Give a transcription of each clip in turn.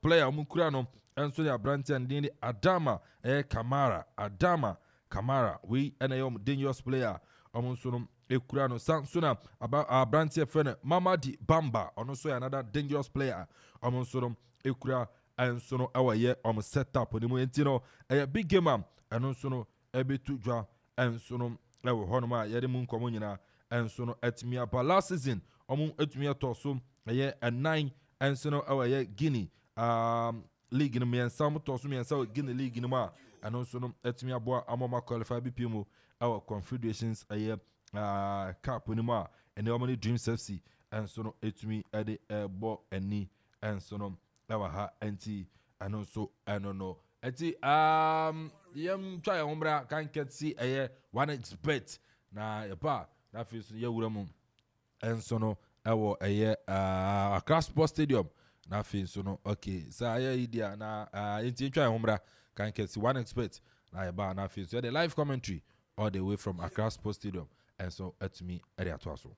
player omukura no enso ya brante and the Adama Kamara we and a dangerous player omunso ekura no sansuna about brante friend Mamadi Bamba also another dangerous player omunso ekura enso no awaye setup ni mu entino a big gamer enso no ebetu dwa enso no ewo honoma yede mu nkomo nyina enso no etimi aba last season etimi atoso eye a 9 enso no awaye Guinea league no me sam toso me enso Guinea league no ma enso no etimi abo amoma qualify BPM our Confederations eye cup ni ma ene omani Dreams FC enso no etimi ede ebo eni enso no ewa ha enti enso enono eti yem try hombra kan ketsi eye 1xbet na yepa na fees ye wuramu enso no ewo eye Accra Sports Stadium na fees no okay sa eye idea na enti try hombra kan ketsi 1xbet na yeba na fees the live commentary all the way from Accra Sports Stadium enso etumi area to aso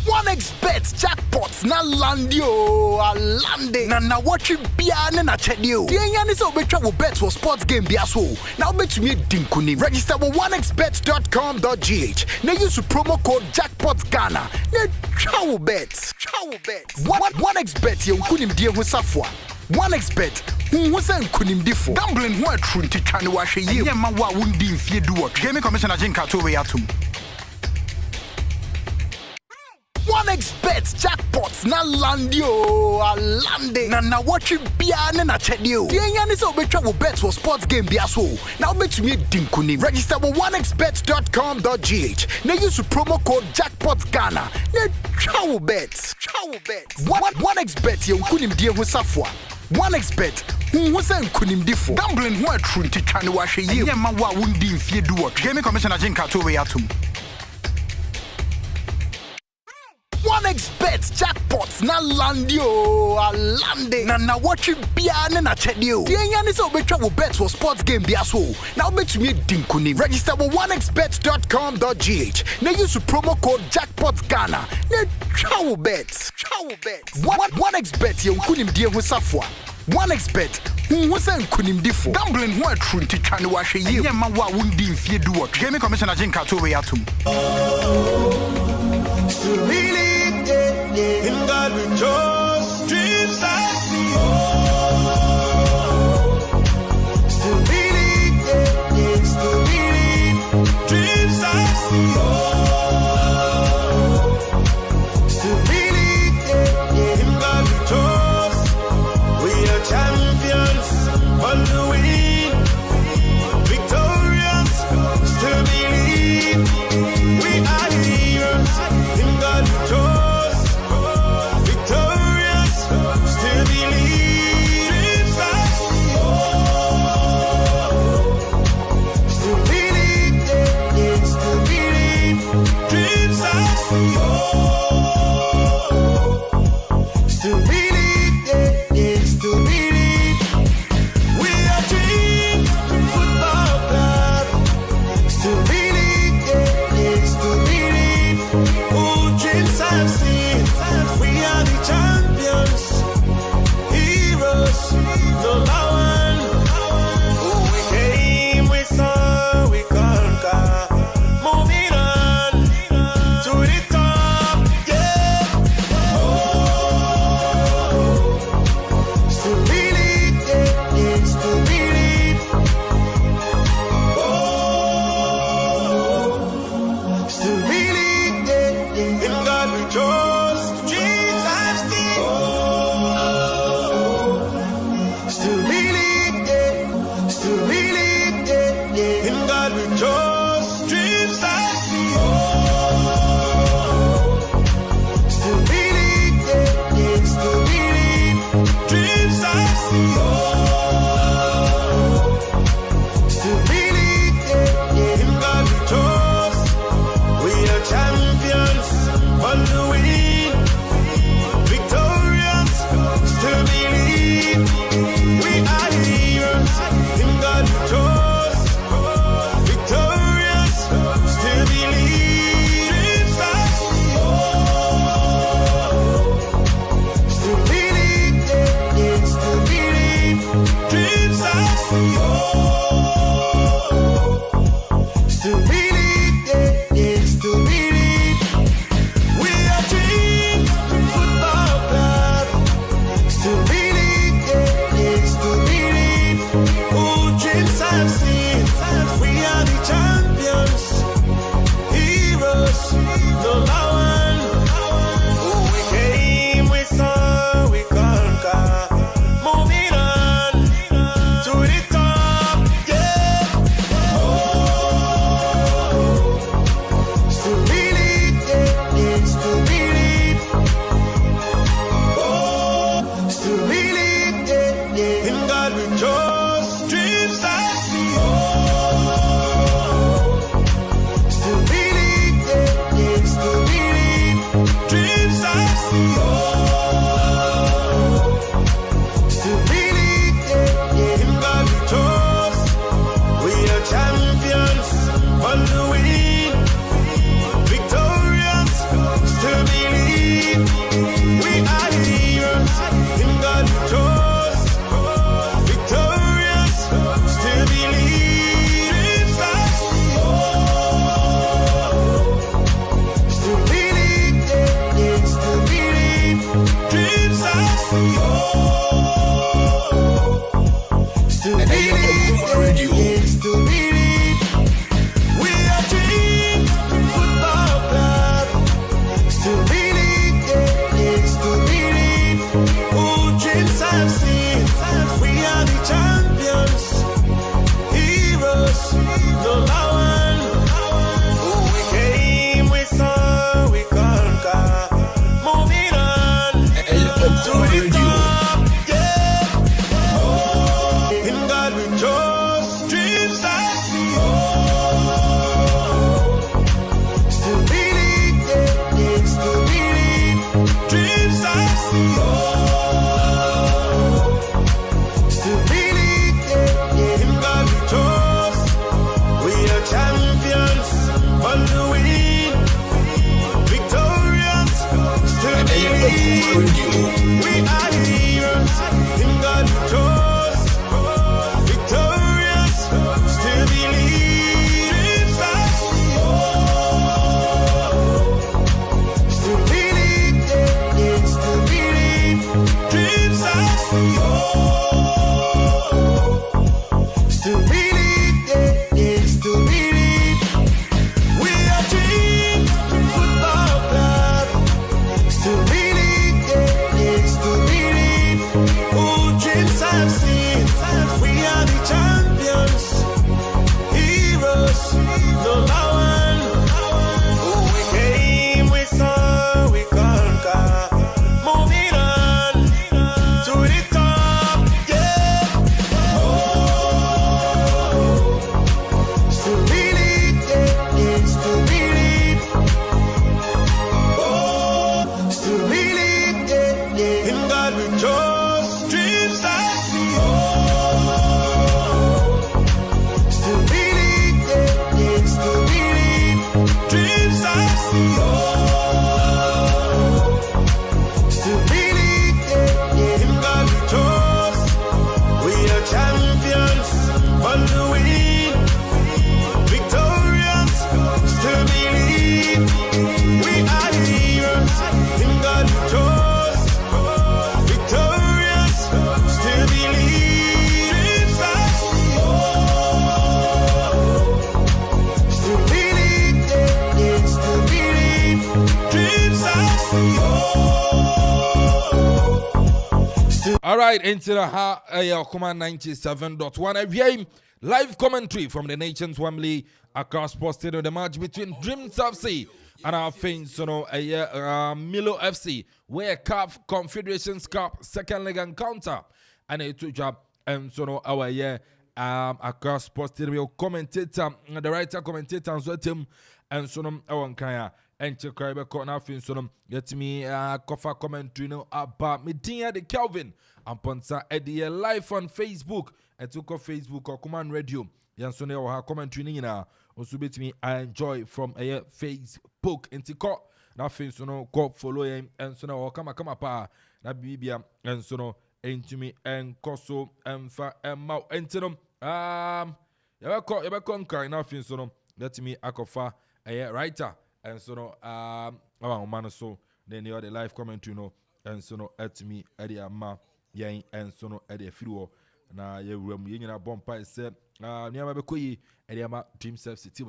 1xbet jackpots na landio alande na watch bia na chedio the yan so betwa wo bet for sports game bia so now bet me dinkuni register with 1xbet.com.gh na use promo code jackpots Ghana na travel bet 1xbet ye nkunim die ho safwa 1xbet who send kunim difo gambling ho atru ntitwa ne wa hwe ye ma wa wundi mfie duo game commissioner Jinka to we atum 1xbet jackpots na landio alande na watch bia na chedio the yan so betwa wo bet for sports game bia so now bet me dinkuni register with 1xbet.com.gh na use promo code jackpots Ghana na travel bet 1xbet ye nkunim die ho safwa 1xbet who send kunim difo gambling ho atru ntitwa ne wa hwe ye ma wa wundi mfie duo game commissioner Jinka to we atum 1xbet jackpots na landio alande na watch bia na chedio the yan so betwa wo bet for sports game bia so now bet me dinkuni register with 1xbet.com.gh na use promo code jackpots Ghana na travel bet 1xbet ye nkunim die ho safwa 1xbet who send kunim difo gambling ho atru ntitwa ne wa hwe ye ma wa wundi mfie duo game commissioner Jinka to we atum in God we trust, dreams I see. Still believe, still believe, dreams I see. Still believe, in God we trust. We are champions on the win, victorious. Still believe, we are heroes. In God we trust. Still believe. We are the champions, heroes, number one. We came, we saw, we conquer. Moving on to the top, yeah. In God we trust, dreams I see. Still believe, yeah, still believe. Dreams I see. Still believe, yeah, in God we trust. We are champions on the win. Victorious, still believe. We are heroes, in God we trust. Victorious, still believe. Dreams I see. Still believe, yeah, still believe. Dreams I see. Still believe, yeah, still believe. We are Dream Football Club. Still believe, yeah, still believe. Oh, dreams I've seen. We are the champions, heroes, number one. We came, we saw, we conquer. Moving on to the top, yeah. Still believe, yeah, still believe. Still believe, yeah, in God we trust. Dreams I see. Still believe, yeah, still believe. Dreams I see. Still believe, yeah, in God we trust. We are champions on the win. Victorious, still believe. We are heroes, in God we trust. Victorious, still believe. Dreams I see. Still believe, yeah, still believe. Dreams I see. Still All right, into the Command 97.1 FM live commentary from the nation's Wembley across Sports Stadium. The match between Dreams FC and our fans, Milo FC, where Caf Confederations Cup second leg encounter and a two job and our across Sports Stadium commentator, the writer commentator and so him and our kaya. And check out the corner fin get me cover commentary no about me dear the Kelvin and Ponsa Eddie live on Facebook and took off Facebook or Command Radio. Yansone or commentary nina also bet me I enjoy from a Facebook and tiko na fin go follow him and or come pa na bibia and into me and koso and fa and mau entinum yabako na fin let me Akuffo a writer. And man, so then the other live commentary, and at me, Eddie Ma, yang, and Eddie Firo. Na ye room, you bomb said, near my Koyi, Eddie Ma, Dream Self City,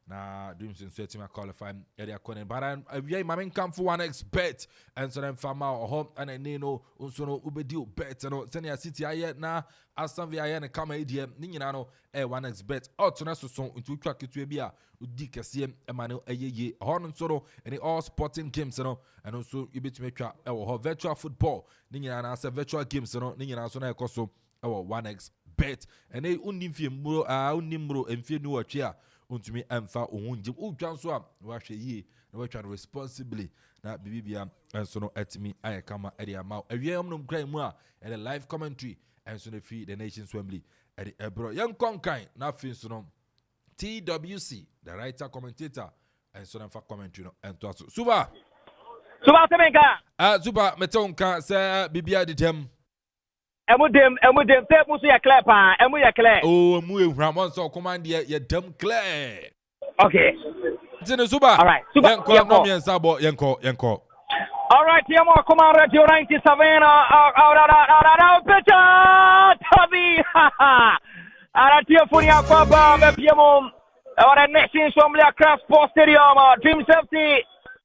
na Dreams and Sweating, qualify Eddie Conan. But I'm my main come for one expert, and then Fama or home, and I know, Unsono Ubedu bet, and Senia City, I yet now, as some VIA and come idea, Ninano, one expert, or to Nasso song into track it to be a Udikasium, Emmanuel, a ye, Horn Soro, and all sporting games, and also you bet me trap our virtual football, Ninana, as a virtual games, Ninana, so I also our one expert, and they unimfim, unimro, and fear no chair. Untumi emfa ohunjim utwanso a wahwe yi na watwa responsibly na bibibia enso no etimi ayekama ede ama awie omnom kran mu a ede live commentary enso no fi the nation's Wembley ede ebro yankonkan na afinso no TWC the writer commentator enso no fa commentary no ento aso suba Temenka suba metonka se bibia dedem Emudem, say musu ya clear pa, emu ya clear. Oh, mu ehwamon so command ye dem clear. Okay. Tine suba. All right. Suba. Yenko yenko. All right, Yamo command radio 97 out picture. Tabi. Ara Twumhene Aquaba be Piemo. Our next Wembley Caf Sports Stadium. Dreams FC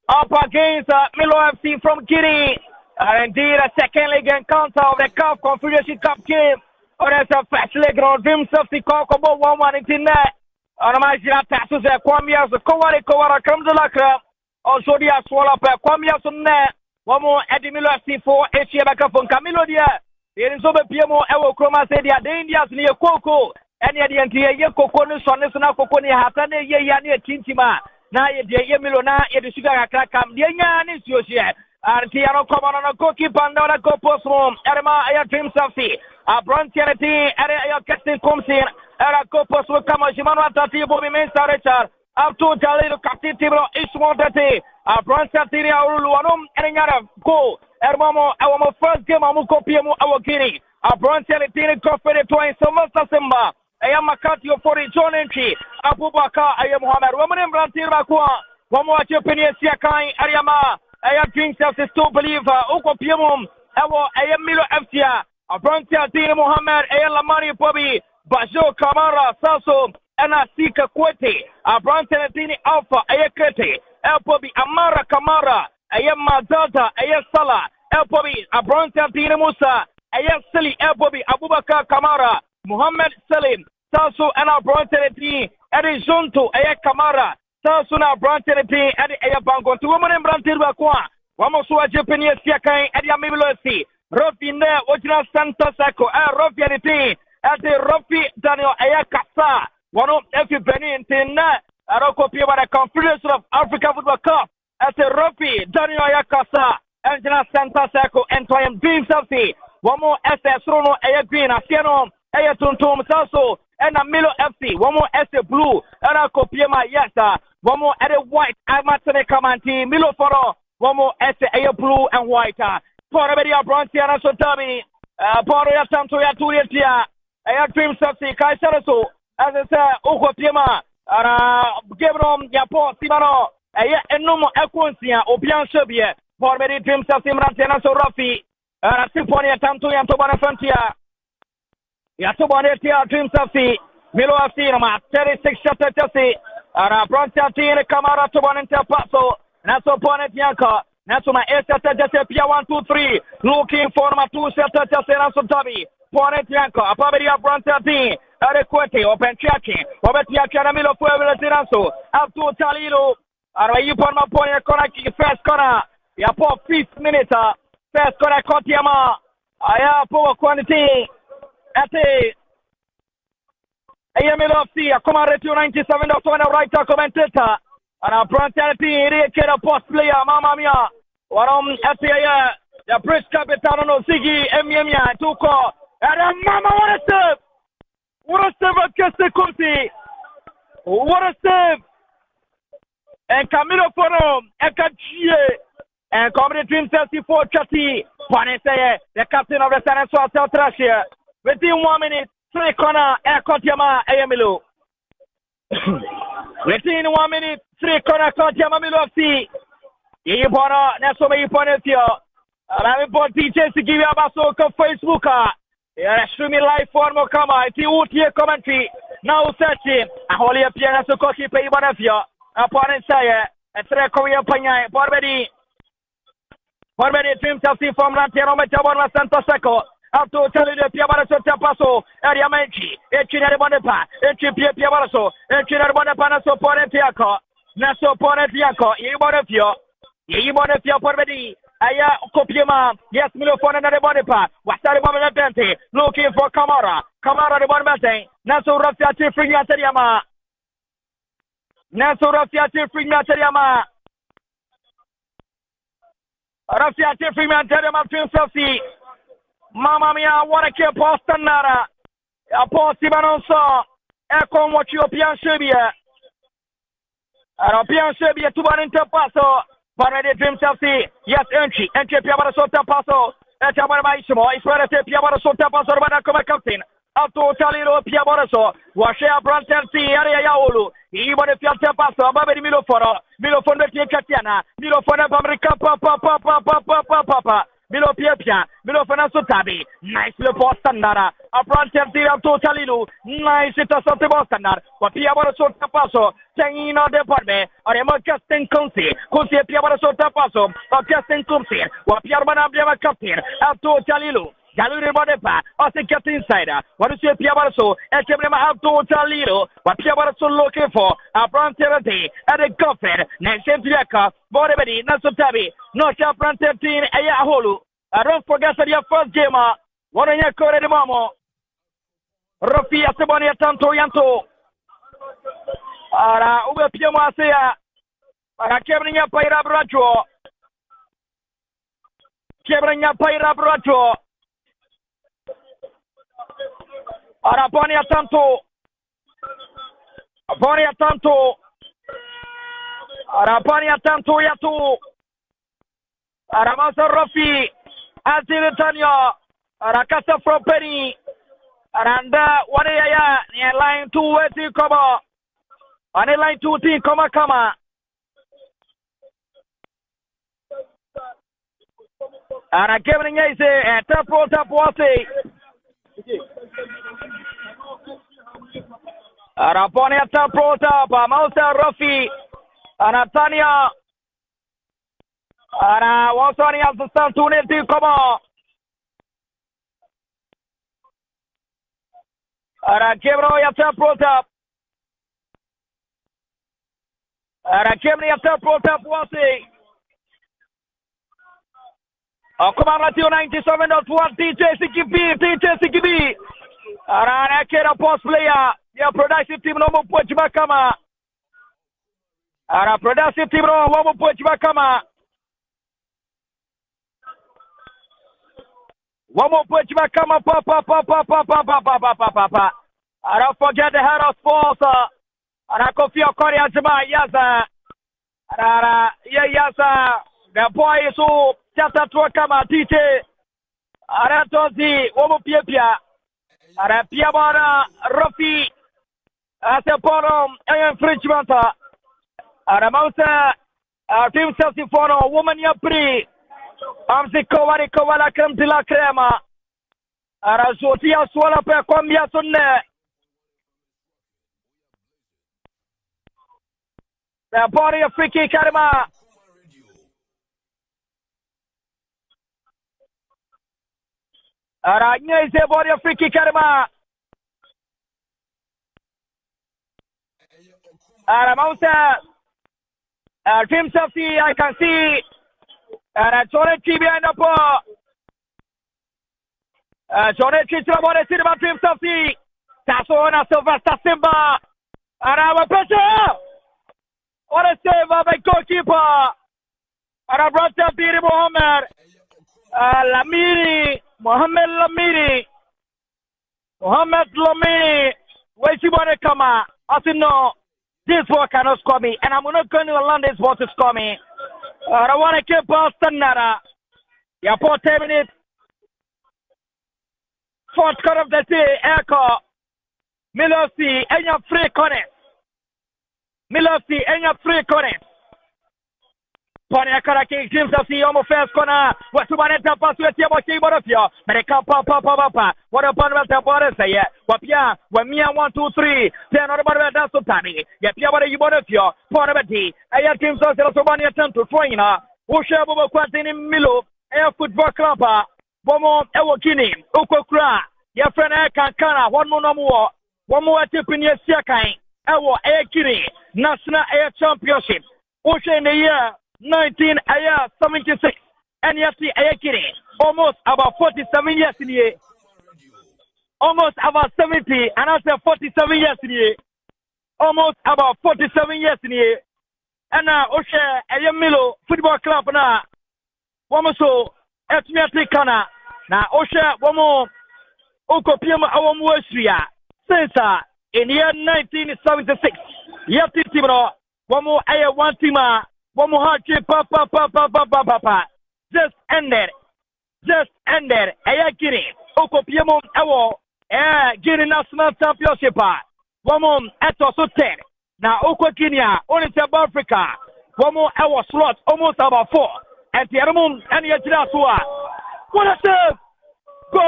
up against Milo FC from Guinea. And indeed, a second leg encounter of the Caf Confederations Cup game. Or as a first leg on Dreams of the Kokobo 1-1 in there. On my Tassus, Kwamia, the Kowara comes to Lacra. Also, the Swallow up Kwamia on there. One more Edimilo C4, H. from Camilo Dia. There is over Piemo, Ewo Chroma said, the Indians near Coco. And yet the entire Cocono Son is now Coconi Hatane, near Tintima. Now, the Milona, it is sugar crack, the Yan is yours yet. And Tiano come on a goalkeeper and not a goal post room. Erema, I dreams of sea. A Brontianity, a captain comes in. A goal post will come on Shimano Tati, Bobby Mensa Richard. Up to Jalil Captain Tibro, Ishmontati. A Brontianity, Uluanum, and another goal. Ermomo, our first game, Amuko Piemo, our Guinea. A Brontianity, Confederate twice, so much Simba. I am a cut you for a John entry. Abubaka, I am Mohammed. Woman in Brantirakua. One more opinion, Siakai, Ariama. I am King Self still believer. Oko Piemum. I am Milo FTA. A Brontia Dina Mohammed. I am Lamani Bobby. Bajo Kamara Sasso. And a Sika Kwete. A Brontia Dini Alpha. I am Kete. El Bobby Amara Kamara. I am Mazata. I am Salah. El Bobby. A Brontia Dina Musa. I am Sili. El Bobby Abubakar Kamara. Mohammed Salim. Sasso and a Brontia Dini. Edi Junto. I am Kamara. Sasuna Brantelity and a bango to woman in Brantilba Qua. Wamosua Japanese Yakai and Yamilosi. Rofin there, original Santa Saco, a Rofianity at the Rofi Daniel Ayakasa. One of every penny in Tina, a Rokopia by the Confederation of Africa Football Cup at the Rofi Daniel Ayakasa, Angela Santa Saco, and Triumph Dreams of the one more SS Rono Ayagreen, Asiano, Ayatun Tom Sasso, and a Milo FC, one more SS Blue, and a Copiema Yasa. One more at a white, Amatane Kamanti, Milo Foro, one more at a blue and white. Porabedia Brontiana Sotami, Poria Santoya Turiatia, I dreams of the Kaisaraso, as I said, Oko Pima, Gabron, Yapo, Simano, a no Equancia, Opian Serbia, Porbedi dreams of Simrantana Sorafi, Siponia Tantoya Tobana Frontier, Yatobanetia dreams of the Milo of Cinema, 36 chapter Chelsea. Brontianti Kamara to one interpasso. Naso Ponet Yanka. Naso my Esther Pia 1, 2, 3. Looking for my 2 Seta Naso Tabi. Ponet Yanka. A Paberia Brontianti. Adequate. Open checking. Obetia Milo Puebla Tiraso. Up to Talilo. You put my point first corner. Yapo 5th minute. First corner Kotiama. Aya poor quantity. Ate. AMLFC, a command ratio 97 of the right commentator. And a Brontianity, a post player, Mamma Mia. Warom FTA, the press capital of Ziggy, Emia, Tuko. And Mama, what a serve! What a serve at Keste What a serve! And Camilo Fono, Ekachie, and Comedy Dream 34 Chati, Panese, the captain of the San Antonio Trasher. Within 1 minute. 3 corner, Kotiama, Ayamilo. Within 1 minute, 3 corner, Kotiama Milosi. Yibona, Nasomi Ponetio. I'm going to give you a basso Facebook. Streaming live for Mokama. It's the commentary. Now searching. A holy appearance of Koki Paybanafio. Upon Saya, a 3 Korea Panya, Borbedi. Borbedi dreams of sea from Lantero Metabona Santa Seco. Up to Telly Piabaraso Tapaso, Ariamenchi, Echinari Bonepa, Echipia Piabaraso, Echinari Bonepanaso Ponetiaco, Naso Ponetiaco, Yibonefio Porbedi, Aya Copiema, yes, Milofon and Bonepa, Wasari Bombente, looking for Kamara, Kamara de Bonbete, Naso Rafiati Frigatariama, Naso Rafiati Frigatariama, Rafiati Frigatariama, Twin Mamma mia, what a keep Boston Nara. A post Simononso. Ecco what you Pian Serbia. Pian Serbia to one interpasso. Parade Dream Chelsea. Yes, Entry Piabaraso Tapasso. Etamarmaismo. It's where the Piabaraso Tapasso come captain. Up to Taliro Piabaraso. Washea Brantelsi, Area Yaulu. Even if you Tapasso, Babadi Miloforo. Milofon Katiana. Milofona Pamrica Papa. Milo Piapia, Milo Fanaso Tabi, nice little post Nara, Apprentice Tira Totalilu, nice it as the Boston, what Piabara Sota Paso, Tangina de Parme, or a Casting Consi, Consi Piabara Sota Paso, or Casting Consi, what Piabana Biava Captain, Alto Talilu. Galuri Badepa, or the cat insider. What is your Piabaraso? And Cabrima have to Taliro, what Piabaraso looking for? A brown terrace at a coffin, next Jacka, Bodebedi, not so tabby, no sharp brand 13, a Yaholu. I don't forget your first gamer. What are your corner de Mamo? Rofi Asebonia Tanto Yanto. Uwe Piama Sea. Para Cabrina Paira Bracho. Cabrina Paira Bracho. Araponia tanto yatu Aramasa Rafi Aziritania Arakasa from Penny Aranda Wadaya near line 2 waiting cover on a line 2 team kama Ara Kevin Yase and Tapo Araponia Taprota, Mausa Rafi, Anatania, Ara Wasania Santuneti, come on. Ara Kebroya Taprota, Ara Kebria Taprota, Wasi. Oh, come on, Latio 97.1, DJ CKB. Arana Kera post player, your productive team no more Pochibakama. Ara productive team no more Pochibakama. One more Pochibakama, papa. I don't forget the head of sports. Ara Akofio Korea Jama, Yaza. Ara, Yaza. The boy is who chapter 2 Kama, DJ. Ara Tozi, Womo Pia. Ara Piabara Rafi as a bottom infringement. Ara Mausa team self for a woman yapri. Amsi Kovala Creme de la Crema. Ara Sotia Swala per Combia Sunne. The body of Friki Karima. Aranya is a body of Friki Karima. Aramausa team safety, I can see. Johnny T behind the ball. Johnny T to the body, cinema team safety. Tasona Sylvester Simba. Arama pressure. What a save by goalkeeper. Arabrata Biri Mohammed. Mohammed Lamiri, where you want to come out? I said, no, this ball cannot score me, and I'm not going to allow this ball to score me. I want to keep Boston Nara. Yeah, 10 minutes. Fourth quarter of the day, Echo. Milosi, and your free corner. Pone Karaki, James of the Omo first corner. What to Manetta pass with your watching one of you? America Papa. What a bundle of borders say, what Pia, when Mia 1, 2, 3, 10 or about that so tiny. Yet Pia, what are you one of you? Pornabati, I had James of the Somani attempt to Foina, Ushabu Quantin in Milo, Air Football Club, Bomo, Ewokini, Ukokra, your friend Kankana, one more tip in your Siakai, Ewo Air Kiri, National Air Championship, Ocean in the year. 1976 and you see Ayakiri almost about 47 years in here, almost about 70 and I said 47 years in here, almost about 47 years in here, and now Osha Ayamilo Football Club now one so ethnic kana now Osha one more Okopiama our Austria since in the year 1976 yet Timro one more Aya one teamer. Papa. Just ended. Ayakiri. Okopiemo Awo. Guinea National Championship. Woman Eto Soten. Now Oko Kenya. Only South Africa. Woman Awo slot. Almost about 4. And the Ramon and Yajasua. What a save! Goal!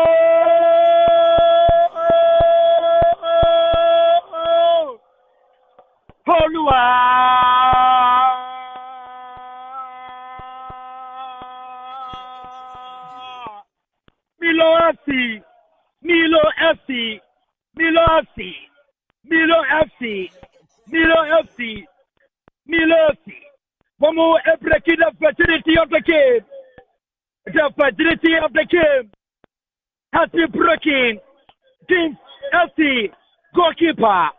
FC, Milo FC, Milo FC, Milo FC, Milo FC. Momo breaking the fertility of the game. The fertility of the game has been broken. Team FC goalkeeper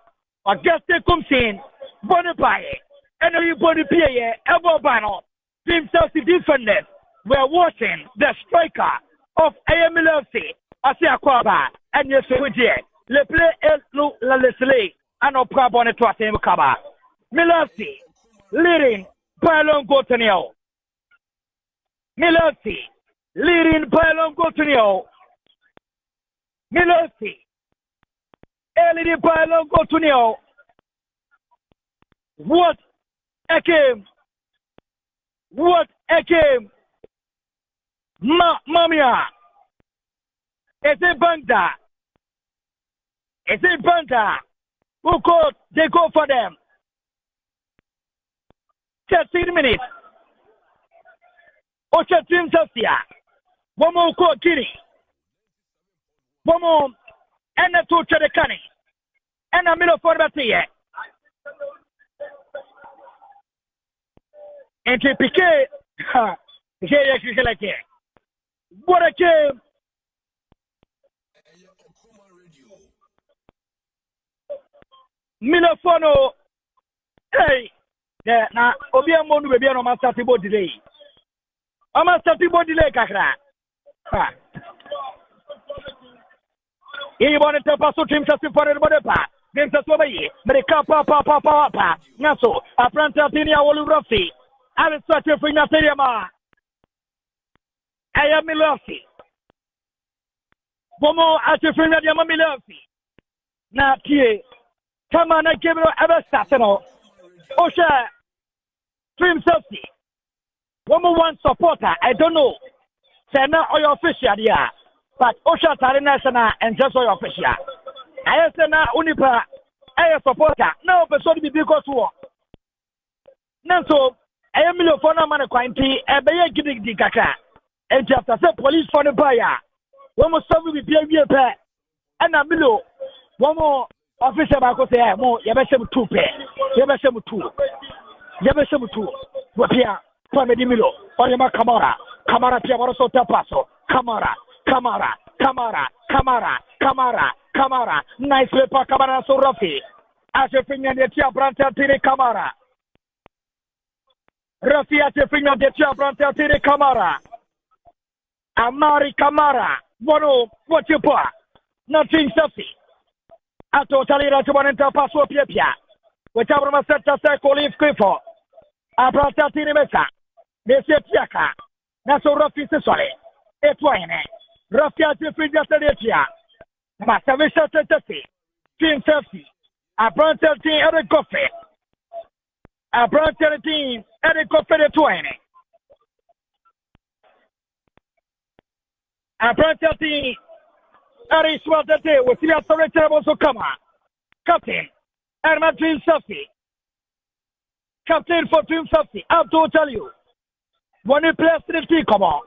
Auguste comes in, Bonipaye, and Bonipaye, Ebobano. Team FC defenders were watching the striker of AMLFC, Akuffo, and Yesuije. Le play est la leslie, and no problem to us in Kaba. Milasi leading by a long go to Neo. Milasi leading by a long go to Neo. Milasi leading by a long go to Neo. What a game! What a game! Mamia! Is it Banda? Is it Banda? Who called? They go for them. 13 minutes. Ocha Team Sophia. One more call Kiri. One more. And a two to the canny. And a middle for the tea. And to Piquet. What a game. Milofono, hey, na obia monu bebi no master tibo delay. O master tibo delay kakra. Ha. Ye bona te paso team tasi for the body pa. Team tasi obayi. Mereka pa. Naso, apranta tinia wolu rofi. Ale swate fina teriama. Aya Milofi. Bomo ate fina diama Milofi. Na tie come on, I give it ever Saturno. Osha, Dream Safety. One supporter, I don't know. Say not all your official, yeah. But Osha Tarinasana and just all your official. I say now, Unipa, I supporter. No, but so be because war. Nanto, I am Milofona Manaquinty, and Bayer Giddy Dicaka. And just as a police for the buyer. One more sub will be a pet. And a Milo. One more. Officer Bako say, "Mo, yabesem two pair. Yabesem two. Wapia, Pamedi Milo, Barima Camara, Pia Sota Paso, Camara. Nice paper, Camara so Rafi. As a finger, the Tia Branta Tiri Camara. Rafi as a finger, the Tia Branta Tiri Camara. Amari Camara, Bono, what you put? Nothing Sophie. A totally Rajamanenta Paso Pia, which I must set a circle if Akuffo. A brata Tinimesa, Messia Tiaka, Naso Rafi Sisole, Twumhene, Rafia Tifridia Sedetia, Masavisa Teti, Team Safety, a brata team Eric Coffee, a brata team Eric Coffee de Twumhene, a brata team. Ari Swatete with the authority also come on. Captain, Erma Team Safety. Captain for Team Safety. I have to tell you. When he plays in the team, come on.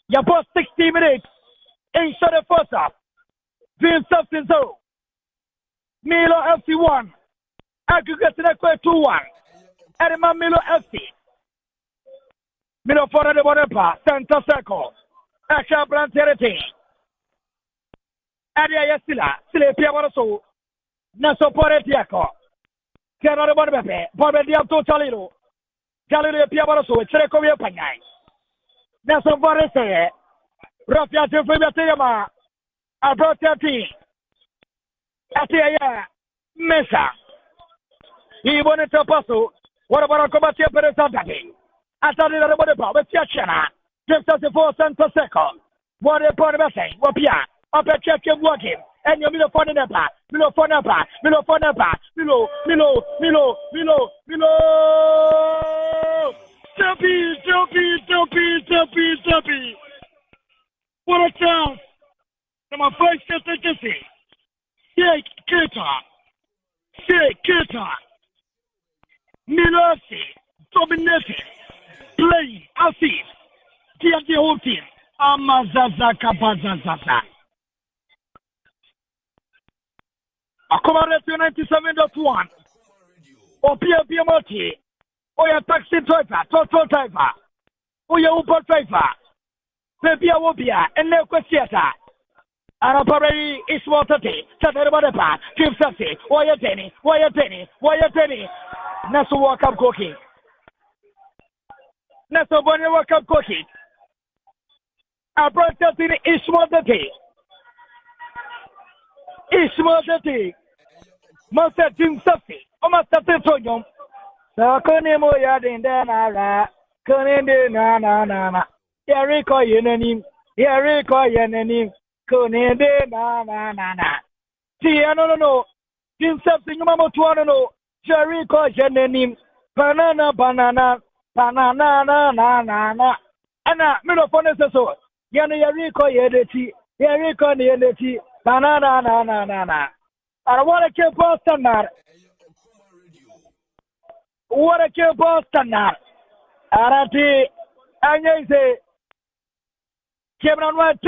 You put 60 minutes inside the first half. Team Safety 0. Milo FC 1. Aggregate 2-1. Erma Milo FC. Milo for the Bonepa, center circle. Asha Branterity. Adia Yasila, Sile Piavaroso. Naso Poretiaco. Canada Bonepe, Bobedia to Chalino. Chalino Piavaroso, Cherecovia Pangai. Naso Forese. Rafia Tefima, Abrotati. Atia Mesa. He wanted to passo. What about a combatia per Saturday? Atari the Bonepa, with Yachana. Just as the 4 center circle. What a part of a say, Wapia, up a check and walking, and your Milo Fonapa, Milo. Jumpy. What a chance. Number 5 center Jesse. Shake Kita. Milossi, dominating, playing, assist. Tia the whole team. Amazaza Kabazazaza. Accommodate 97.1. Or PMOT. Or your taxi driver, total driver. Or your Uber driver. Maybe I will be and no question. Arapari is water tea. Saturday, Kim Sassy. Why a penny? Nasu walk up cooking. Nasu Bonnie walk up cooking. I brought that in Ishwater Ishwater Master Jim Sassy. O Master Tonyum. So Conemo Yadin Danara. Conende na. Yeriko Yenanim. Conende na. See, I don't know. Jim Sassy, Mamma Tuano. Yeriko Yenanim. Banana. Anna, middle phone is so. Yeriko Yedeti. Banana. I want to keep Boston. What a kill Boston. Arati, and you say, Cameron White.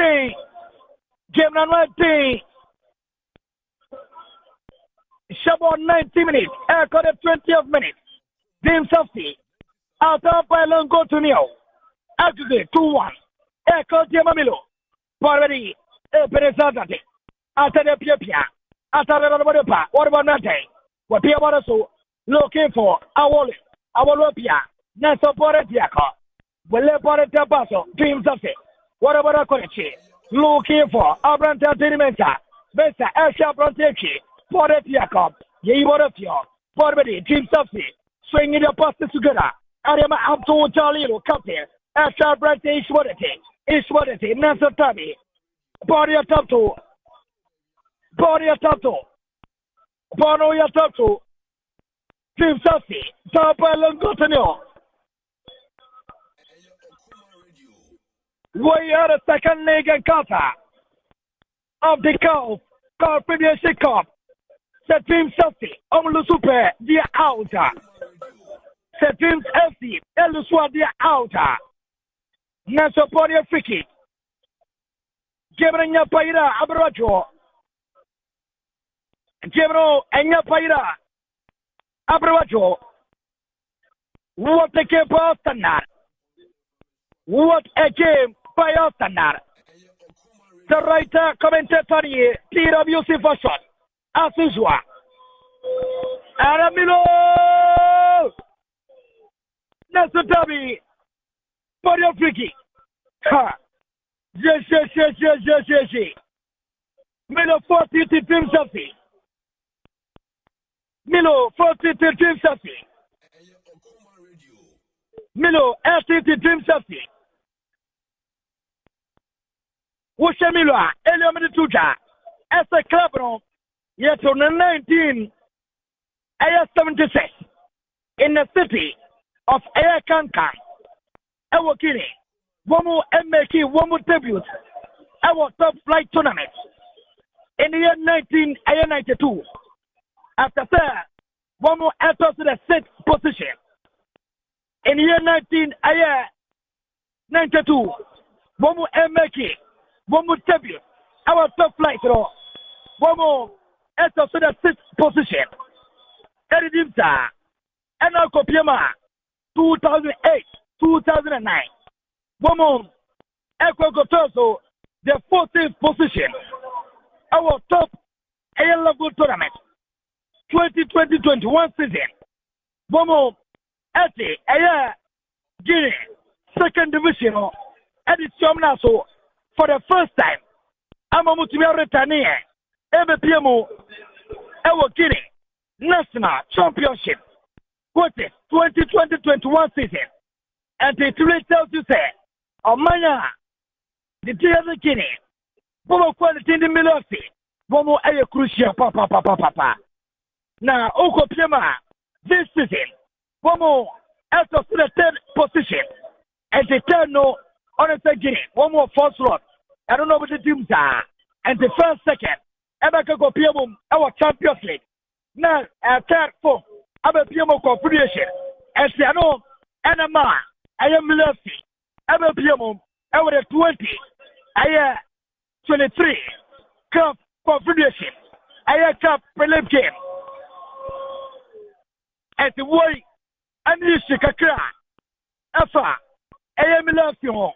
Shabon 90 minutes, air 20th minute. James Safety, out of by Longo to Neo. Aggregate 2-1. Air code Milo. Already, a Peresati. After the Pia. After the what about that day? What Pia was so looking for our Pia. Not supported Yako. Well, let the Paso, James Safety. What about a Korechi? Looking for Abranta Tirimenta. Besta Asha Brontechi. Portet Jacob. Ye were a few. Porbody, James Safety. Swinging the passes together. Ariama Abdo Jalilo, Captain. Asha Brante Ishwadati. Nasa Tabi. Body a top to. Bono ya top to. James Safety. Top Island Gotanio. We are the second leg and quarter of the Caf Confederations Cup. The team Safety, Omlusupe, the outer. The team FC, Eluswa, the outer. Naso Podia Fiki. Gebra Paira, Abrajo. Gebro and Paira, Abrajo. What a game, Boston. What a game. By Ostanar. The writer commentator here, PWC for shot. As usual. Aramilo! Nasutabi! For your freaky. Ha! Yes. Milo 40 to Team Safi. Milo 40 to Team Safi. Milo 80 to Team Safi. Wushamilwa, Eliomini Tuja, as a club, yet on the 1976 in the city of Ayakanka, Awakini, Womu MK, Womu debut, our top flight tournament in the year 1992. After that, Womu enters the sixth position in the year 1992. Womu MK. Womu debut, our top flight, Womu enters the sixth position. Eridimta, and Akropong-Akuapem, 2008, 2009. Womu Ekwagotoso, the 14th position. Our top A-level tournament, 2020-21 season. Womu Eti, Guinea, second division, edition so. For the first time, Amamutimia Retania, MPMO, Ewo Guinea, National Championship, what is 2020-21 season, and it really tells you, say, Omanya, the Tia Guinea, Bomo quality in the Milosi, Bomo Aya Crucia, Papa. Now, Akropong-Akuapem, this season, Bomo enters to the third position, and the third no. Honestly, Guinea, one more first slot. I don't know what the teams are. And the first, second, Akropong-Akuapem, our Champions League. Now, third, fourth, Caf Confederations. And I know, Anama, I am Lucy, Akropong-Akuapem, over the 20. I 23. Caf Confederations. I Caf Prelim game. At the way, and this Kakra. Afa. I am love you.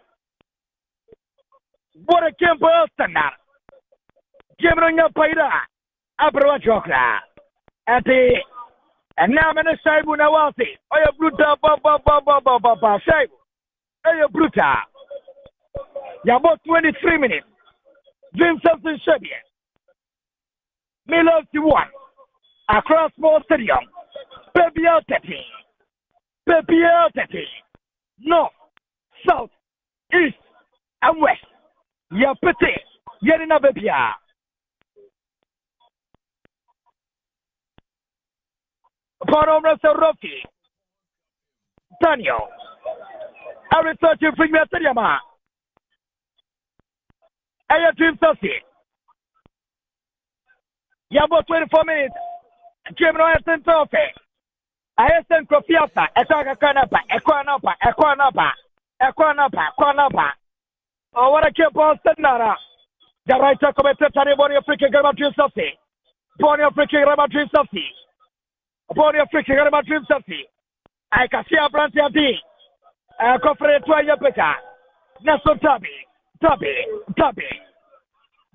What a camp standard. Gemronya Paida. Abra Chokra. At the and now I'm in a side when I was it. I have bruta baba side. I have bruta. You about 23 minutes. Doing something Serbia. Milo one. Across small stadium. Baby out North, South, East, and West. Ya pete. Yerina bebia. Panomra Rocky. Daniel. I research you bring me a Tariama. I have dream Sassy. You about 24 minutes. Jim Royalton Tofe. I have sent Kofiasa, Etaka Equanapa. Oh, what a keep on Senara. The writer commented on Bonnie African Grammar Dream Sassy. Bonnie African Grammar Dream Sassy. Bonnie African Grammar Dream Sassy. I can see a branch of D. A conference to a peka. Naso Tabby.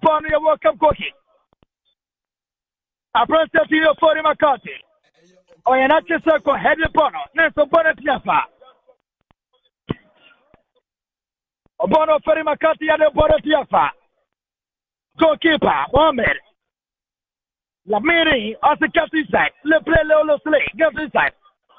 Bonnie, welcome cooking. A branch of D for McCarthy. Oh, you're not just circle headed Bono. Naso Bonnet Jaffa. Bono Ferry McCarthy and the Bonnet Jaffa. Goalkeeper, Mohamed. Lamiri, as the captain side. Le play Lolo Slay, captain side.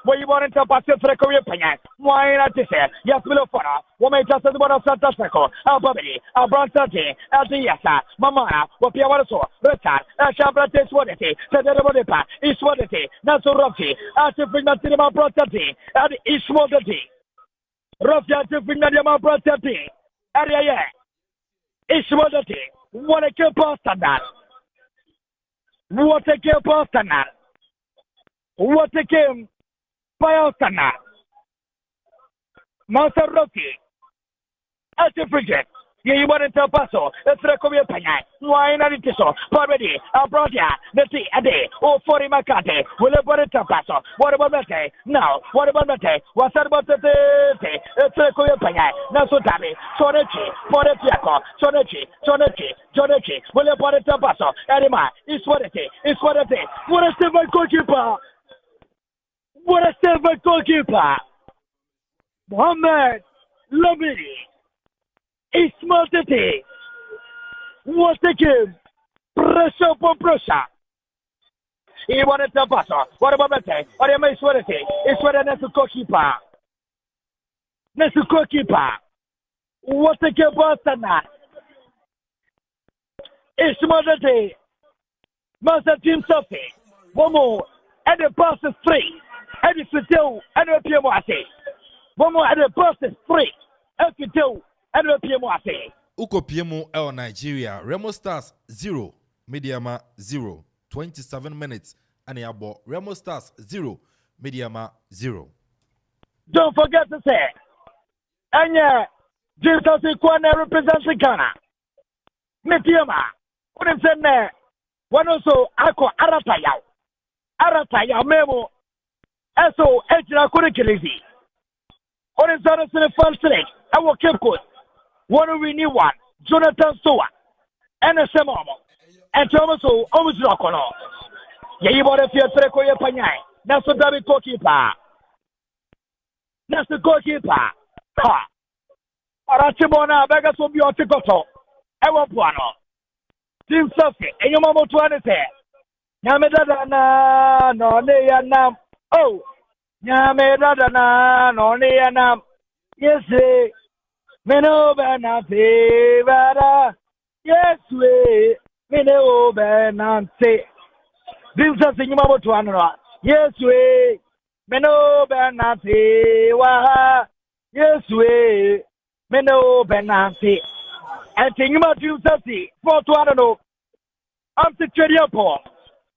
Where you want to pass it for a career penny. Why not this here? Yes, below for us. What may just the one of Santa Seco, our Bobby, our Brown Santi, Yasa, Mamma, what Piavaso, Richard, Shabrate Swodity, Tedebodepa, Iswodity, Naso Rocky, Artifing Natima Protati, and Iswodity. Rocky Artifing Natima Protati, Area, Iswodity. What a kill post on that. What a kill post on that. What a kill. Payotana Master Rocky Artificial. You want to tell Paso, let's recover Panya. Why not it so? Already, I brought ya the tea a day, or 40 Macate, will have brought it to Paso. What about that? Now, what about that? What's about the day? Let's recover Panya. Naso Tabi, Sonechi, Poretiaco, Sonechi, will have brought it to Paso. Anima, it's what it is. What a silver goalkeeper. What a silver goalkeeper! Mohamed Lamiri. Ismail Tete. What a game! Pressure upon pressure. He wanted to pass. What about that? What am I sweating? It's what a goalkeeper. Goalkeeper. What a game, Boston! Ismail Tete. Master Team Sophie. One more. And the pass is free. And it's still and the PMOC. One more and the pass is free. And it's still and the PMOC. Uko PMO El Nigeria. Remo Stars 0. Mediama 0. 27 minutes. And Yabo Remo Stars 0. Mediama 0. Don't forget to say. And yeah, Jesus Kwana represents Ghana. Mediama. What is in there? One also Ako Arataya Memo. So, Ejina Kurikizi. What is that in the first leg? I will keep good. One we new one. Jonathan Soa. And a Samomo. And Thomas almost rock on all. You bought a few Treco Yapanyai. That's the David goalkeeper. That's the goalkeeper. Ha. Arachimona, Vegas will be on Ticoto. I want one. Team Sophie, and your mama to understand. Yamedana, no, they are now. Oh, Yamedana, no, they are now. Yes, Meno Benante, Vada. Yes, we Meno Benante. This is a mama to honor. Yes, we Meno Benante, Waha. Yes, we Meno Benante. And think about you, Sassy, for to I don't know. I'm the Chediapo,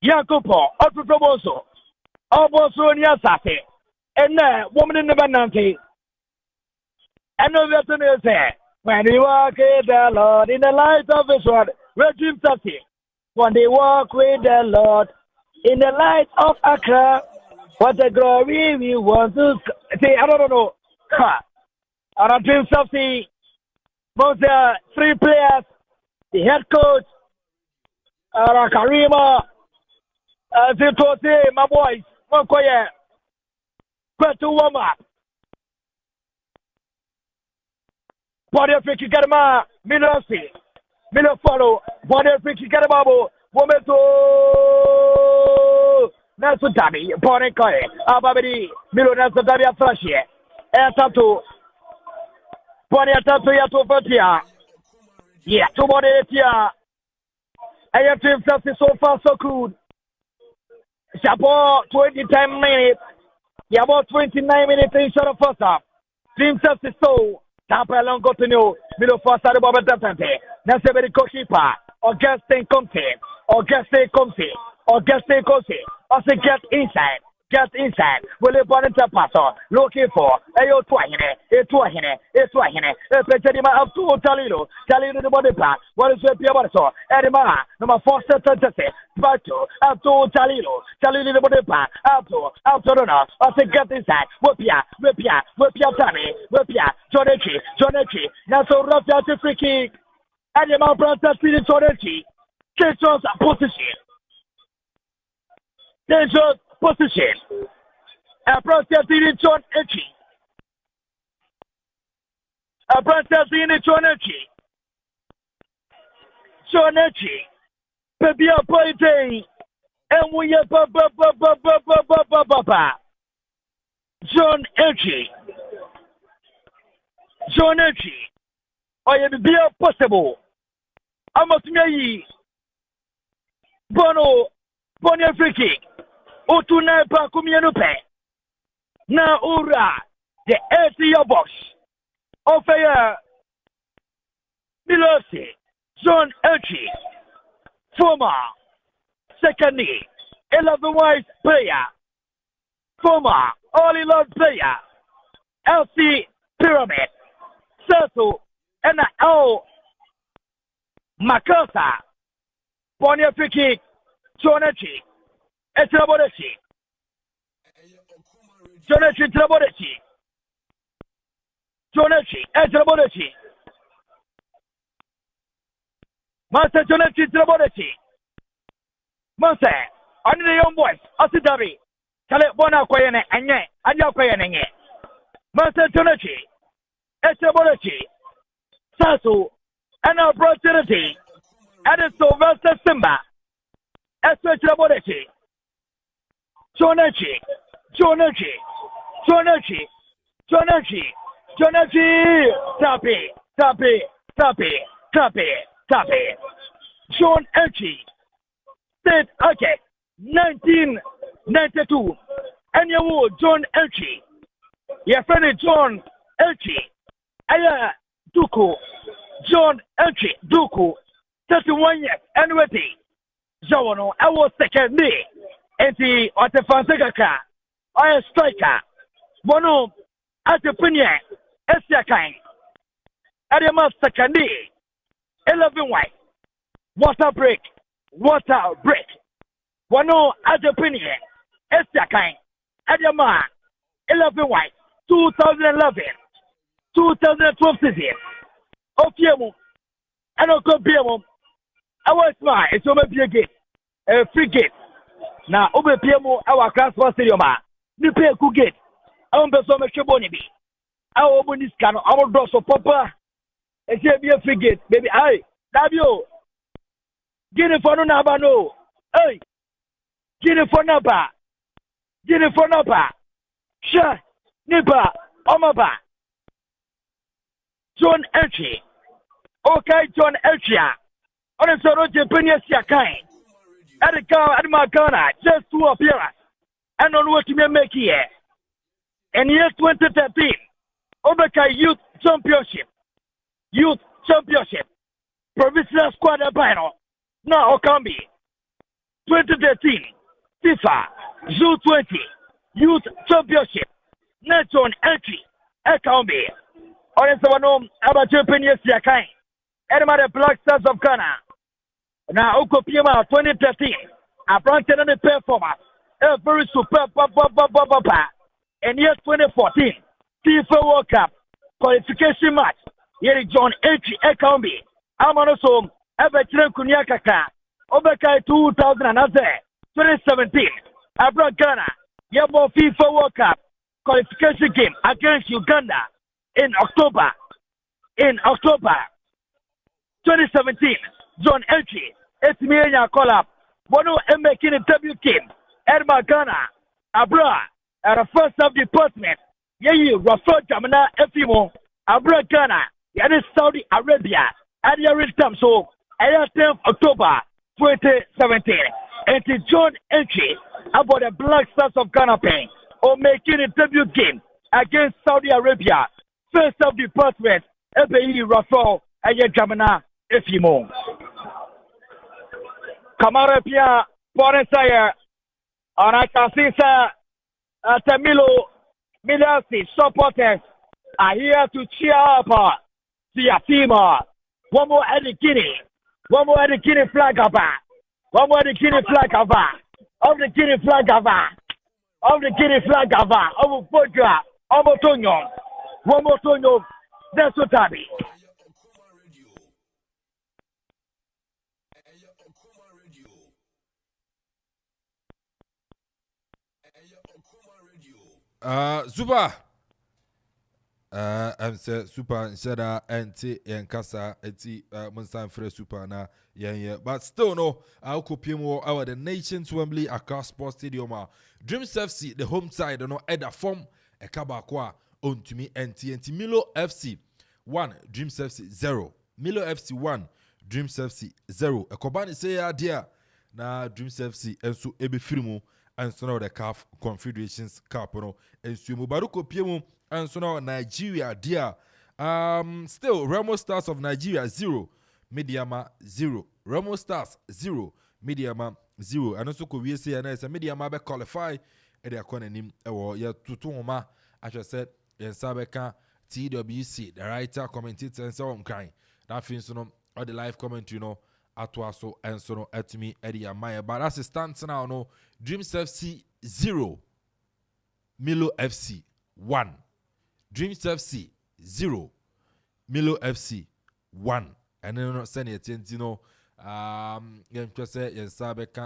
Yakopo, Akropong-Akuapem, Alboso, and Yasate, and woman in the Banante. And no veteran is there. When we walk with the Lord in the light of His word, we dream something. When they walk with the Lord in the light of Accra, what a glory we want to see. I don't know. And I dream something. Both the 3 players, the head coach, Karima, my boys, Mokoye, put to warm up. Body of Ricky Garma, Milo follow, body of Ricky Garmabo, Wometo Nasutami, Ponekoy, Ababidi, Milo Nasutami Flashi, Tattoo, Body Tattoo Yato Fatia, yeah, 2 body here. I have to himself so far so good. It's about 10 minutes. Yeah, about 29 minutes in short of first half. Team self is so. Tampa long got to know. Middle first out of Baba Tante. That's a very goalkeeper. Auguste comes in. Also get inside. Will you born into passer? Looking for a Twumhene. Pettima up to Talilo the body part. What is the Piabaso? Edema, number 4 sentences. Bato, up to Talilo the body part. Up to Donna. Also get inside. Whoopia, Tammy, Jonechi. Now so rough out the free kick. Edema Branta City Jonechi. Dangerous position. A process in John Echi. John Echi. Baby, a boy day. And we are John Echi. I am be possible. I must me. Bonnie free kick. Otuna pa kumienupe. Na ura the 80 box. Offer Milosi John Elchi. Former secondly 11 wise player. Former only love player. LC Pyramid. Circle and L Makasa. Bonnie free kick. John Elchi. Etraborechi. Master Jonechi Traborechi. Master, I need a young voice. Asidabi. Kale Bona Koyane and Ye, and Yakoyane. Master Jonechi. Etraborechi. Sasu. And our opportunity. And it's Sylvester Simba. Etraborechi. Jonechi. Tappy. John Elchi. Said, okay, 1992. And you John Elchi. Your friend John Elchi. Aya Duku. John Elchi. Duku. 31 years. And waiting. Jawano, I was second day. And the Otefantaka. I a striker. Bono, at the Punya, Essiakai. Adama second day. 11 white. Water break. Bono, at the Punya, Essiakai. Adama, 11 white. 2011. 2012 season. Okiemo. And Okobiemo. I was smart. It's over a gate. A free gate. Now, over Piemo, our class was stadium. You pay a good gate. I won't be so much money. I will open this can. I will draw so papa. It's a free gate, baby. I love you. Get it for no nabano. Hey, get it for naba. Sure, Nipa, Omaba. John Elchi. Okay, John Elchia. On a sort of Japanese kind. At the car at Macana, just 2 appearance. And on what you may make here. And year 2013, Obeka Youth Championship. Provincial Squad Final. Now Okambi. 2013, FIFA, Zoo 20, Youth Championship. Nelson Elchi, Okambi. Ɔne sɛ wɔnom abakye panyin si akan. Ɛnema the Black Stars of Ghana. Na okopie ma 2013. Abrante no ne performance. Very superb. And year 2014 FIFA World Cup qualification match. Here John H. Ekambi. Amanoso Ebetire Kunya Kaka. Obeka 2017. Abroad Ghana. Yabo FIFA World Cup qualification game against Uganda in October. 2017. John H. Etimiya call up. Bono making a debut game. Edma Ghana. Abroad. At the first of department. Yeyi Rafa Jamana Efimo. Abroad Ghana. Yadi Saudi Arabia. At the return so. 10th October 2017. And to John Entry about the Black Stars of Ghana playing or making a debut game against Saudi Arabia. First of department. Ebeyi Rafa Jamana Efimo. Kamara Pia Porensaya. And I can see sir, Milo Milasi supporters are here to cheer up the team. One more at the Guinea. One more at the Guinea flag over. One more at the Guinea flag over. Of the Guinea flag over. Of the Guinea flag over. Of Boja. Of Tonyo. One more Tonyo. That's what I mean. Super. I'm say super shada anti yankasa eti monsan fresh super na yeah. But still no, I'll copy more our the nation's Wembley Accra Sports Stadium. Dreams FC, the home side, no either form a kabakwa on to me NT Milo FC 1, Dreams FC 0. Milo FC 1, Dreams FC 0. A Kobani say dear na Dreams FC and so ebe filmu. And so now the Caf Confederations Cup, and so Mubaruko Piemu, and so now Nigeria, dear. Still, Remo Stars of Nigeria 0, Mediama 0. Remo Stars 0, Mediama 0. And also, we say, and as a Mediama be qualify, and they are calling him, or ya Tutuma, as I said, and Sabeka TWC, the writer, commentator, and so on crying. That means, all the live commentary, Atwaso and so at me Eddie Amaya. But as it stands now, no Dreams FC 0, Milo FC 1. Dreams FC 0, Milo FC 1. And then not send it, Sabeka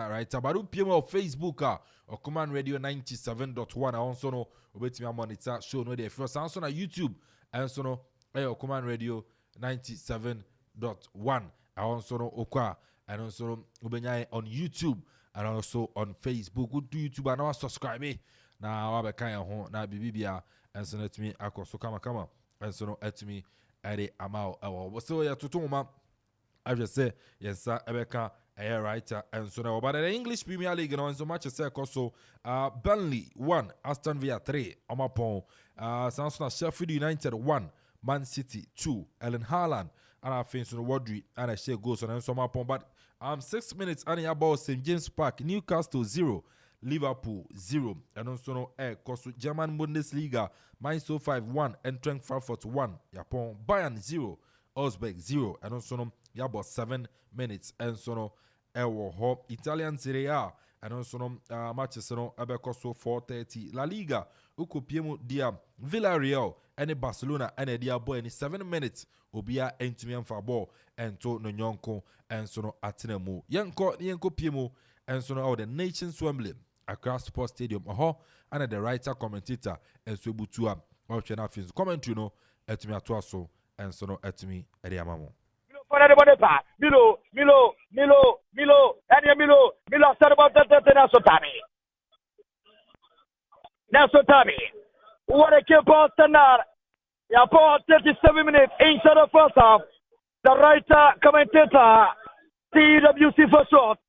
right about PM of Facebook or Command Radio 97.1. I also know about me monitor show no there. First also on YouTube and so no Command Radio 97.1. I also know Okwa and also Ubenya on YouTube and also on Facebook. Go to YouTube and now subscribe me. Now I be kind of na bibia and so let me Akuffo kama and so no at me at the amount. So ya tutuma I just say yes sir Ebeka a writer and so now but the English Premier League and so much as also Burnley 1, Aston Villa 3, Amapon Samsung Sheffield United 1, Man City 2, Ellen Haaland. And I think so Wadri and I share goes on and some upon but 6 minutes and about St. James Park, Newcastle 0, Liverpool 0, and also no German Bundesliga, Mainz 5-1, Eintracht Frankfurt 1, Japon Bayern 0, Augsburg 0, and also no about 7 minutes and so no Italian Serie A and also no matches no Abecoso 4:30 La Liga Ukopiemu dia Villarreal and Barcelona and dia boy in 7 minutes Obia Entimian Fabo and to no Nyonko and so no Atenemu Yanko Piemu and so no the Nations Wembley Accra Sports Stadium and the writer commentator and so Butua or Chena Fins commentary no Etimi Atuaso and so no Etimi Ediamamo. Milo, start about that Nasotami. What a kill ball standard. Yeah, for 37 minutes inside the first half. The writer, commentator, TWC for short.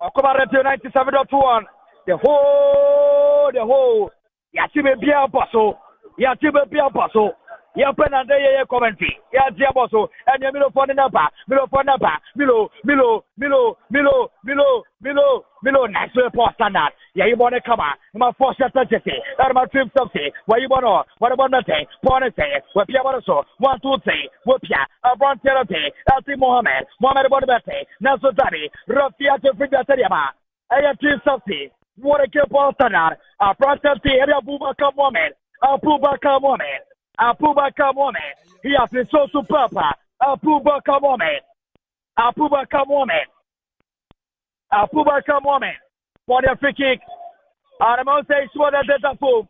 Akuffo 97.1. The whole. Yatibe Bia Basso. Ya pena de ye commentary. Ya diabo so. And you Milo for the number. Milo for number. Milo. National post standard. Yeah, you want to come on. My force strategy. That my trip something. Where you want to? What about nothing? Point say. What Pia so? 1, 2, 3. What Pia? Brown therapy. Elsie Mohammed. Mohammed Bonabete. Naso Zabi. Rafia to Frida Seriama. I have trip something. What a kill post standard. A brown therapy. Area Bubaka Mohammed. A Bubaka Mohammed. Abubakar Mohammed. He has been so superb. Abubakar Mohammed. For the free kick. And I'm say it's what the data form.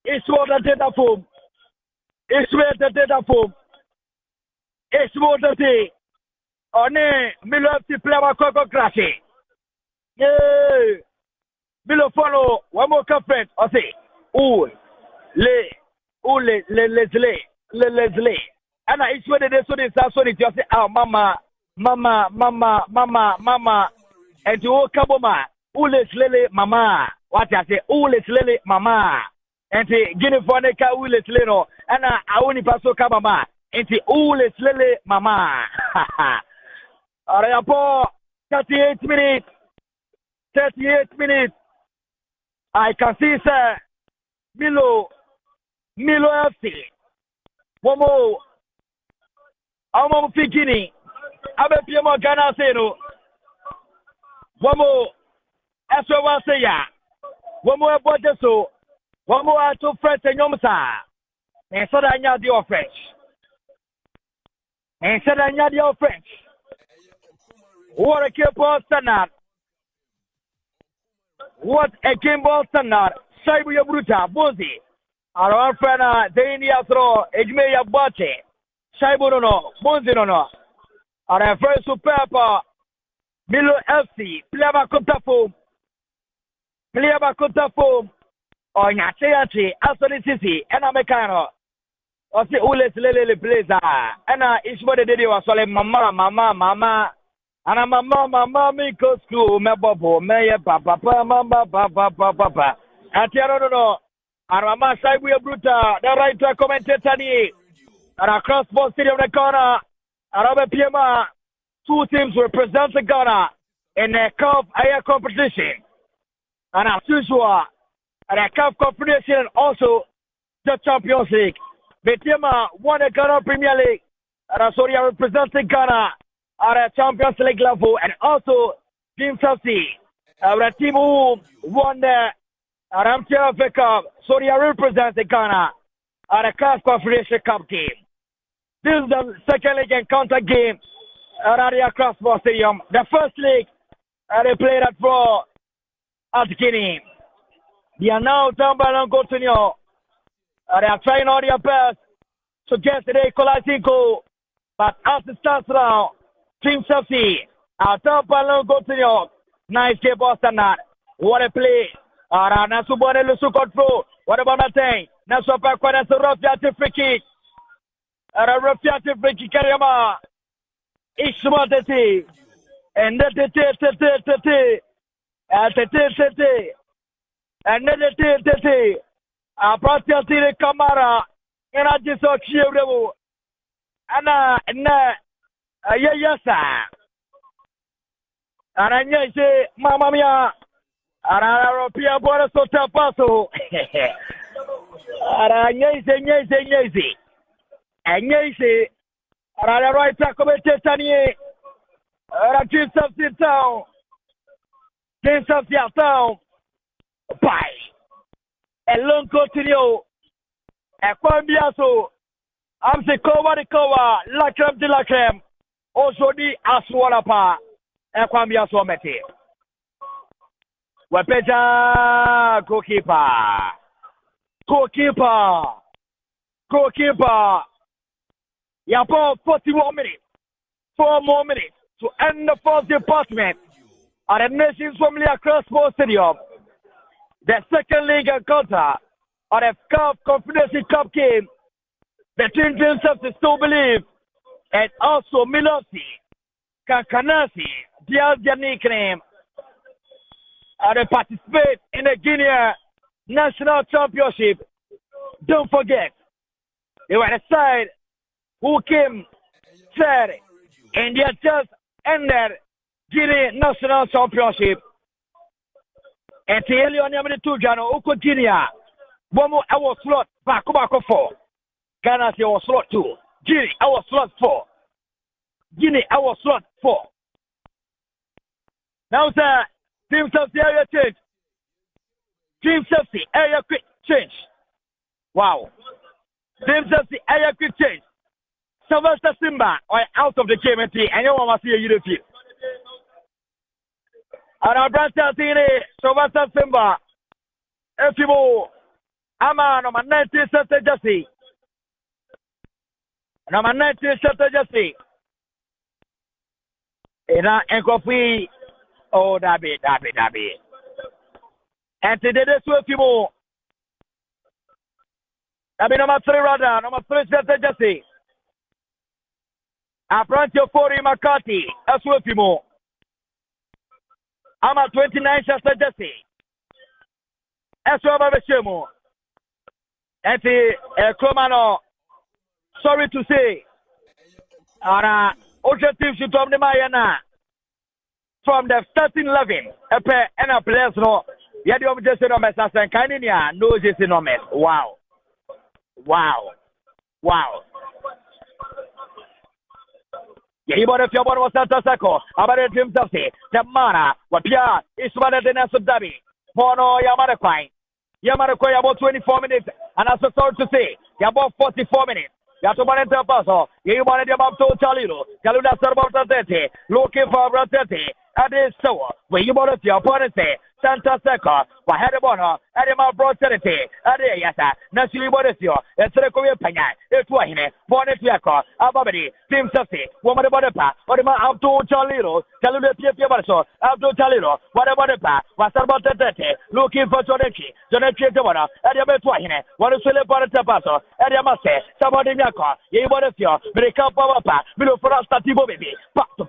It's what the data form. On Milo player Coco Crashy. Yeah. Milo follow one more conference. I say, Leslie. And I swear that so this sorry to say, oh, mama. And to Kaboma, Leslie, mama. What I say, Leslie, mama. And to Guinea Fonica, Leslie, and I only pass so Kabama. And to Leslie, mama. All right, 38 minutes. I can see, sir, Milo FC. One more. I'm thinking. I'm a Piemo Ghana Seno. One more. As I say, one more about the so. One more to French and Yomsa. And so I know the French. What a game ball standard. What a game ball standard. Saibu Bruta, Bozi. Our friend, the India throw, Ejmeya Bache, Shaibuno, Bonzino, our first superb Milo FC, Pleva Contafo, or Yachi, Aston City, and Americano. Or the Ules Lele Blazer, and it's what the day was calling Mama, and I'm Mama, Miko School, Mababo, Mayor, Papa, Mama, and Tiarono. Arama Saibu Bruta, the right to commentator, and across both stadium the corner, Araba Piema, 2 teams represent Ghana in the Caf competition. And as usual, the Caf Confederations also the Champions League. Piema won the Ghana Premier League, and Soria representing Ghana at the Champions League level, and also Team Chelsea, the team who won the Ramtia Cup. Soria represents Ghana at a Caf Confederation Cup game. This is the second leg encounter game at the Akropong Stadium. The first leg they played at Guinea. They are now down by Longotonio. They are trying all their best to get the equalizing goal. But as it stands now, Team Chelsea are down by Longotonio. Nice game, Boston. What a play. Nasubone Lusu control. What about that thing? Nasopa Quadas Rafiati free kick. Rafiati free kick Karama. Ishmatati. And the Pratiati Kamara. And I just saw Chievo. Anna, yes, sir. And I say, Mamma Mia. Arapia Bora Sota Paso. Aranyese. Anyese. Arara right Tacobe Tani. Arachis of the town. Kings of the town. Bye. A long continue. A Quambiaso. I'm the Kowa, Lacram de Lacram. Also the Aswalapa. A Quambiaso Meti. Wepeja goalkeeper. Yapo 41 minutes. 4 more minutes to end the first department at the Nations Family Akropong Stadium. The second league encounter at the Caf Confederations Cup game between teams of the Still Believe and also Milosi, Kankanasi, Diaz and they participate in the Guinea National Championship. Don't forget, They were the side who came third and they just ended Guinea National Championship. And Taylor on the two Jano Uko Guinea. Bomo our slot back for Ghana our slot 2. Guinea our slot 4. Guinea our slot 4. Now sir, team safety area change. Team safety area quick change. Wow. Team safety area quick change. Sylvester Simba are out of the game and you want to see a unity. And our brother Sylvester Simba, if you will, Ama number 19 Sete Jesse. Number 19 Sete Jesse. Ena Akropong, oh Dabi. And today this will be more. Dabi number 3 rather, number 3 Sete Jesse. Apprentice for McCarthy, as well be more. I'm at 29 Sete Jesse. As well as Shemo. And the Kromano, sorry to say, our objective should come to Mayana from the starting 11. A pair and a place no. Yet the objective of Messas and Kaninia knows it's enormous. Wow. He bought a few was Santa Saco, about a dream of the Mana, what Pia is one of the Nasa Dabi, Mono Yamaraquine. Yamaraquine about 24 minutes, and as a sorry to say, about 44 minutes. Yatomanenta Paso, you wanted about to Chalilo, Calula Sarbatete, looking for Ratete, and this so, when you bought your opponent say, Santa Seco, for Hedebono, Animal Broterity, Adeyasa, Nationally Bodesio, and Serecoya Pena, Twumhene, Bonetiaco, Ababadi, Team Safety, Woman Bodepa, Odema Abdo Chalilo, Calula Piabaso, Abdo Chalilo, whatever the pa, was about looking for Jonechi, Demono, Twumhene, what is Philip Bonetapaso, Adiamase, somebody Yako, Yabodesio, Medical Papa, Milo Forasta Tibo baby, Pat to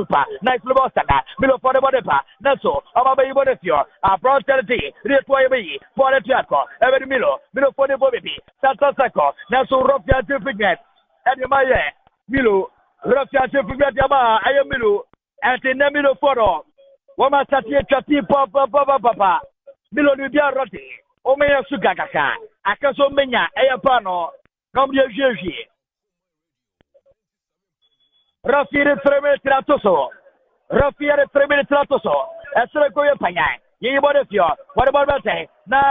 pa, nice Lobosana. Milo for the body pa, Naso, Ababa Bodesio, a prosperity, Retway, Poretiaco, Every Milo for the baby, Santa Saco, Naso Rofia Tifignet, and Yamaya, Milo, Rofia Tifignet Yama, I am Milo, and in the Milo photo, Wama Satia Chati Papa, Milo Nubia Roti, Omea Sugaka, Akaso Mena, Ayapano, Combia Jeji. Raffiere 3 minutes Tratoso. Raffiere 3 minutes Tratoso. Essere Coya Pagna. You bought it, what about that? No!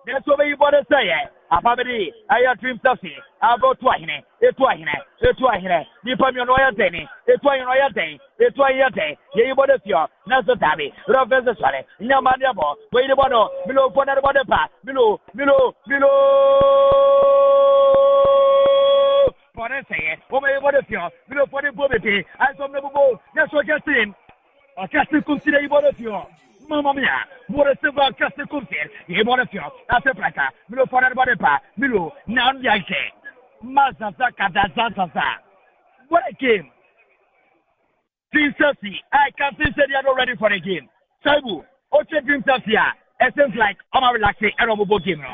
That's what you bought to say. A family, I have dream Sassy. I'll go Twumhene. Dipamian Royalty. It's why you bought it, Nasa Tabi. Professor Sally. Namadiabo. Wait a bottle. Below for another path. Below. For the say, what if you below for the poverty, as from the bowl, that's what you're saying. A castle consider you bought you. Mamma mia, what a silver castle consider, you bought you, that's a placa, below for another path, below, now Yankee. Mazazaka, what a game. Team Chelsea, I can't say they are not ready for the game. Sabu, Oche Team Chelsea, it seems like I'm relaxing and I'm a game.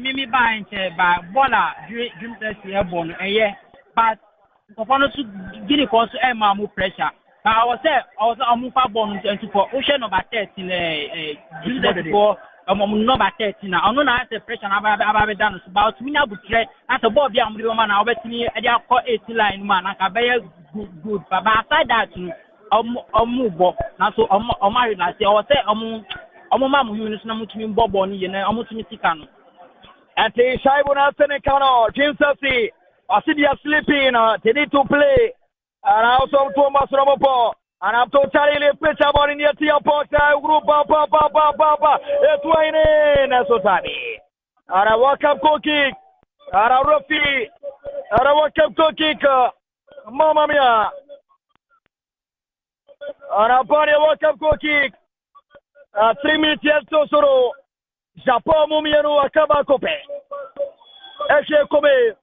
Mimi buying by Bola, Dream Test born, but for to get it cause Mamu pressure. I was a Mufa born 24, Ocean number 13, Dream Test for number 13. I don't know the pressure I've done about me now, but as a Bobby, I'm the man, I'll bet me a 8 line man, I very good, but aside that, move, now so I'm married last year, I was Mama, who is not to me, Bob Bonnie, and I'm to me. And the Shaibuna Senecano, James Sassy, I see you sleeping, they need to play. And also Thomas Robopo, and I'm totally pitch about in the Tia Porta group, Papa, Twumhene, Nasotani. And a walk up goal kick, and a Ruffy, and a walk up goal kick, Mamma Mia. And a body walk up goal kick, 3 minutes yet to Soro. Japon Mumiano Akaba Kope. Eshe Kobe.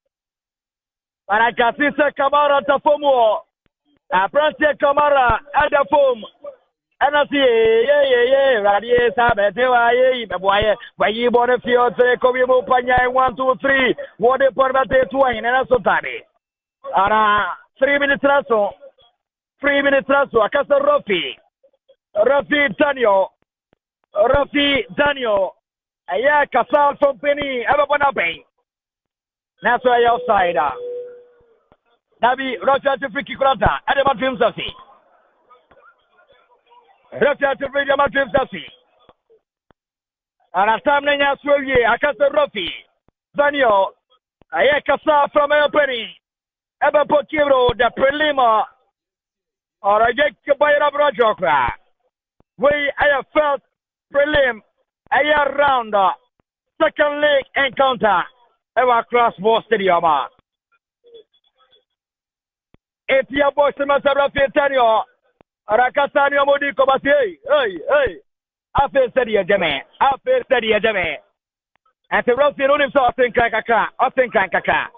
Parakasisa Kamara Tafomo. Aprantia Kamara Adafom. And I see, yeah, Radia Sabatewa, yeah, why you born a few, say, Kobibo Panya, 1, 2, 3, what a Porvate, Twine, and also Tani. And 3 minutes raso, 3 minutes raso, Acasa Rafi Daniel, a yeah, Casal from Penny, Ababana Bay. That's why outside. Nabi Roger to Friki Krata, Adama Dreams of Sea. Roger to Adama Dreams of Sea. And a time Nanya Sway, Acasa Rafi Daniel, a yeah, Casa from El Penny, Eba Pokiro, the prelima, or a Jake Bayra Brojokra. We I have felt prelim a year round, second leg encounter ever cross ball stadium. If your boys must have Rafitanio, Rakasanio Modico, but hey, I feel steady a Jemmy, and the Rafi on himself, I think Kaka.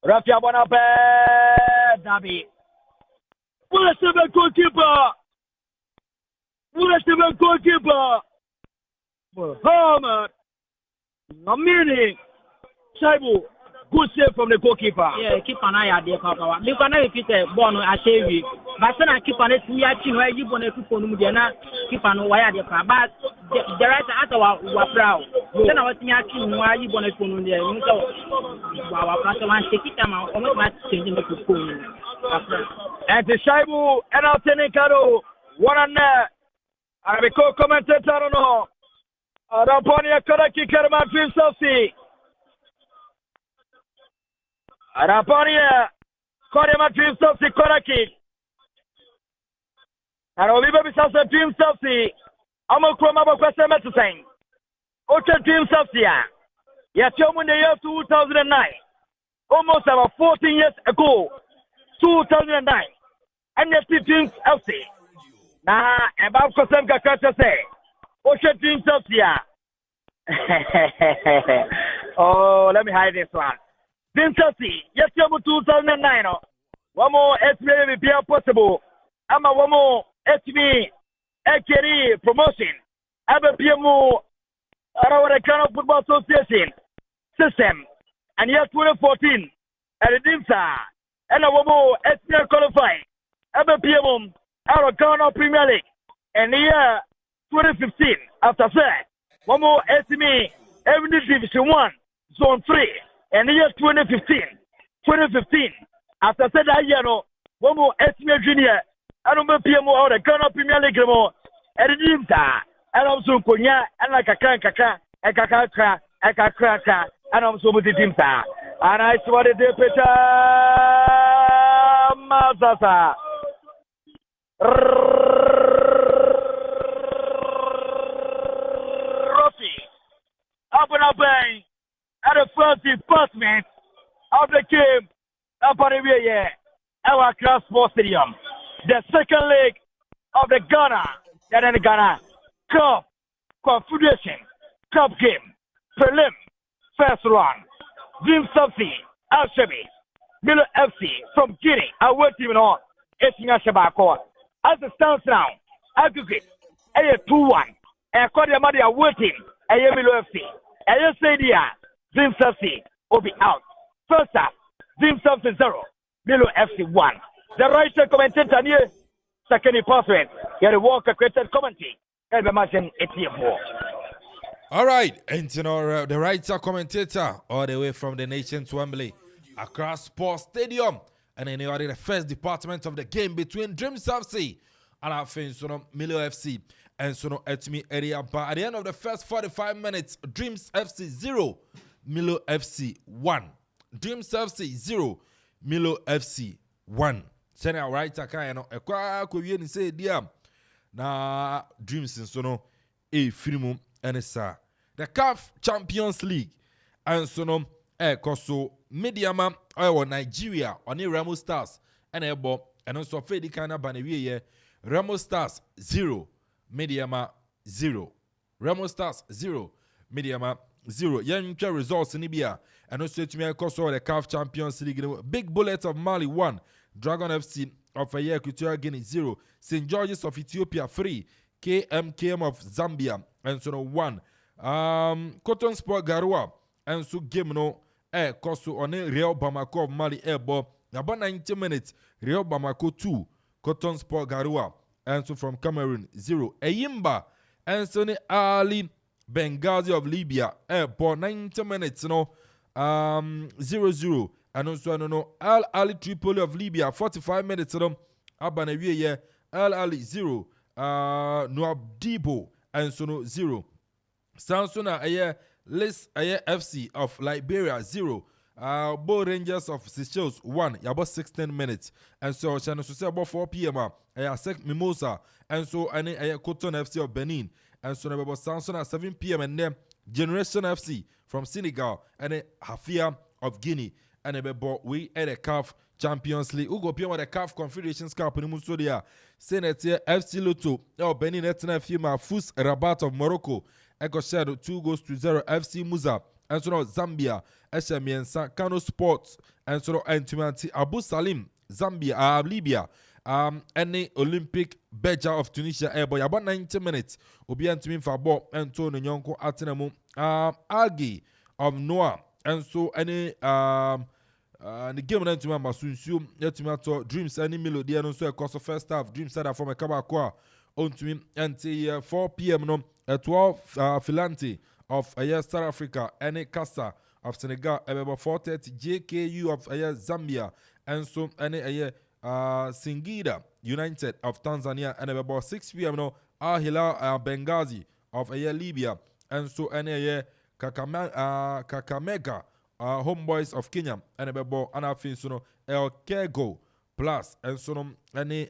Rafia Bonape, Dabi. Where's the goalkeeper? Muhammad. Namini. Shaibu. Good save from the goalkeeper. Yeah, keeper na ya de papa. Me kwa na repeat ball no achewi. But na keeper na tu ya chi no ayi ball na kuko no mu de na keeper no waya de pa. But the right after wa proud. Then na wati ya chi no ayi ball na kuko no de. Mu so wa prata wan take time o mo ma change the kuko no. And the Shaibu and Altenekado, one on there. I will co commentator no. Raponia Koraki Kerman Filsosi. Raponia Korema Filsosi Koraki. And Oliver Bisasa Filsosi. Amokroma Bokwasa Metusang. Ocha Filsosia. Yes, in the year 2009. Almost about 14 years ago. 2009 NFT Dreams FC. Nah, about Kosem Kakata say, Ocean Dreams FC. Oh, let me hide this one. Dreams FC, yes, 2009. One more SBA be possible. I'm a one more SB AKD promotion. I'm a PMO around the Ghana Football Association system. And year 2014, at the Dimsa. And a woman SPL qualified. Ever PM out of Ghana Premier League. And the year 2015, after that, one more SME Avenue Division 1, Zone 3. And the year 2015, after that year, one more SME Junior, I don't know PM out of Ghana Premier League. And the Dimta, and also Konya, and like a kaka, and kaka, and also with the Dimta. And I saw the Peter Mazasa. Rossi. Up and up at the first department of the game. Up on the way, our Caf Stadium. The second leg of the Ghana Caf Confederation Cup game. Prelim. First round. Dream Subsea, Al-Shabi, Milo FC from Guinea, our world team on Etinga Shabako. As it stands now, aggregate, 2-1, and Kodia our world team, Milo FC. And you say, Dream Subsea will be out. First half, Dream Subsea 0, Milo FC 1. The right commentator here, second department, here the Walker created commentary, and the machine 84. All right, and you know, the writer commentator all the way from the nation's Wembley, Accra Sports Stadium, and then you are the first department of the game between Dreams FC and our friends, Milo FC, and Etimi area. But at the end of the first 45 minutes, Dreams FC 0, Milo FC 1. Dreams FC 0, Milo FC 1. Send our writer, Kayano, a quack with you say, dear, na Dreams and Firimu. And it's the Caf Champions League. And koso Mediama or Nigeria on the Remo Stars and Ebo and also Fedi Kana Banewie Remo Stars 0 Mediama 0 Remo Stars 0 Mediama 0 Young results in Libya and also to me koso the Caf Champions League Big Bullets of Mali 1 Dragon FC of Equatorial Guinea 0, St. George's of Ethiopia 3, KMKM of Zambia and so 1. Cotton Sport Garua and so game no Koso on Real Bamako of Mali ball. About 90 minutes, Real Bamako 2, Cotton Sport Garua and so from Cameroon 0. Eyimba and so Ali Benghazi of Libya ball 90 minutes 0-0. And also, I don't know, Al Ali Tripoli of Libya, 45 minutes. Abanewie, Al Ali 0. Nuabdibo, and so 0. Samsona, Lis FC of Liberia 0. Bo Rangers of Seychelles 1. About 16 minutes. And so, Channel say about 4 p.m. Sek Mimosa, and so, Cotton FC of Benin. And so, about Samsona 7 p.m. and then Generation FC from Senegal, and then Hafia of Guinea. And we at the Caf Champions League. Ugo Pia the Caf Confederations Cup in Musodia. Senator FC Lotto. Benin Etna Fima Fus Rabat of Morocco. Echo Shadow 2-0 FC Musa. And so Zambia. Eshamiensa Kano Sports. And so Antimanti Abu Salim. Zambia. Libya. Any Olympic Beja of Tunisia airboy about 90 minutes. Obian to me for Bob Antonio Nyonko Atenamo. Agi of Noah. And so any the game na ntuma masunsu yetuma to Dreams any melody and so course of first half Dreams that from a kabakwa ontumi until 4 p.m. no 12 Filante of South Africa any Casa of Senegal about 4:30 JKU of Zambia and so any Singida United of Tanzania and about 6 p.m. no Al Hilal Benghazi of Libya and so any Kakamega Homeboys of Kenya and a bebo and I think so El Kego plus and so any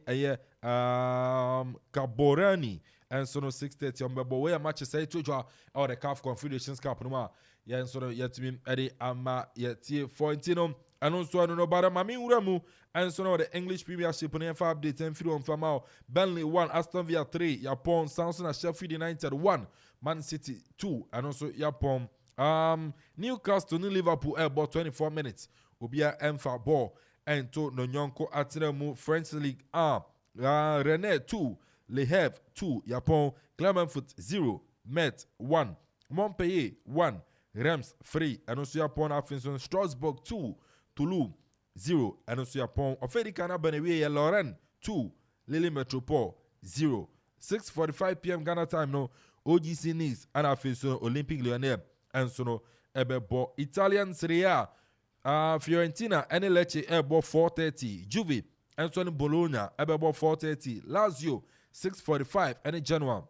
Kaborani and so 6:30 on bebo where matches say to draw or the Caf Confederations Cup no yeah and so yet to me Eddie Ama yet 14 and also I don't know about Mami Uramu and so the English Premiership on F update and free on Famao Burnley 1 Aston Villa 3 Yapon Samson and Sheffield United 1 Man City 2 and also Yapon Newcastle New Liverpool about 24 minutes Ubia Emfa ball and to Nonyonko Atiremu French League Rennes 2 Le Havre 2 Yapon Clermont 0 Met 1 Montpellier 1 Reims 3 and also Yapon Afinson Strasbourg 2 Toulouse 0 and also Yapon Ofedikana Benewie Lorraine 2 Lille Metropole 0 6:45 p.m. Ghana time no OGC Nice and Afinson Olympique Lyonnais and so no ebebo Italian Serie A Fiorentina and Lecce ebo 4:30 Juve and so Bologna ebebo 4:30 Lazio 6:45 and Genoa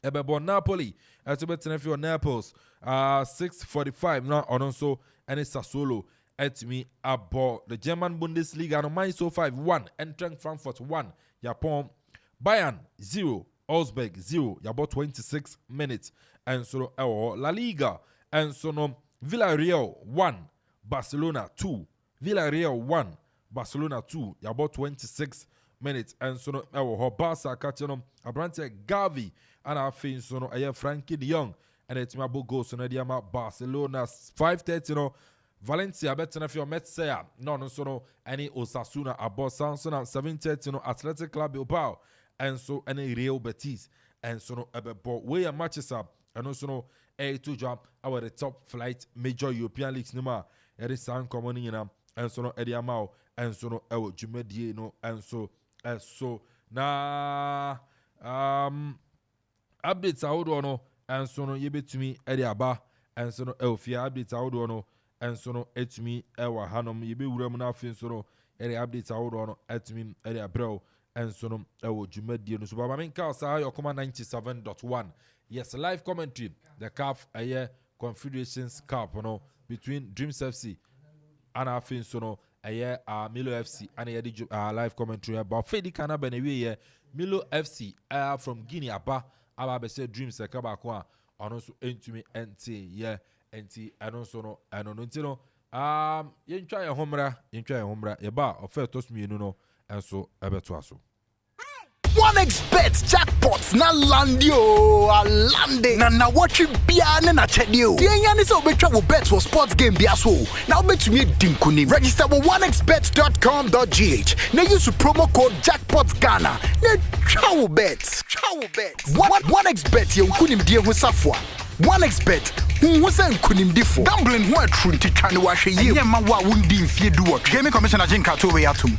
ebebo Napoli and so betenefio Naples 6:45 now on also and Sassuolo at me about the German Bundesliga no Mainz 5-1 Eintracht Frankfurt 1 Japan Bayern 0 Augsburg 0 about 26 minutes and so La Liga and so no Villarreal 1 Barcelona 2 Villarreal 1 Barcelona 2 about 26 minutes and so no Barca catching Abrante Gavi and I think so no Frankie de Jong and it's my book goes no diama Barcelona 5:30 no Valencia better if you're Metzia no so no any Osasuna about Samson 7:30 no Athletic Club Bilbao and so any Real Betis and so no about where matches up and also no to drop our the top flight major European leagues nima eri san common ina and so no edi amao and so no ewo jumedie no and so na updates awodo no and so no yebetumi edi aba and so no elfia updates awodo no and so no etumi ewa hanom yebe wuram na afin so no edi updates awodo no etumi edi abrel and so no ewo jumedie no so baba menka sa yokoma 97.1. Yes, live commentary. The Caf Confederations Cup, between Dreams FC and I think so no Milo FC and live commentary about Fedi Kana Benewe Milo FC from Guinea Aba say Dreams Kabakwa and also entumi NT and also no and on you try a homra yeba of first toss me and so ebeto aso. 1xbet jackpots na landio alande na watch bia na chedio. The yani so betwa wo bet for sports game bia so. Now bet me dinkuni. Register with 1xbet.com.gh. Now use promo code jackpots Ghana. Na travel bet. 1xbet ye kunim die ho safwa. 1xbet who send kunimdifo gambling who true to try to wash a year. Yeah, man, what wouldn't be if you do what? Gaming Commissioner Jinka to way atum.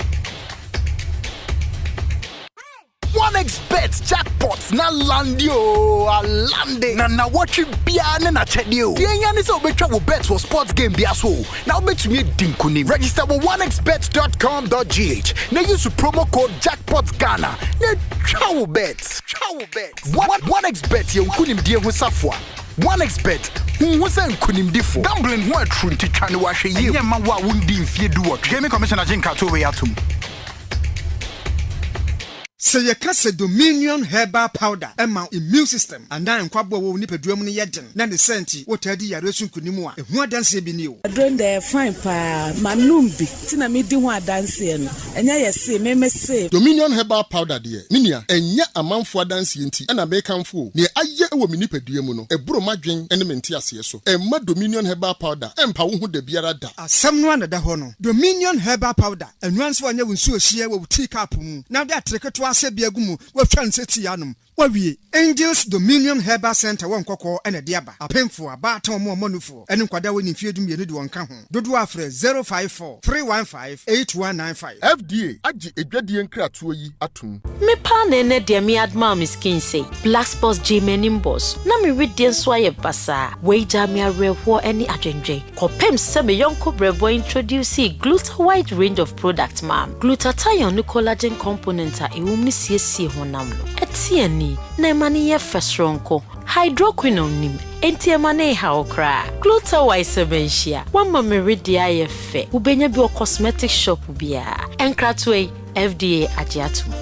1xbet jackpots na landio alande na watch bia na chedio. The yani so betwa wo bet for sports game bia so. Now bet me dinkuni. Register with 1xbet.com.gh. Now use promo code jackpots Ghana. Na travel bet. 1xbet ye kunim die ho safwa. 1xbet who send kunimdifo gambling who true to try to wash a year. Yeah, man, what wouldn't be if you do what? Gaming Commissioner Jinka to way atum. Say you cast a Dominion herbal powder, Emma immune system, and now in Quabo will nip a drum yet. Nan the senti, what I did, Yaresun Kunimua, and what dance be new. I don't dare fine pa, Manumbi, Tina me do one dancing, and I say, me say Dominion herbal powder, dear, Minia, and yet Amanfo dancing, and a bacon fool, near a year or minipe duemono, a broma drink, and a mentias so, and mud Dominion herbal powder, and Pauhu de Biarada. Someone at the hono, Dominion herbal powder, and once one you will so share will take up. Now that trick to us. Biagumu we transit yanum we Angels Dominion Herbal Center one koko and a diaba a painful about more monufo and kwada when if you do me do one can do afre 054 315 8195 FDA aji edwadien kratoyi atum me pa ne de me adma miskin say black spots G menimbos na me read den so aye basa we ja me arewo any adwendwe kopem se me yonko brebo introduce Gluta wide range of products ma'am glutathione collagen component a ewum ni siesie honam no etiani na mani ye fesronko hydroquinone nim enti mane ha okra Gluta wide sebensia wamma me read ye fe ubenya bi o cosmetic shop bia enkratwe FDA agiatum.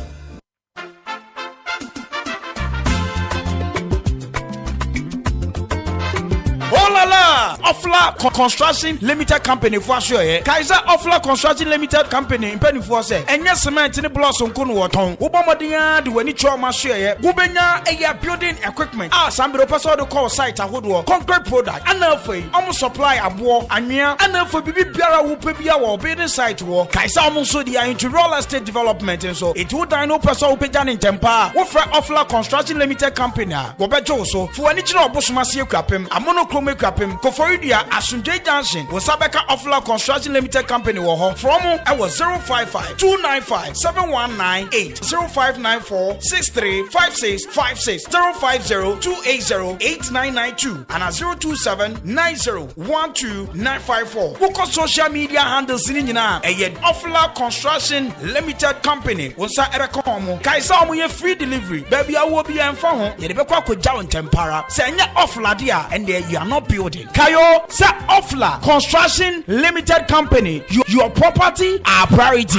Offla Construction Limited Company for sure. Kaiser Offla Construction Limited Company in penny for say. Enya cement in the blossom kunu waton. Ubomodia the weni choma share. Gubenya eya building equipment. Sambi person do call site ahodo. Concrete product. Amanfo omo supply abo anwea. Amanfo bibi biara wo pebia wo building site wo. Kaiser omo so dia into real estate development and so. It would dino person wo peja in tempa. Wo fra Offla Construction Limited Company. Go bejo so. For any chiro obosoma sie Akuapem. Amonochrome Akuapem. Koforidia Asunjay Junction was Sabeka Offla Construction Limited Company wo from I was 055 295 7198 0594 635656 050 280 8992 and 027 9012 Woko social media handles in nyina eye Offla Construction Limited Company wonsa erekomo kaisa omo ye free delivery baby awo bi enfa ho ye de bekwa akogya on tempara se nya Offla dia and there you are not building Kayo sa Offla Construction Limited Company. Your property, our priority.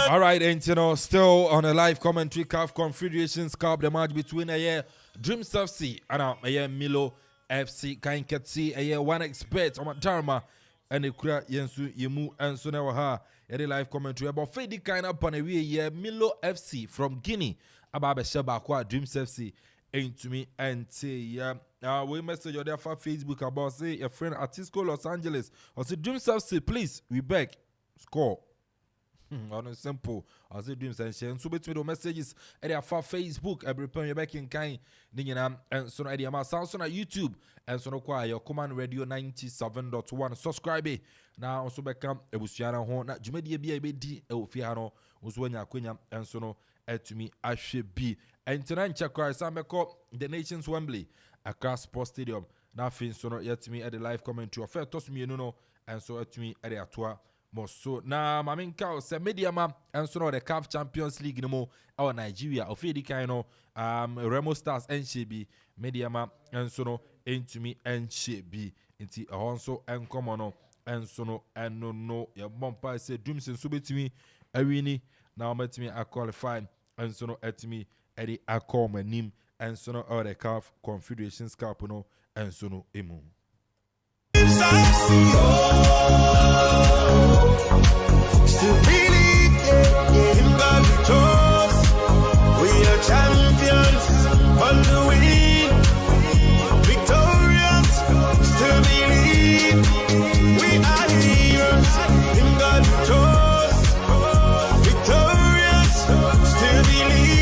Alright, and you know, still on a live commentary, Caf Confederations Cup, the match between Dreams FC and Milo FC, Kainketsi, 1xbet, Dharma, ene kura yensu yemu enso na wa ha yede live commentary about Fedi kind up on a we Milo FC from Guinea about Sheba Kwa Dreams FC into me and say we message on their Facebook about say your friend Artisco Los Angeles or say Dreams FC please we beg score. On simple, I say dreams and share. So between the messages at their Facebook, every time you're back in kind, Nina and so at the sounds on YouTube and so no your command radio 97.1. Subscribe now also become a Busiana home. Not Jumedia BABD, Elfiano, was when you're Queen and so no to me I should be. And tonight, check out the nation's Wembley across Sports Stadium. Now, things so not yet to me at the live commentary of fair toss me no and so to me at the Atua. So na maminka se media ma enso no the Caf Champions League no mo our Nigeria ofedi kind no Remo Stars NCB media ma enso no entumi NCB nti ehonso enkomo no enso no eno no ya bompa se dreams enso betimi awini na ometimi a qualify enso no etimi edi akoma nim enso no or the Caf Confederations Cup no enso no emu. Still believe in God we trust. We are champions on the win, victorious. Still believe we are heroes. In God we trust, victorious. Still believe.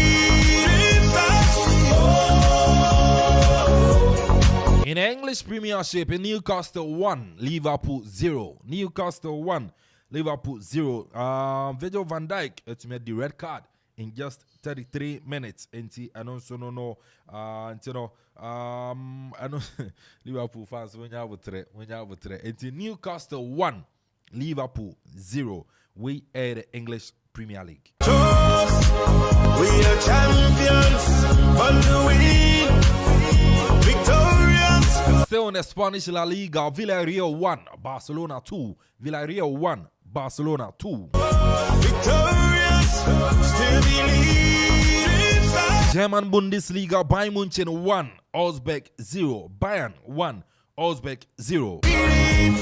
In English Premiership, Newcastle 1, Liverpool 0. Newcastle 1, Liverpool 0. Virgil van Dijk to made the red card in just 33 minutes. And also no Liverpool fans when you have a Newcastle 1, Liverpool 0. We are the English Premier League. We are champions on the win, victorious. Still in the Spanish La Liga, Villarreal 1, Barcelona 2. Villarreal 1, Barcelona 2. Victorious, still believe. German Bundesliga, Bayern München 1, Augsburg 0. Bayern 1, Augsburg 0. Dreams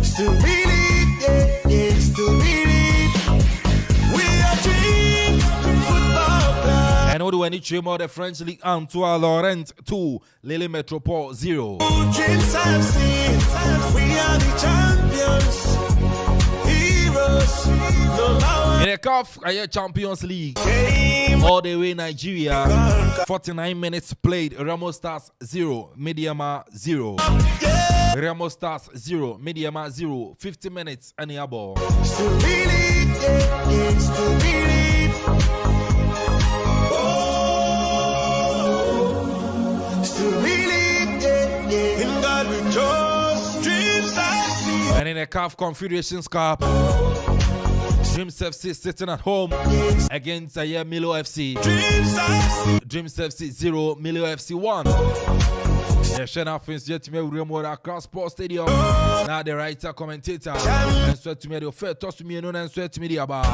still believe, yeah, still believe. We are dream football club. And what do I need to about the French League? Antoine Laurent 2, Lille Metropole 0. Dreams I've seen, we are the champions, heroes. In the Caf Champions League, all the way Nigeria, 49 minutes played, Remo Stars 0, Mediama 0. Remo Stars 0, Mediama 0, 50 minutes, and the ball. Still believe, yeah, still believe. Still believe, yeah, in God we trust. Dreams I see. And in the Caf Confederations Cup, Dreams FC sitting at home against Milo FC. Dreams FC 0, Milo FC 1. The Shena Fins yet to me remote across Sports Stadium. Now the writer commentator and sweat to me the fair toss to me and sweat to me the about.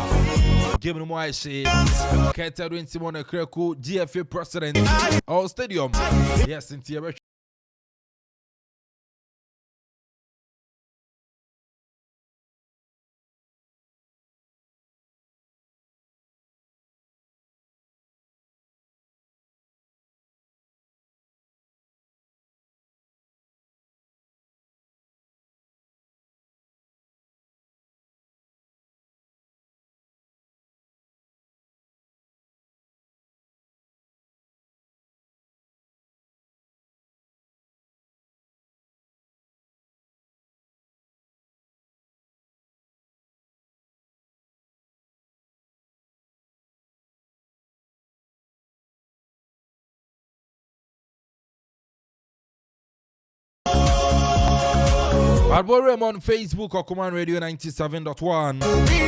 Give me more shade. Catherine Simon Kreku, GFA president. Our stadium. Yes, in Tia. Alborum on Facebook or Command Radio 97.1.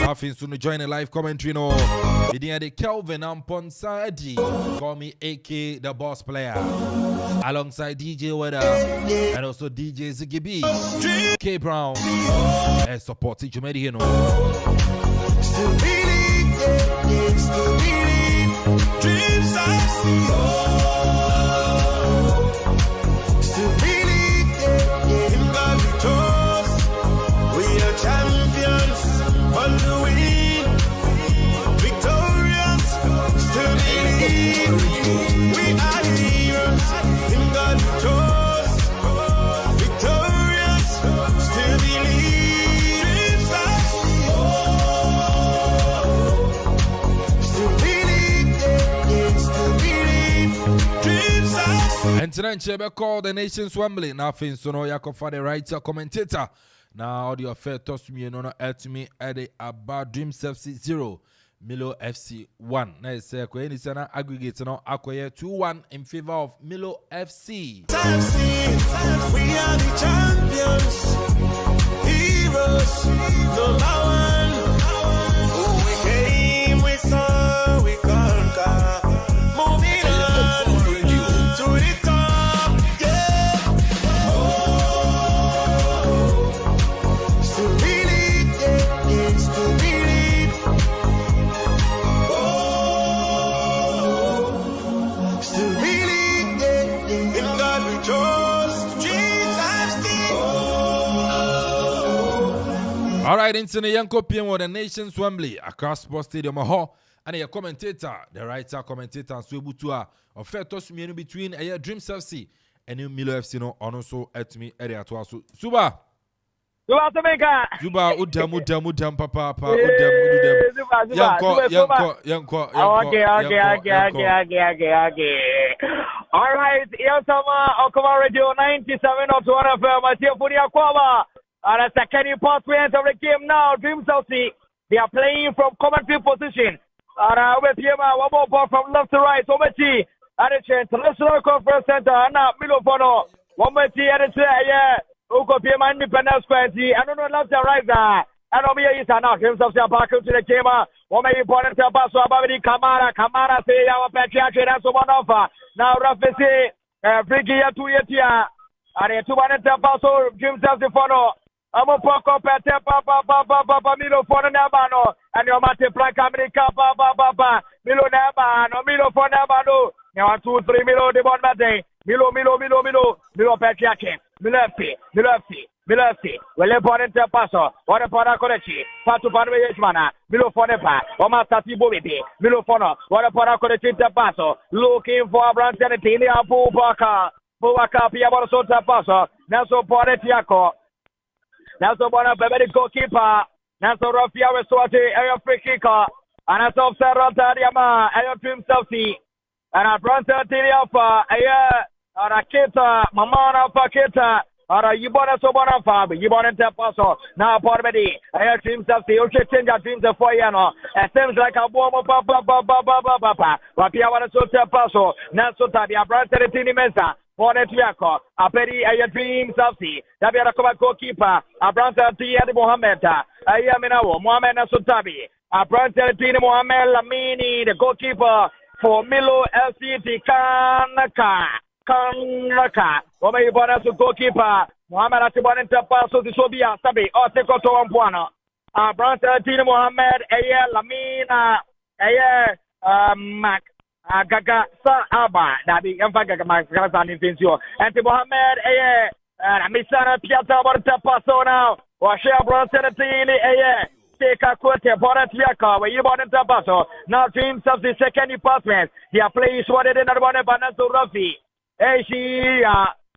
Having soon to join a live commentary no. Idia the Kelvin Amponsadi. Call me AK the boss player. Alongside DJ Weather and also DJ Ziggy B. K Brown. And support teacher Medi, you know. Still believe, yeah, still believe. Dreams I see. And tonight, Chebe called the nation's Wembley. Now, Finsono Yakofa, the writer, commentator. Now, audio fair toss me, no, at me, at the about Dreams FC 0, Milo FC 1. Now, it's a Quenisana aggregate, no, Aquaye 2-1 in favor of Milo FC. We are the champions, heroes, number one. We came, we saw, we conquer. Moving on to the top, yeah. Oh, still believe, yeah, still believe. Oh, still believe, yeah, in God we trust. Jesus, All right, into the Yanko PM with the nation's Wembley, across Sports Stadium, and a commentator, the writer, commentator, and Swebutua, of fair toss me between a Dreams FC and Milo FC, no, and also at me, area to us. Suba, Zuba, Udam, Papa, Yanko. Okay. All right, Yasama, Okuma Radio 97 of FM, Matia Akuffo. And as a second part of the game now, Dreams FC, they are playing from commentary position. And over here, one more ball from left to right. Over here, at the International Conference Center, and now Milo Fono. One more here, at the Ukopia Independence Square. I don't know left and right there. And over here is now Dreams FC are back into the game. One more important pass to Abadi Kamara. Kamara say, our Patriarch, that's one offer. Now, Rafi say, Friggy, 2 years here. And a 2-1 pass to Dreams FC Fono. I'm a poco pete papa Milo for Nabano and your multiply America papa Milo Nabano Milo for Nabano. Now 2-3 Milo de Bonmate Milo Patriache Millerfi well important passo or a paracorechi Patu Panwaymana Milo for Nepa or Mastati Bobiti Milo Fono what a paracorechi passo looking for a branch and a Tina Pubaka Piabor Sota Passo Naso Poretiaco. Now, so one of the goalkeeper. Now, so Rafia was sorted a free kicker. And I saw Sarah Tadiama, a Dreams FC. And I brought the Tiliafa, a Kita, Mamana Paketa, or a Yubona Sobana Fab, Yubona Tapaso. Now, Pormedi, a Dreams FC, you change our dreams of Foyano. It seems like a bomb of Papa. Rapia was so Tapaso. Now, so Tadia brought the Tinimesa. Ponetiako, a Peri, a Dreams FC, Tabiakova goalkeeper, a Branta Tiadi Mohamed, a Yaminao, Mohamed Sutabi, a Branta Tini Mohamed Lamini, the goalkeeper for Milo FC Kanaka, Omei Bonasu goalkeeper, Mohamed Atibon Tapaso, the Sobia Sabi, or Tekoto Ampuano, a Branta Tini Mohamed, a Lamina, a Mac. Gaga Sa Aba, Nabi Emfaga Macasan Infincio, and Mohamed Misana Piata Borta Paso now, or Shea Bronson, take a quarter, Boratiaka, where you bought in Tapaso. Now, Dreams of the second department, they are playing swatted in the one Banazo Rafi. Hey,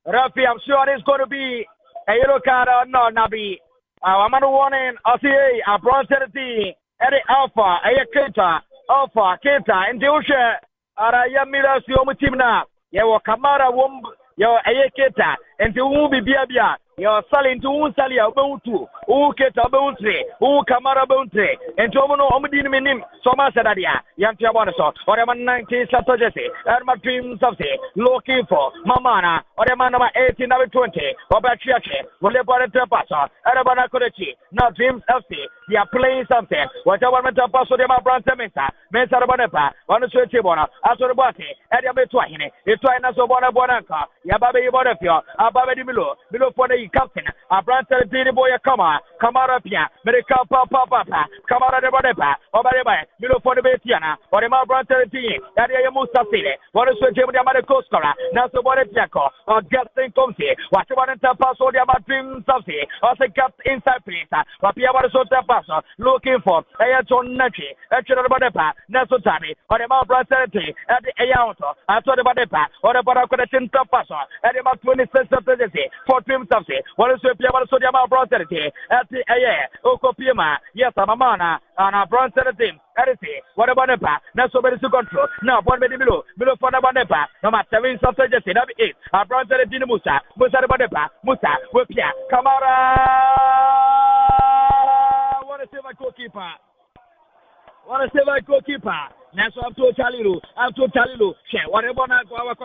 Rafi, I'm sure it's going to be a yellow card or no, Nabi. I'm on warning, I'll see a Bronson, Eddie Alpha, Alpha, Kenta, and Dusha. Ara ya mira si omu timna ya wa kamara wom ya ayeketa enti wu bibia ya sali nti wu sali ya ubuntu wu keta ubuntre wu kamara ubuntre enti omu no omu dini minim soma sadadia ya nti abone so ore man 19 satojese erma Dreams FC looking for mamana ore man number 18 number 20 obachiache wole bore tepaso ere bana korechi now Dreams FC they are playing something whatever mental paso de ma branta mensa bonepa onu so tibona asoro bati ere ya Twumhene na so bonanka ya babe yibonefio ababe di Milo for the captain a branta dini boy kamara pia mereka papa kamara de bonepa obareba Milo for the betiana or ma branta dini ere ya Musa Sile onu so tibona ya Marco Scola na so bonetiako or getting comfy whatever mental paso de ma Dreams FC or se get inside place wapia so tapa pass, looking for John Nachi, actually about the pass, Nasotami, or the Mount Brassetti, at the Ayauto, I told about the pass, or about the Tinta Passo, at about 26 of the day, for Tim Subsi, what is the Piama Sodiama Brassetti, at the Aye, Okopima, yes, I'm a mana, and a Brassetti. What about the pass? That's so many to control. Now, one minute below for the Banepa, no matter 7 subjects, that is, I brought the Dina Musa, Musa Banepa, Musa, with Pia, Kamara. What a save my goalkeeper. What a save my goalkeeper. That's what I'm to Talilu. I'm to Talilu. Share whatever I got.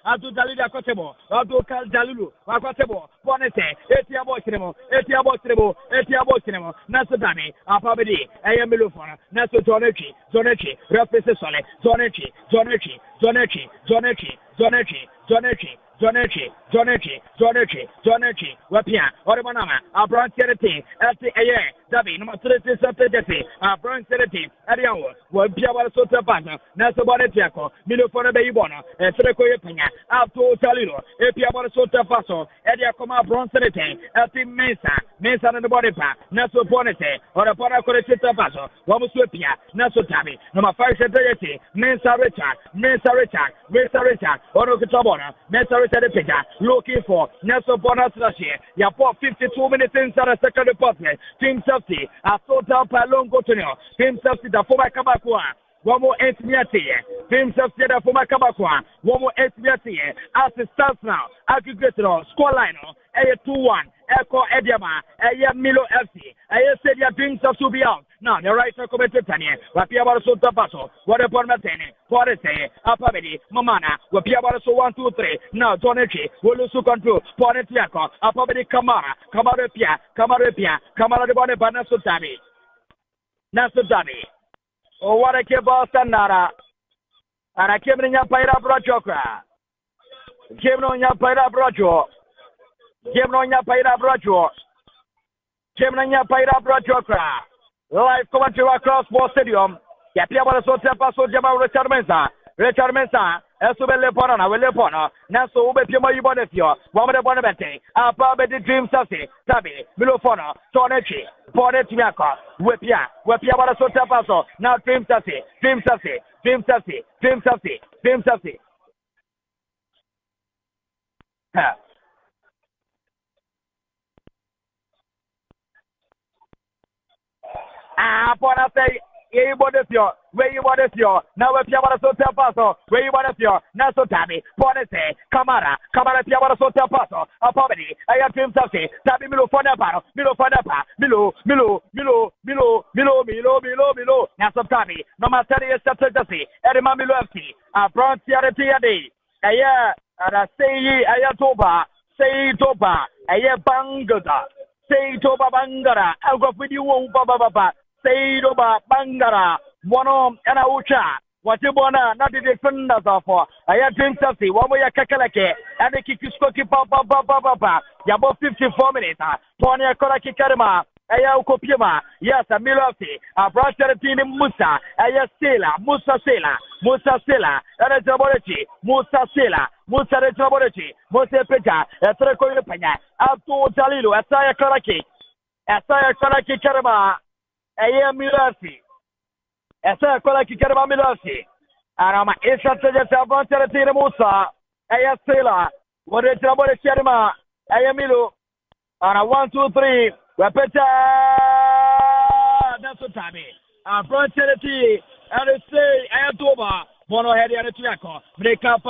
I'm to Talilu. I'm to Talilu. I got Bonete, Etia Bocinemo, Etia Bocinemo, Etia Bocinemo, Nasodami, Apabedi, Ayamilufona, Naso Zonechi, Zonechi, Rapesole, Zonechi, Zonechi, Zonechi, Zonechi, Zonechi, Zonechi, Zonechi, Zonechi, Zonechi, Zonechi, Wapia, Orabanama, our branch charity, at the Aye, Dabi, number 30 Saturday, our branch charity, at the hour, will be our Sota Panta, Naso Bonetiaco, Milofona Bayibona, and Treco Yapina, up to Talino, Epiabon Sota Paso, Ediacoma branch charity, at the Mesa, Mesa and the body pack, Naso Bonete, or a Ponacoreta Paso, Wamusupia, Naso Tabi, number 5 Saturday, Mesa Richard, Mesa Richard, Mesa Richard, Orokitabona, Mesa Richard Picture, looking for Nelson Bonus last year. You bought 52 minutes inside the second department. Team Safety, a total Palongo Tonio. Team Safety, the former Kabakwa. One more 8 minutes here. Team Safety, the former Kabakwa. One more 8 minutes here. As it stands now, aggregated scoreline, 2-1. Echo Ediama, Milo FC. Said your dreams have to be out. Now, the right commented Tanya, Wapiaba Sota Paso, what upon Matene, Porese, Apabedi, Mamana, Wapiaba so 1, 2, 3. Now, Jonechi, Wolusu control, Poretiaco, Apabedi Kamara, Kamarepia, Kamarepia, Kamara de Bonabana Sotami. Nasotami. Oh, what a keball standara. And I came in your Paira Brojoka. Came on your Paira Brojo. Gemnonya Paira Brojo. Gemnonya Paira Brojokra. Live commentary across Sports Stadium. Yapiaba Sota Paso Jama Richard Mensa. Richard Mensa. Esubele Ponana, Welepona. Naso Ube Pima Bonefio. Wamada Bonabete. Apabedi Dream Sassi. Tabi. Milofona. Tonechi. Ponetiaka. Wepia. Wepiaba Sota Paso. Now Dream Sassi. Dream Sassi. Dream Sassi. Dream Sassi. Dream Sassi. Pona say, you want to feel, where you want to feel, now if you want to so paso, where you want to feel, now so Tabi, Pona say, Kamara, Piabara so paso, a poverty, I have him to say, Tabi Milo Fonapa, Milo Fonapa, Milo, now so Tabi, no matter the Saturday, Edema Milo FC, a bronze charity a day, a year, and I say, Ayatoba, say Toba, a year Bangada. Say Toba Bangara, I'll go with you, Baba. Say Toba Bangara, Bono and Aucha. What you wanna, not the defenders of I had Dream Safety, one way a Kakalake, and the kick is cookie papa. You about 54 minutes, Ponya Koraki Karama. Aya Ukopima, yes, a Miloti, a Brassetti Musa, Aya Sela, Musa Sela, and a Jaborechi, Musa Sela, Musa Jaborechi, Musa Peta, a Treco Pena, Alto Jalilo, Asaya Karaki Karama, Aya Milasi, Asaya Karaki Karama Milasi, and I'm a Brassetti Musa, Aya Sela, what is Jaborechi, Aya Milo, and a 1, 2, 3. Wapeta, that's what time. Front charity, and they say, I am Toba, Bono Heady and Tiaco, break up,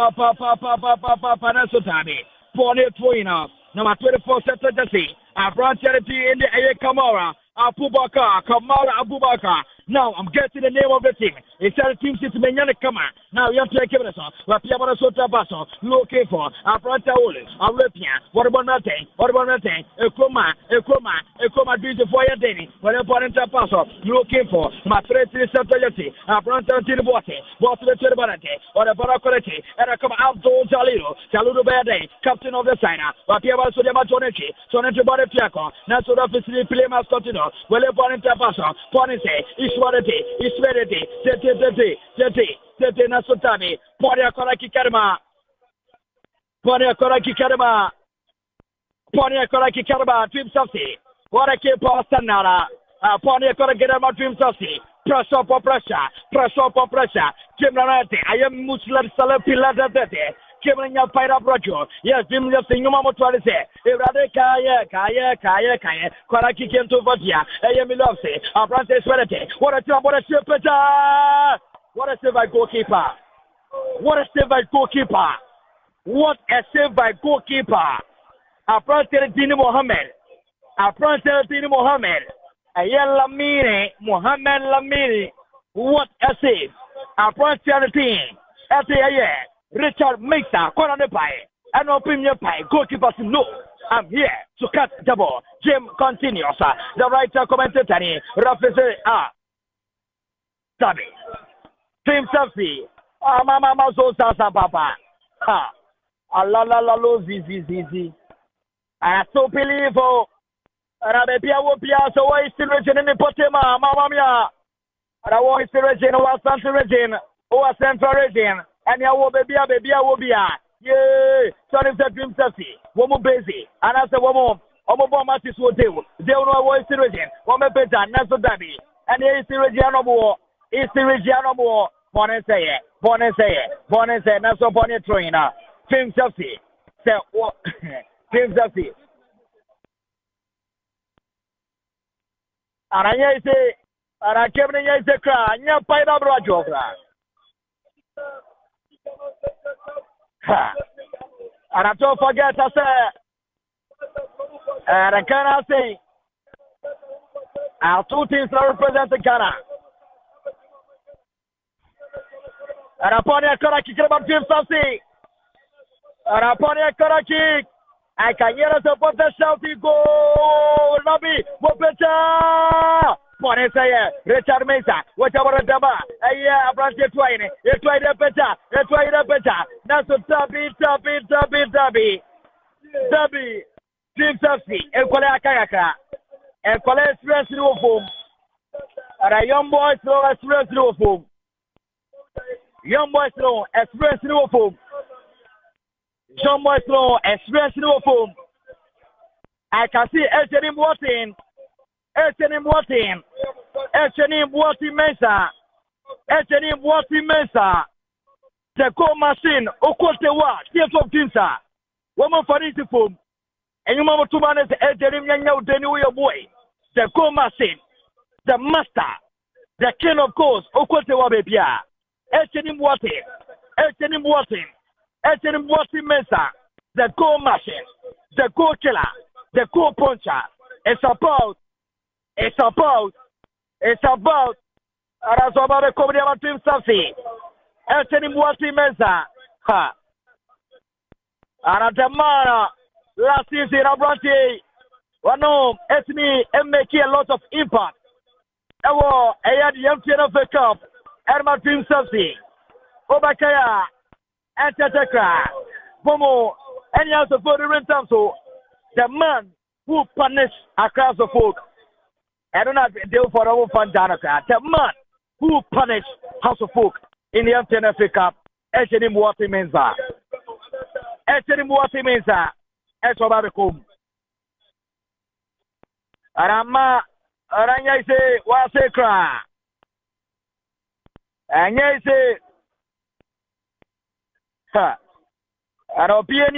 Panasotami, Pony Twina, number 24 Saturday, front charity in the Aye Kamara, Kamara Abubakar. Now I'm getting the name of the team. It's a team system in Yanakama. Now you have to give us what Piabana Sota Basso, looking for a Prantaoli, a Repia, what about nothing? A Coma, do for your day, whatever Passo, looking for my 3 Saturday, a Prantatil Bote, Bote the Turbanate, or a Baracolete, and I come out to Jaludo Bade, captain of the signer, what Piabana Sodama Tonechi, Sonetti Bonetiaco, Nassau officially play Mascotino, whatever Passo, Ponite, Isverity, Tete, Nasotami, Poria Koraki Karama, Team Safety, what a keep Sanara, Upon you gonna get my dreams of see. Pressure for pressure. Pressure for pressure. Jim Lanate. I am Muslim Salafi Ladate. Kimling your fight up Roger. Yes, Jim just saying you mama try to say. Irade Kaya. Kwaraki came to Votia. I am in love say. Abrante Sweaty. What a job, what a ship. What a save by goalkeeper. What a save by goalkeeper. What a save by goalkeeper. Abrante Dini Mohammed. Abrante Dini Mohammed. Ayan Lamine, Mohammed Lamine. What a save. Abrante team. Richard Mesa, corner pie. And open your pie. Goalkeeper says no. I'm here to cut the ball. Jim continues. The writer commentator. Rafi Sabi. Team Selfie. Mama so sasa papa. Ha. Allah la lo zizi. I so believe Rabia will be so why is the region in the Potema, Mamma Mia. I want the region or Central region or Central region. And ya will be a will be a. Yay. So if the dream Selfie. Woman busy. And as a woman. Omo matches will do. They don't know what is the region. Woman better, Naso Dabi. And here is the region of war. Is the region of war. Bonnet say, not so bonnet trainer. Team Selfie. Say, what? Team Selfie. And I say, and I came in the cry, and you're fight up Roger. And I don't forget, I say, and I cannot say, our two teams that represent Ghana. And upon your corner kick about Jim Selfie. And upon your corner kick, I can hear us upon the Selfie goal. Lobby, Mopeta. Pone say, Richard Mesa, whatever the Daba. Yeah, Branch Twumhene. It's right up better. That's a Dubby. Jim Selfie, Equala Kayaka. Equala Express no foam. And a young boy throw Express no foam. Young boys no express no foam. Young boys no express no foam. I can see Echenim Watson Mesa. The goal machine, Okotewa, Theatre of Tinsa. Woman for it foam. And you mama two man is Echenim Yanya Denu boy. The goal machine, the master, the king of goals, Okotewa Bebia. Echenim Watson Mesa, the goal machine, the goal killer, the goal puncher. It's about. And that's about the comedy of Team Selfie. Echenim Watson Mesa, ha. And the man last season, Abranti, no, it's me, and making a lot of impact. I had the MTN Cup. Erma Team Selfie, Obakaya, Antateka, Bomo, any other for the rental. The man who punished across the folk. I don't have to deal for our fun Danaka. The man who punished House of Folk in the MTN Cup. Echenim Watson Mesa. Echobakum. Arama, Aranya say, Wasekra. And yes, and opinion,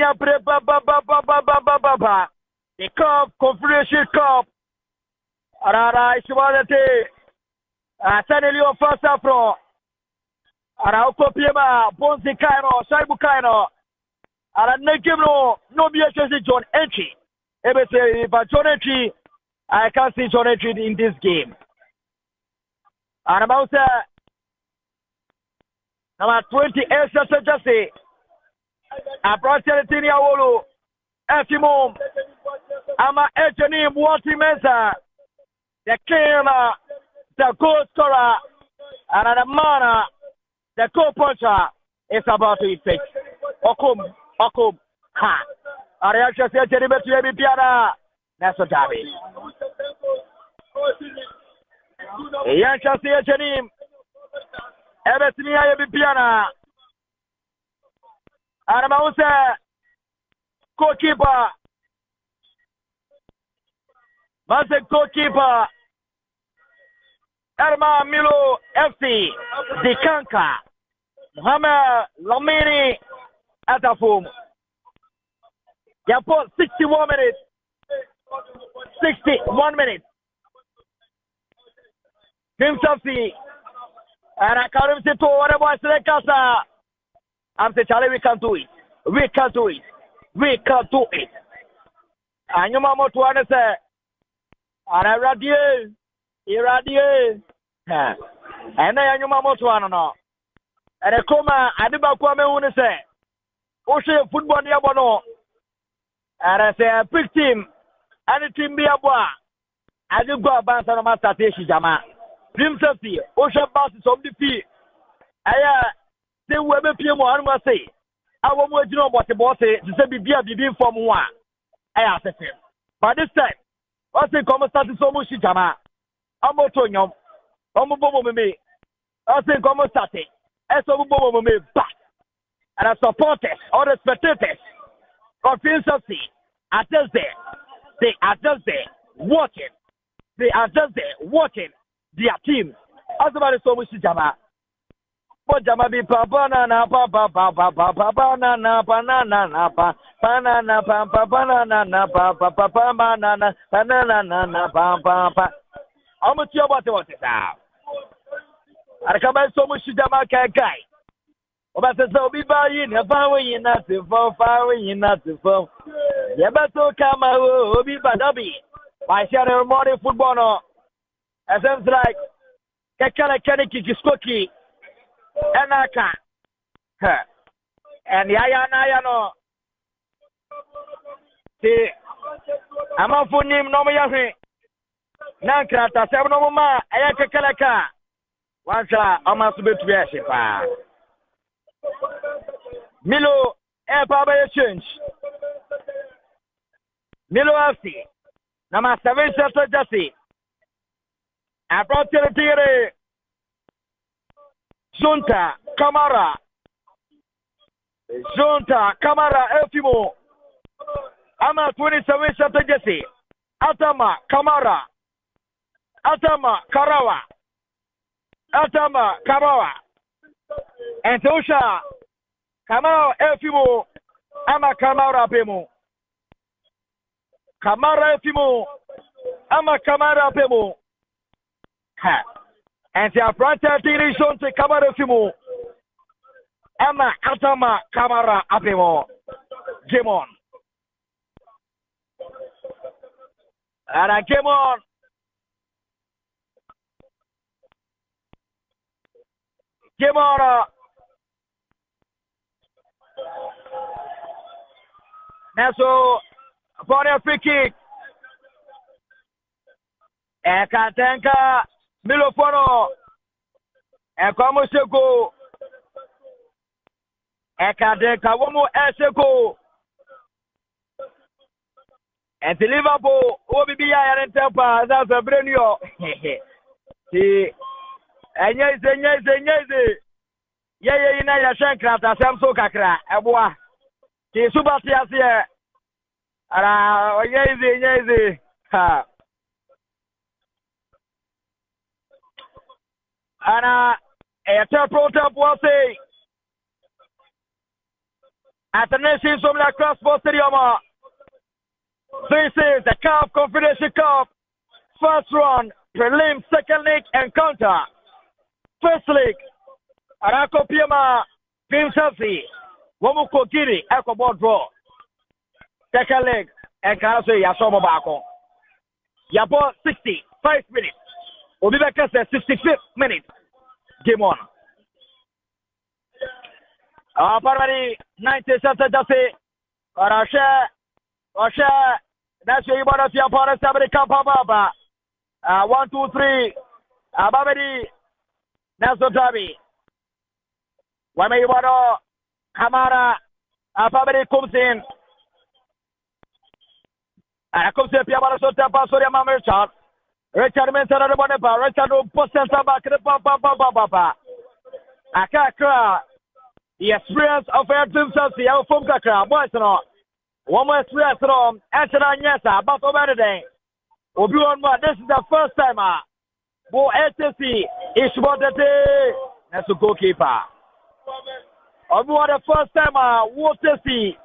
the Caf Confederations Cup. Arara, Ishwalate, Sanelio first afro. Akropong-Akuapem, Bonzi Kaino, Saibu Kaino. And Nekimno, no BHS John Entry. But John Entry, I can't see John Entry in this game. And about number 20, Elsa Jesse. Approximately Awolo. Efimo. Ama Echenim Watson Mesa. The killer, the goal scorer, and the man, the goal puncher is about to effect. Okum, ha. Ariacha said, Jennifer to every piana. That's what I mean. Yancha said, Jenim. Everything I have piano. And I'm also goalkeeper. Mas goalkeeper. Erma Milo FC Dikanka Muhammad Lamini Atafum. Yapo 61 minutes. 61 minutes. Himself see and I can't even say to whatever I say Casa. I'm saying Charlie, we can do it. We can do it. We can do it. And you mama to want to say and I irradie and then you mama to want to know. And a coma, I did about Kwame when say, Ocean football near Bono. And I say, a big team, and the team be a boy. I do go about some of my strategy, Jama. Dream safety, Ocean passes of the fee. I say, whoever PMO, I must say, I won't want to know what the boss say to say, be a BB from one. I asked him. But this time, what's the common status so much, Jama? I'm not to you. I'm a bomb with me. I say, common status. As a bomb with me back. And I supporters, all the spectators, confusion, are just there. They are just there watching. They are just there watching their team. As about so much, Jama. But Jama be banana, banana, banana, banana, banana, banana. How much you about what it now? I come back so much, Jama guy. But so be buying a following in that following in that phone. Yeah, but so come out, be badabi. Why share morning football? As I'm like, Kenny Skoki, and I can't. And Yaya no. See, Amanfo nim no me yahe. Nankrata 7 no ma, Ayakalaka. Once almost be to be a ship. Milo, Empire change. Milo FC. Number 7 Shelter Jesse. I brought the Junta Camara. Junta Camara Elfimo. Ama 27 Shelter Jesse. Atama Camara. Atama Karawa. Atama Karawa. And Tosha Kamara Elfimo Ama Kamara Pemo Kamara Elfimo Ama Kamara Pemo and the Apranta Direction to Kamara Elfimo Ama Atama Kamara Apemo Game on. And I came on. Game on. Now so for a free kick. Ekatenka Milofono. Ekamoseko. Ekatenka Womo Eseko. And the Liverpool OBBI and Tempa, that's a brand new. See, and yes, yeah, you know, your Shankrat, as I'm so kakra, a boy. See, Subasias here. Yes, ha. And a third was say, at the Nations of the Cross Stadium. This is the Caf Confederations Cup first round, prelim, second leg encounter. First leg, Akropong-Akuapem, Chelsea, Womuko Giri, Akropong draw. Second leg, and Karaso Yasomo Bako. Yabo 65 minutes. Obibeka says 65th minute. Game on. Parvati 90 seconds. Osha, that's where you want to see a part of somebody come up. 1, 2, 3. Babadi, that's the Tabi. When you want to Kamara, Babadi comes in. And comes in Piamara Sota Pasoria Mamerchal. Richard Mentor of the Bonapa, Richard Postenta back to the Papa. Akakra, the experience of Air Himself, the Alphonse Kakra, boys and all. One more experience from Anthony Nyesa, about over the day. This is the first time Bo SSC is what that's a goalkeeper. Obu the first time what see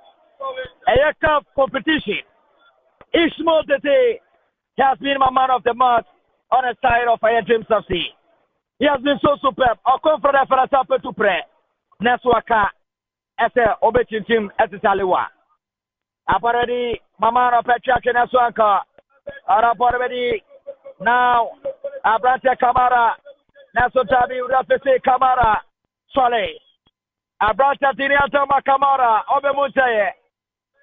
a Caf competition. Ishmael Tete has been my man of the month on the side of Fire James of Sea. He has been so superb. I'll come for the first to pray. Neswaka as a Obetin team at the Taliwa. Apparently, Mama Petra Neswaka are already now. Abrante Kamara, Nasotabi Rafese Kamara, Sole. Abrante Atama Kamara, Obemuntaye,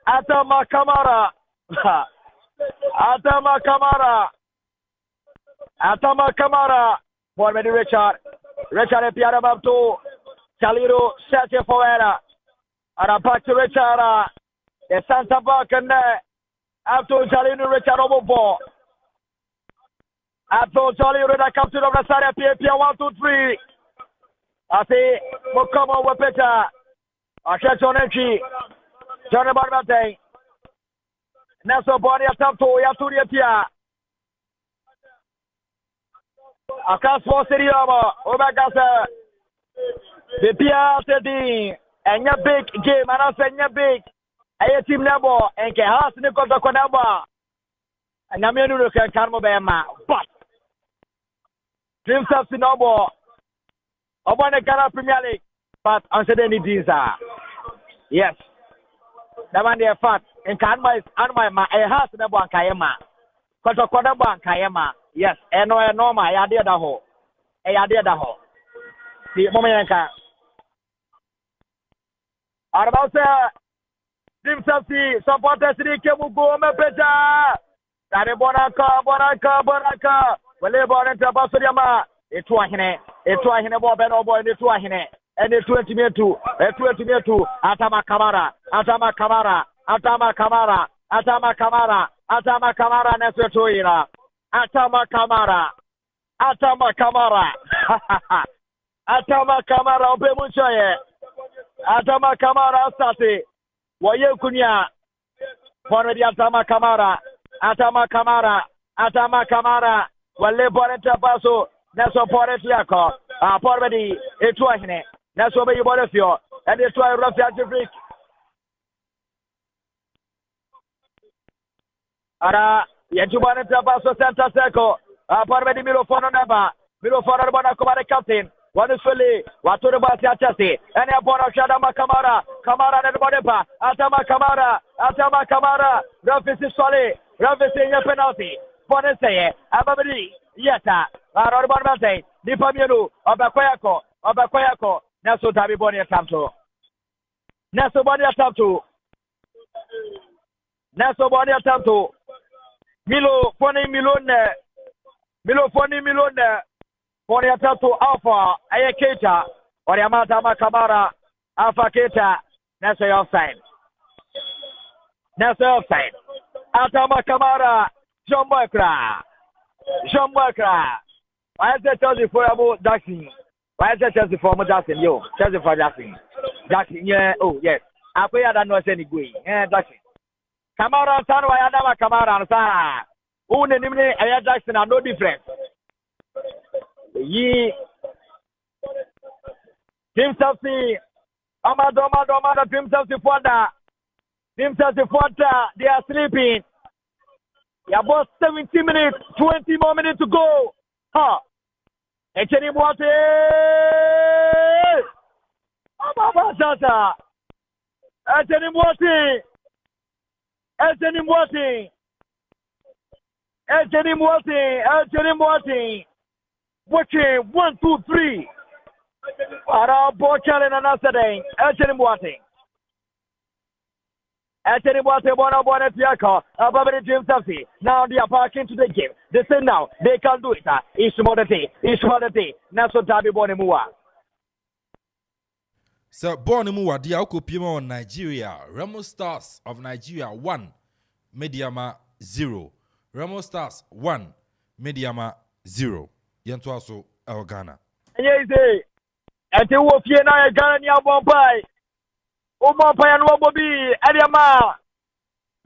Atama Kamara, Atama Kamara, Atama Kamara, Former Richard Piarababto, Saliro, Sergio Foera, and back to Richard, the Santa Bacan, after Salino Richard Obobo. After Jolly Reda comes to the Rasara Pia 1, 2, 3. I say, Mokamo Wapeta, I catch on entry, Johnny Barbate, Naso Body Atapto, Yaturia Pia. I can't force it over, Obagasa, the Pia Teddy, and your big game, and I said, your big, a team level, and Kahas Nicola Conaba, and Namenu can come over, but. Dreams of Sinobo, I want to Ghana Premier League, but uncertainty these are. Yes. The man they are fat, and Kanma is Anma, a house in the Bankayama. Kotokoda Bankayama, yes, and no, I did the whole. I did the whole. The Momenka. About Dreams of the supporters, Ricky go, Mepeta. Tare Bonaka. Well, born into Basodiama, a Twumhene, boy, and a Twumhene, and a 20 meter two, Atama Kamara, Nesotoira, Atama Kamara, Obemuchaye, Atama Kamara, Sati, Wayokunya, Former Atama Kamara. Well, Bonetta Paso, Naso Poretiaco, Porvedi, a Twumhene, Naso Bay Bonifio, and the Twi Rafia Jeffrick. Ara, Yetubonetta Paso Santa Seco, Porvedi Milofono Neva, Milofono Bonacomare Captain, one is fully, what to the Basia Chassis, and a Bona Shadama Kamara and Bonepa, Atama Kamara, Rafis Sole, Rafis in your penalty. Say, Ababri, Yeta, Arabate, Nipamiru, Obakoyako, Naso Tabi Bonia Tamto. Naso Bonia Tamto. Milo Foni Milone, Bonia Tamto Alpha, Ayaketa, or Yamata Kamara, Alpha Keta, Naso offside. Atama Kamara. Jean Barkra. Why is that Chelsea for about Jackson? Why is that Chelsea for Jackson? Chelsea for Jackson. Jackson, yeah, oh, yes. I pay that no any way. Jackson. Kamara, San Wayadama Kamara, and Sana. Who the name of Jackson are no different. Ye. Team Chelsea. Amado, Team Chelsea for they are sleeping. About 70 minutes, 20 more minutes to go. Echeni Boate. Watching 1, 2, 3. Para Bochal and another day. Echeni Boate. Now they are parking to the game. They say now they can do it. It's Modete. Naso Tabi Bonemua. So Bonemua, the Akropong on Nigeria. Remo Stars of Nigeria 1, Mediama 0. Remo Stars 1, Mediama 0. Yentuaso El Ghana. Yes, and they will fear now a Ghana Bombay. Omo pa no bobi adiama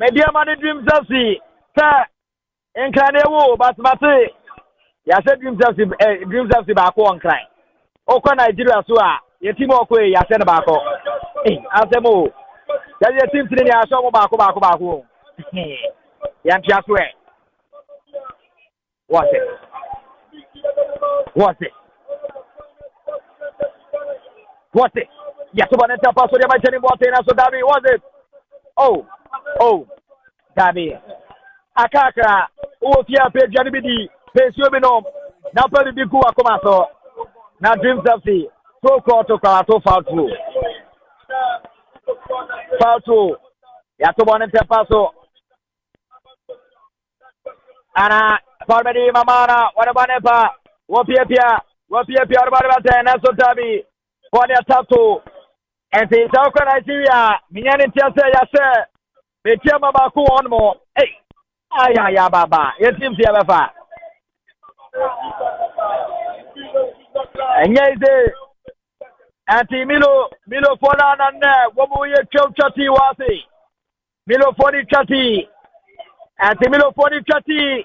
mediama ne dream sasi sa enkane wo basmate Ya said Dreams FC back on crying. Oko Nigeria so your team okwe ya said back. Asemo. That your team today ya so back. Yan Piaswe. What's it? Yes, one and pass on my telling what so Dabi was it? Oh, Dabi. Akaka, Otia Pejanibidi, Pesubino, now Pedi Biku Akomaso, now Dreams FC, so called to Kalato foul through. Yatoban and Tepaso. Anna, Parmedi Mamana, what about Nepa? Wapia, Barima, Naso Dabi, Ponia Tato, and the South Nigeria, Minyan Yase, Betiama Baku on more. Hey, Aya Baba, it seems you have a and yes, Auntie Milo Fonan and Wabu Chati Wasi, Milo Foni Chati, Auntie Milo Foni Chati,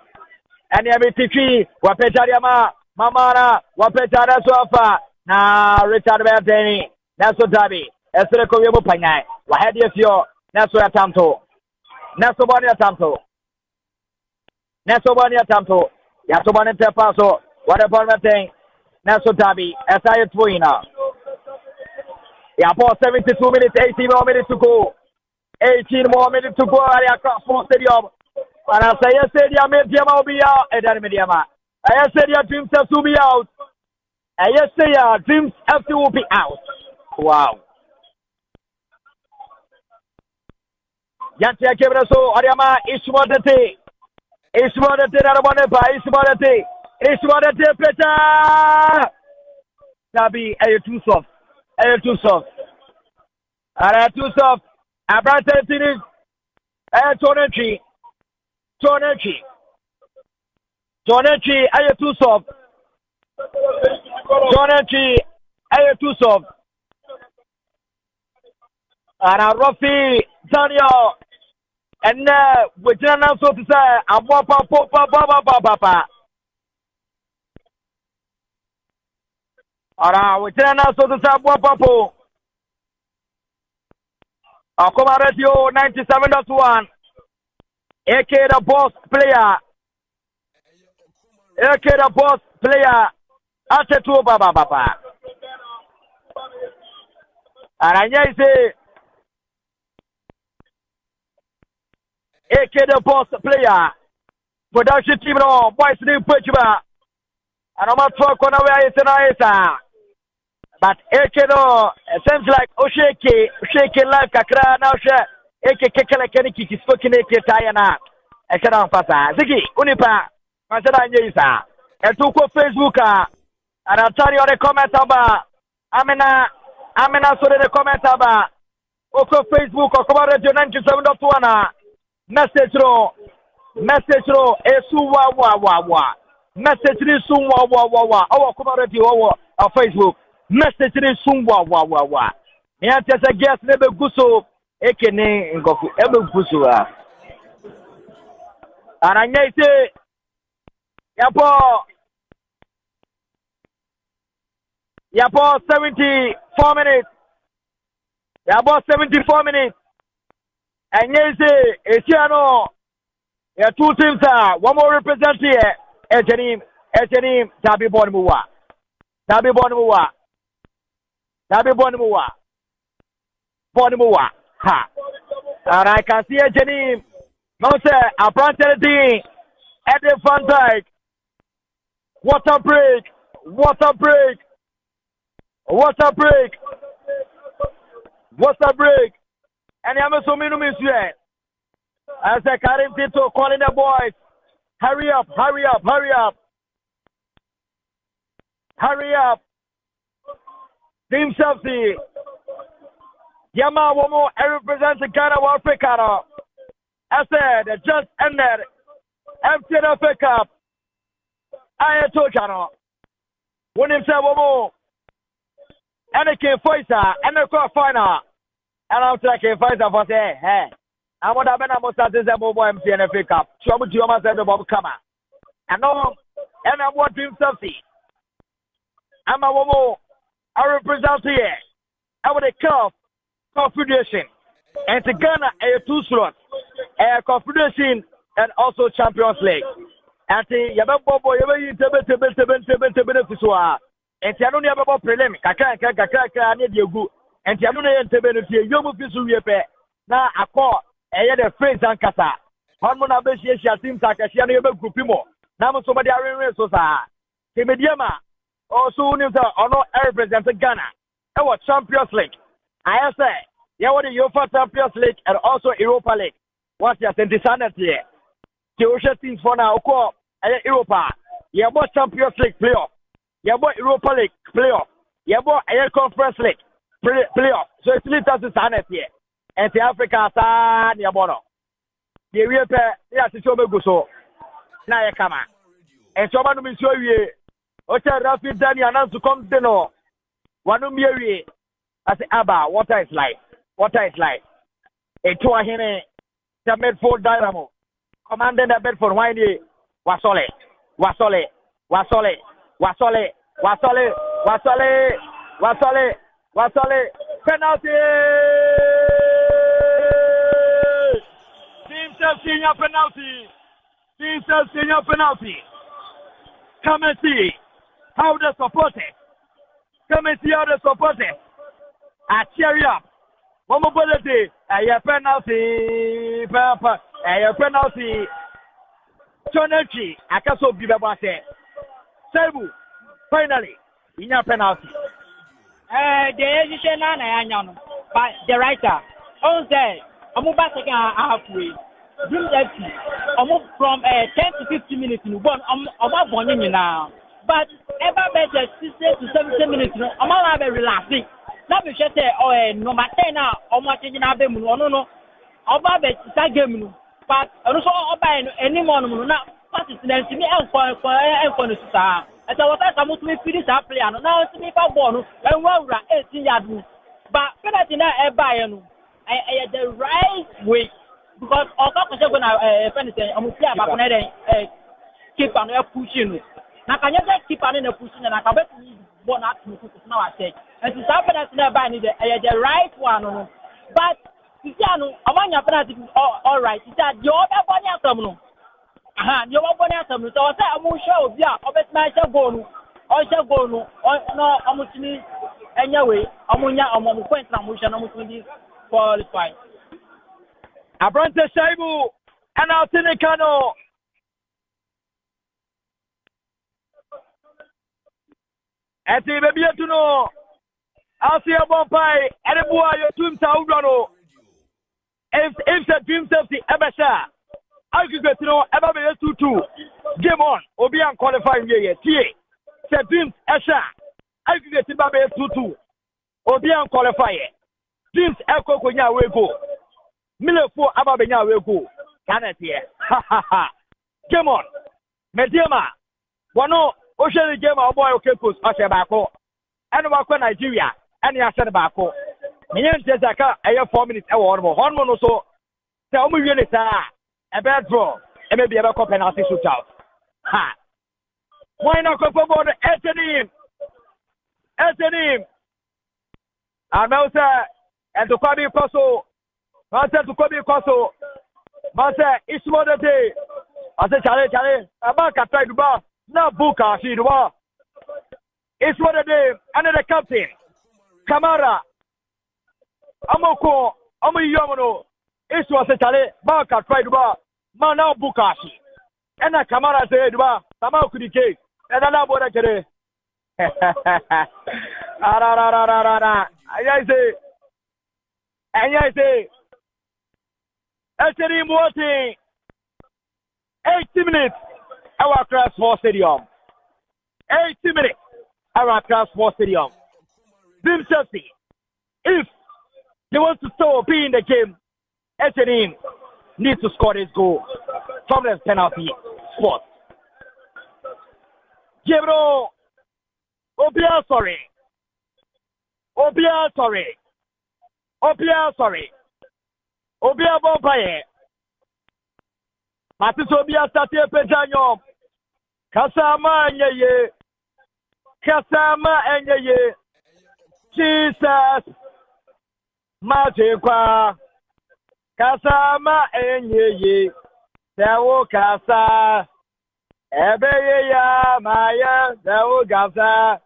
and Yamitichi, Wapetariama, Mamana, Wapetara Sofa, na Richard Bertani, Naso Dabi, Esreko Yobo Pangai, Wahadiasio, Naso Atamto, Yatobani Tepaso, what about that thing? Naso Dabi, Esaya Twina. Yapo 72 minutes, 18 more minutes to go. 18 more minutes to go at Akropong Stadium. And I say, Stadium, Mediama will be out, and then Mediama. I said, your Dreams have to be out. And yes, say Dreams FC will be out. Wow. Yantia Kebraso, Ariama, Ishwadate, Narabonepa, Ishwadate, Peta. Nabi, are you too soft? Are you too soft? Abrante Tinis, Tonechi, are you too soft? Tonechi, are you too soft? And Rafi, Daniel, and we didn't know so to say, I'm Papa. Alright, we didn't know so to say, Papa. Akoma Radio 97.1. AK the boss player. Atetu Baba. And I say, AK the boss player. Production team no boys new Pachima. And I'm not talking where it's an but AK no seems like Oshake life kakra now share AK kekele keniki spoken AK tayana. I said on Pasa. Ziggy, Unipa, Masada Yesa. And to Facebook and I'll tell you the comment about Amina so the comment about Oko Facebook or Cover Radio 97.1 message ro esuwa wa message ni sunwa wa our Cover Radio our Facebook message ni sunwa wa me antese guest ne be guso ekene ngofu ebe guso ananya ise yapo 74 minutes yabo 74 minutes and yes Esiano ya two teams one more represent here Ejenim Tabi Bonmuwa ha and I can see Ejenim no say apparently Eddie Van Dijk water break and I'm so many minutes here as I Karim Tito calling the boys hurry up Team Chelsea Yama Womo represents Ghana of Africa I said just ended FCFA Cup I told you when himself Womo and it came Faisa and the cup final and I'm like Faisa for say hey I want to be a most of the mobile MCNFA Cup. So I'm going to say the Bob Kama. And no, and I'm what Dream Selfie. I'm a woman. I represent here. I would a Caf Confederation. And to Ghana, a 2 slots. A Confederation and also Champions League. And the Yababobo, and Tiano Yababo Prelim, Kaka, need you go. And Tiano and Tebet, Yomu Pisu now I call a friends and Kasa. Hormona Bessia teams like a Shiano Groupimo. Now somebody are so Mediama also news or not represented Ghana. Our Champions League. I say, yeah, what the UEFA Champions League and also Europa League. What's your sense here? The Ocean teams for now, Europa. Yeah, what Champions League playoff. Yeah, what Europa League playoff. Yeah, what Air Conference League playoff. So it's little to here. And the Africa, yeah, bono. The real pair, yeah, to show me go so. Now you come on. And someone will show you. Ocha Rafi Dani announced to come to know. One of me, I say, Abba, water is life. Water is life. A Twumhene, the Bedford Dynamo. Commanding the Bedford Windy. Wasole. Penalty! Team senior penalty. Senior penalty. Come and see how the supporters. Come and see how the supporters are cheering up. One mobility, a penalty, Papa, a penalty. Tonelchi, Akaso Bibabase. Sebu, finally, in a penalty. The education but the writer, on there, I'm about to halfway. Bring that from 10 to 15 minutes in one. I'm about one now. But ever better 60 to 70 minutes, I'm not very relaxing. Now we should say, oh, no matter now, I'm watching in Abem, no, about that game. But also, about any more now, what is the name for the star? As I was at a to finish our player, now it's me for born and well, 18 yards. But penalty now, the right way. Because all of us are going to finish. I'm going to keep on pushing. Now, can you just keep on pushing and I can bet you one up to now? I say, and to stop penalty now, by the right one. But, Tiano, among your penalty, all right, is that your other body at some no? Your body at some. So I say, I'm sure, yeah, I'll bet my bone. I shall go no, no, I'm going to anyway. I'm going to point now, which I'm going to qualify. Abrante Shaibu and Altinicano. And the baby to know. I'll see a bumpy and a boy, your twin Saudano. If the dream safety ever share, I could get to know ever be 2-2. Game on, Obian qualifying year. The dreams Esha. I could get to be 2-2. Obian qualifying. Dreams Echo Konya will go. Milo for Ababenya will go. Can it here? Ha ha ha. Come on. Mediama. Wano Ocean game of boy Okepus, Oshabako. And Wako Nigeria. And Yasanabako. Million Tezaka, I have 4 minutes. Hormone also. Tell me, a bad draw. And maybe a couple penalty shootout. Ha. Why not go for the Anthony? And now, sir, and to Kwabi Koso. Master to Kobe Koso. Master, it's more the day. I said, Charlie, about to try to bar. Now, Buka, see the bar. It's more the day. Another captain. Kamara. Amoko. Amuyomono. It's was a Charlie. Baka try to bar. Man, now Bukashi. And a Kamara said, bar. Tamau could cake. And another boy today. I say, Eterim watching 80 minutes. Our Class 4 Stadium. 80 minutes. Our Class 4 Stadium. Dream safety. If they want to still be in the game, Eterim needs to score this goal from the penalty spot. Jebro, Obia sorry. Obia Bompaye. Matis Obia Satia Pejanyo. Kasama enye. Kasama enye. Jesus. Majekwa. Kasama enye. Sewo kasa. Ebeye ya maya. Sewo kasa.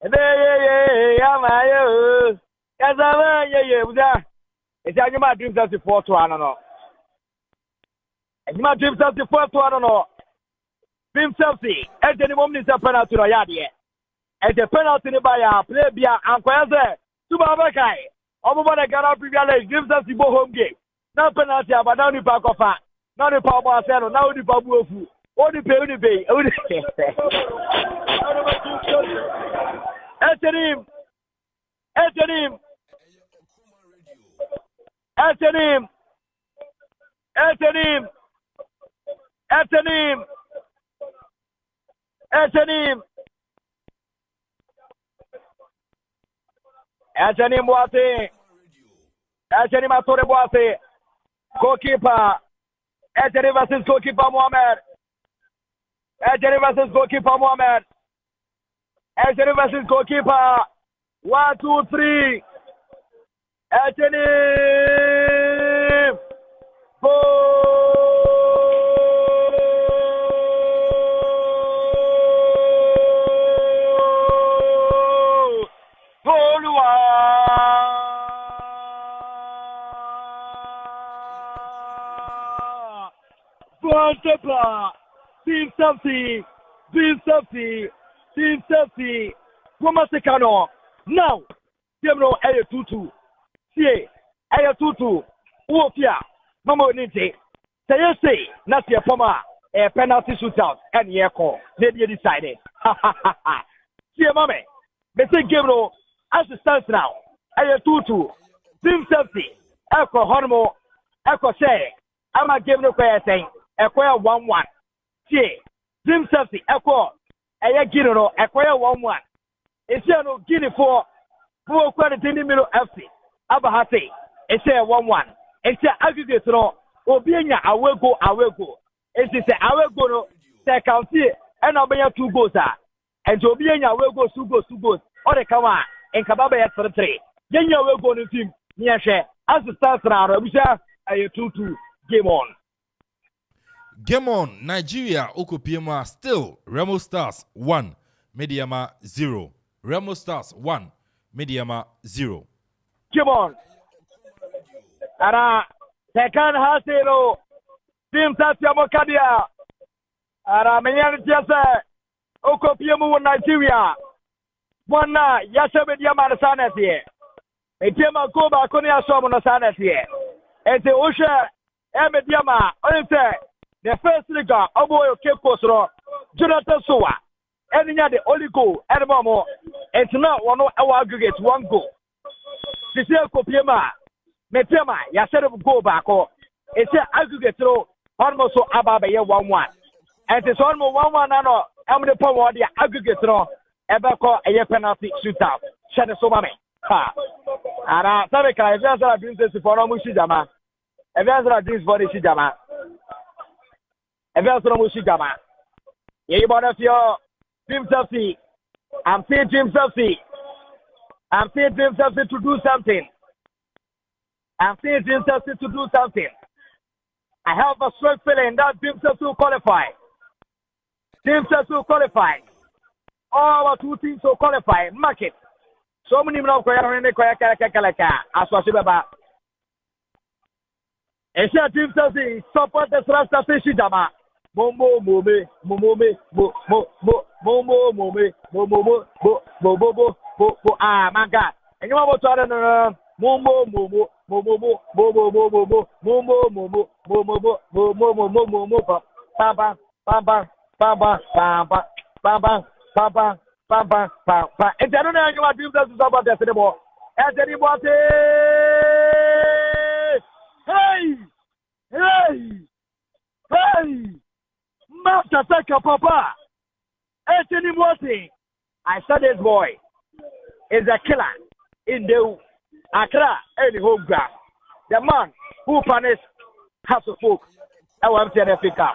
Ebeye ya maya. Kasama enye. Buda. Ese anyuma dreams that the fourth one no. Anyuma dreams that the fourth one no. Dream Chelsea. Ede ni mom ni se penalty no ya de. Ede penalty ni ba ya play bia ankoya se. Tuba bakai. Omo ba Ghana Premier League Dream Chelsea go home game. Na penalty abada ni pa kofa. Na ni pa bo ase no. Na odi pa bu ofu. Odi pe. Etenim. Boate. Etenim atore boate. Goalkeeper. Etenim versus goalkeeper Mohamed. Etenim versus goalkeeper Mohamed. Etenim versus goalkeeper. 1, 2, 3. Etenim. Team Chelsea. Womasekano. Now, Demno Ayo Tutu. See, Ayo Tutu. Wofia. Mamo Ninte. Say, not your Poma. A penalty shootout. And Yako. Then you decided. See, Mame. They say Gemno. As it stands now. Ayo Tutu. Team Chelsea. Eko Hormo. Eko Say. Ama Gemno Kwaya saying. Eko 1-1. See, Team Chelsea. Eko. Aya Gino. Eko 1-1. It's no Guinea for quite a middle FC. Abahate. It's a 1-1. It's a aggregate no. Obienya I will go. It's a I will go no. Say county and I'll be 2 goals. And Obienya will go 2 goals. Or the Kawa and Kababa for the 3. Then you will go to team near share. As the stars around, we shall a 2-2 game on. Game on. Nigeria Okupiema still Remo Stars 1, Mediama 0. Remo Stars 1, Mediama 0. Come on. Ara second half zero. Team Chelsea Mokadia. Ara menyan tiasa. Okupiemu Nigeria. Wana yasha Mediama na sana tie. Mediama go ba koni aso na sana tie. Ente osha Mediama onse the first league obo Cape Coast ro Jonathan Sowa. Enya the only goal and more. It's not one aggregate 1 goal. This is Kopiema. Metema, ya said of go back. It's an aggregate throw almost so about 1-1. And it's almost 1-1 and I'm the power the aggregate throw ever call a penalty shootout. Shut the Somame. Ha. And Sabeka, if that's what brings this for Mushijama. If that's what brings for the Shijama. If that's what Mushijama. You bought us your Team Chelsea. I'm saying Team Chelsea. I'm saying Team Chelsea to do something. I'm saying Team Chelsea to do something. I have a strong feeling that Team Chelsea will qualify. Team Chelsea will qualify. All our 2 teams will qualify. Mark it. So many people are as well as it's a Team Chelsea support the Rasta Shijama. Momo ah my God. And you want to and I don't know how you do about this anymore. And anybody, hey, Master Saka Papa, anybody. I said this boy is a killer in the Accra and home ground. The man who punished half the folk. I want to say Cup.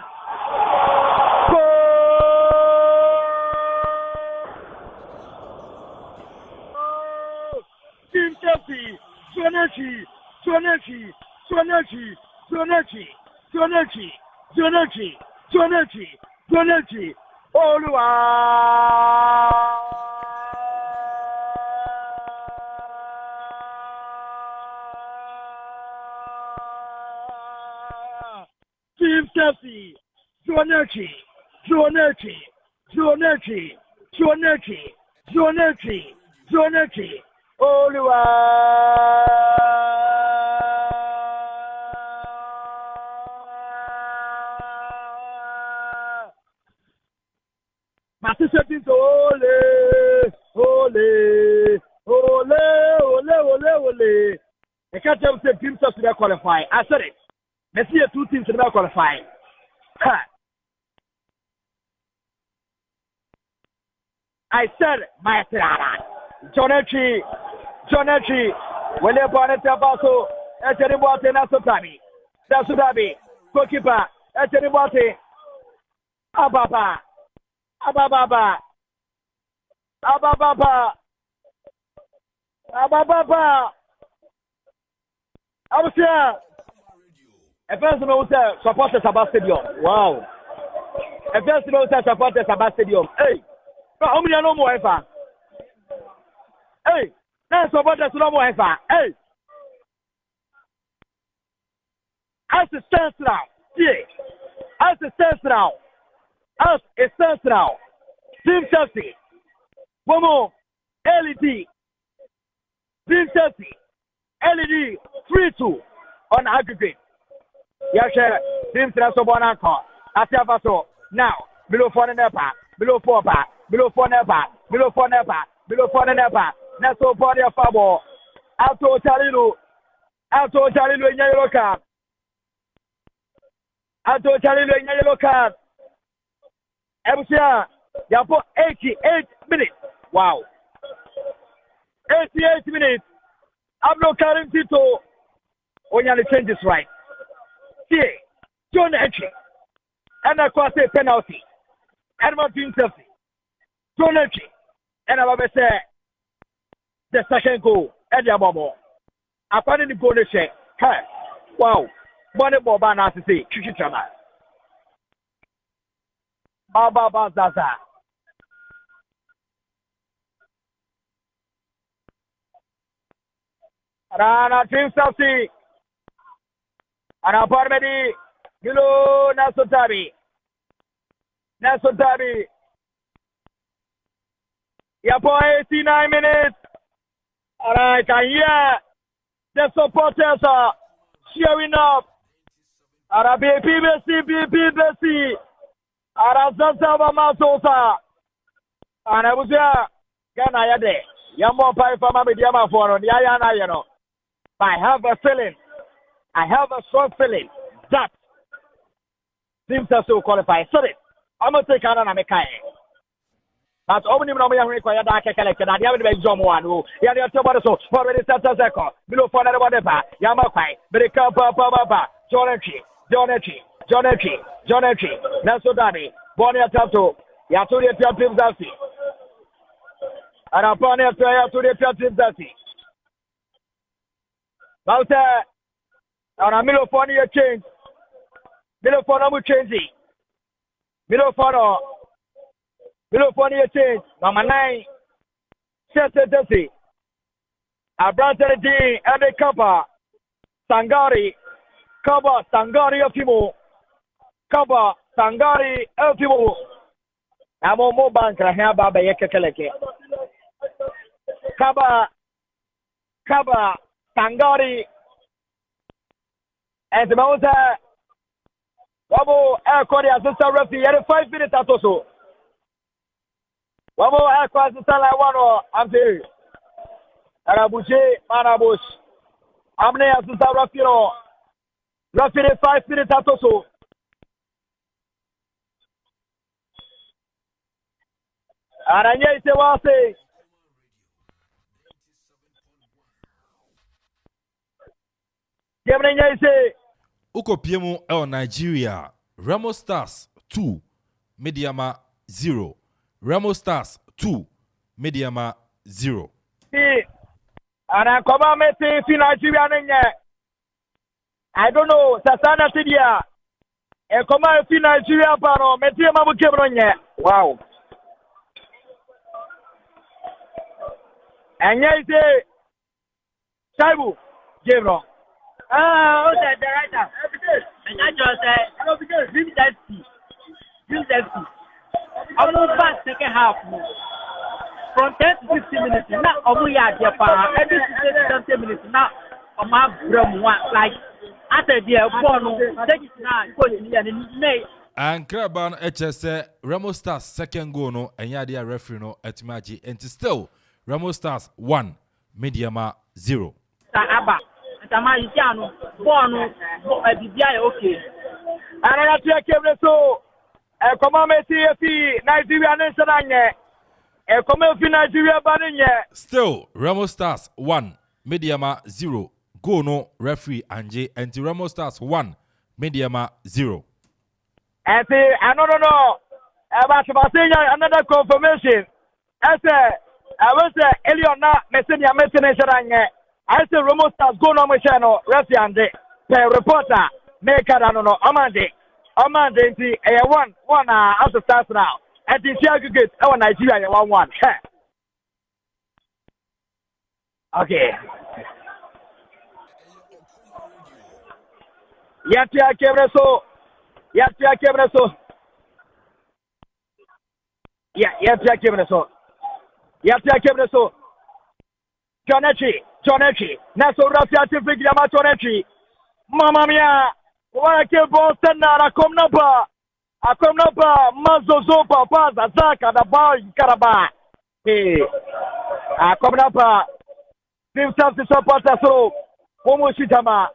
Team Chelsea, Zuonerchi, Oluwa. My sister thinks ole. I can't tell you teams to qualify. I said it. Let's see 2 teams to qualify. I said my Jonechi, William Bonnet Tabaso, Eteribote Nasotami, Dasudabi, Kokipa, Eteribote, Ababa. I was here. A person who said supporters about stadium. Wow. A person who said supporters about stadium. Hey, how many no more ever? Hey, that's supporters no more ever. Hey, as it stands now, yeah, as it stands now, Team Chelsea, Momo, LED, Team Chelsea, LED, 3-2 on aggregate. Yes, Team Chelsea one anchor. Atiavaso now below 4 nepa, below 4 nepa. Neso body of Fabo. Alto Chalilu in yellow card. Ebusia, you have 88 minutes. Wow. 88 minutes. I'm not carrying Tito. When you change this right. See, John Entry. And I cross a penalty. And my team Chelsea. John Entry. And I will say the second goal. And the bubble. According to goal, they say, wow. Money Boba Nasi, Chichama. Baba Zaza. Rana Team Chelsea. And a Parmedi. Gilo Nasotabi. Yeah, for 89 minutes. Alright, and yeah, the supporters are cheering up. Arabi BBC. Arazaza Mamasosa. And I was there. Gana Yade. Yamo Pai Fama Mediama for Yayana, you know. I have a strong feeling that Team Chelsea will qualify. Sorry, I'm going to take Anna Mekai. But only when we are required to collect and I haven't been someone who had your tomato already set a second. Below for another whatever. Yamakai, Berika Papa, Jonechi, Nasodani, Bonia Tato, Yaturi Team Chelsea. And upon it, Yaturi Team Chelsea. Bauta, on a Milophonia change. Milophonia change. Milophonia change. Number 9. Chelsea. Abrante D. and the Kaba. Sangari Elfimo. Kaba Sangari Elfimo. Amo mo banka haba ba yekeleke. Kaba Sangari and the Mount Wabo Air assistant referee 5 minutes at so. Wabo Air assistant like one or I'm there. Arabuche Manabush. Amne assistant referee 5 minutes at so. Aranya ise wase. Gemrenya ise. Uko piemu el Nigeria. Remo Stars 2, Mediama 0. Remo Stars 2, Mediama 0. And I come on, Messi, see Nigeria. I don't know, Sasana Sidia. And come on, see Nigeria, Pano, Messi, Mamu Kebronya. Wow. And yes, Saibu, Jebron. Oh, the director. And I just said, Dream Dempsey. Almost past second half. From 10 to 15 minutes, now, we are there for every 20 minutes now. My brum one, like, after the ball, take it now, go in the And Kraban HS Remo Stars second goal no and yadia referee no etimaji and still Remo Stars 1 Mediama 0. Abba, Tamariano, Bono, okay. And I came so a common Nigeria Nation. A common Nigeria Banning. Still Remo Stars 1 Mediama 0. Go no referee Anje and Remo Stars 1 Mediama 0. And say, I don't know about another confirmation. I said, I was Eliona Messenia Messenger. I said, Remo Stars go no channel, referee Anje, per reporter, make I don't know, Amande, one out of stars now. And the aggregate, our Nigeria 1-1. Okay. Yatia Kebreso. Yatia Kebreso. Jonechi. Naso Rafia Tifigama Jonechi. Mamma mia. Why can Boston not come number? I come number Mazozo Papa Zaka the bar Caraba. Hey. I come number. Team South to support us so. Homo Shitama.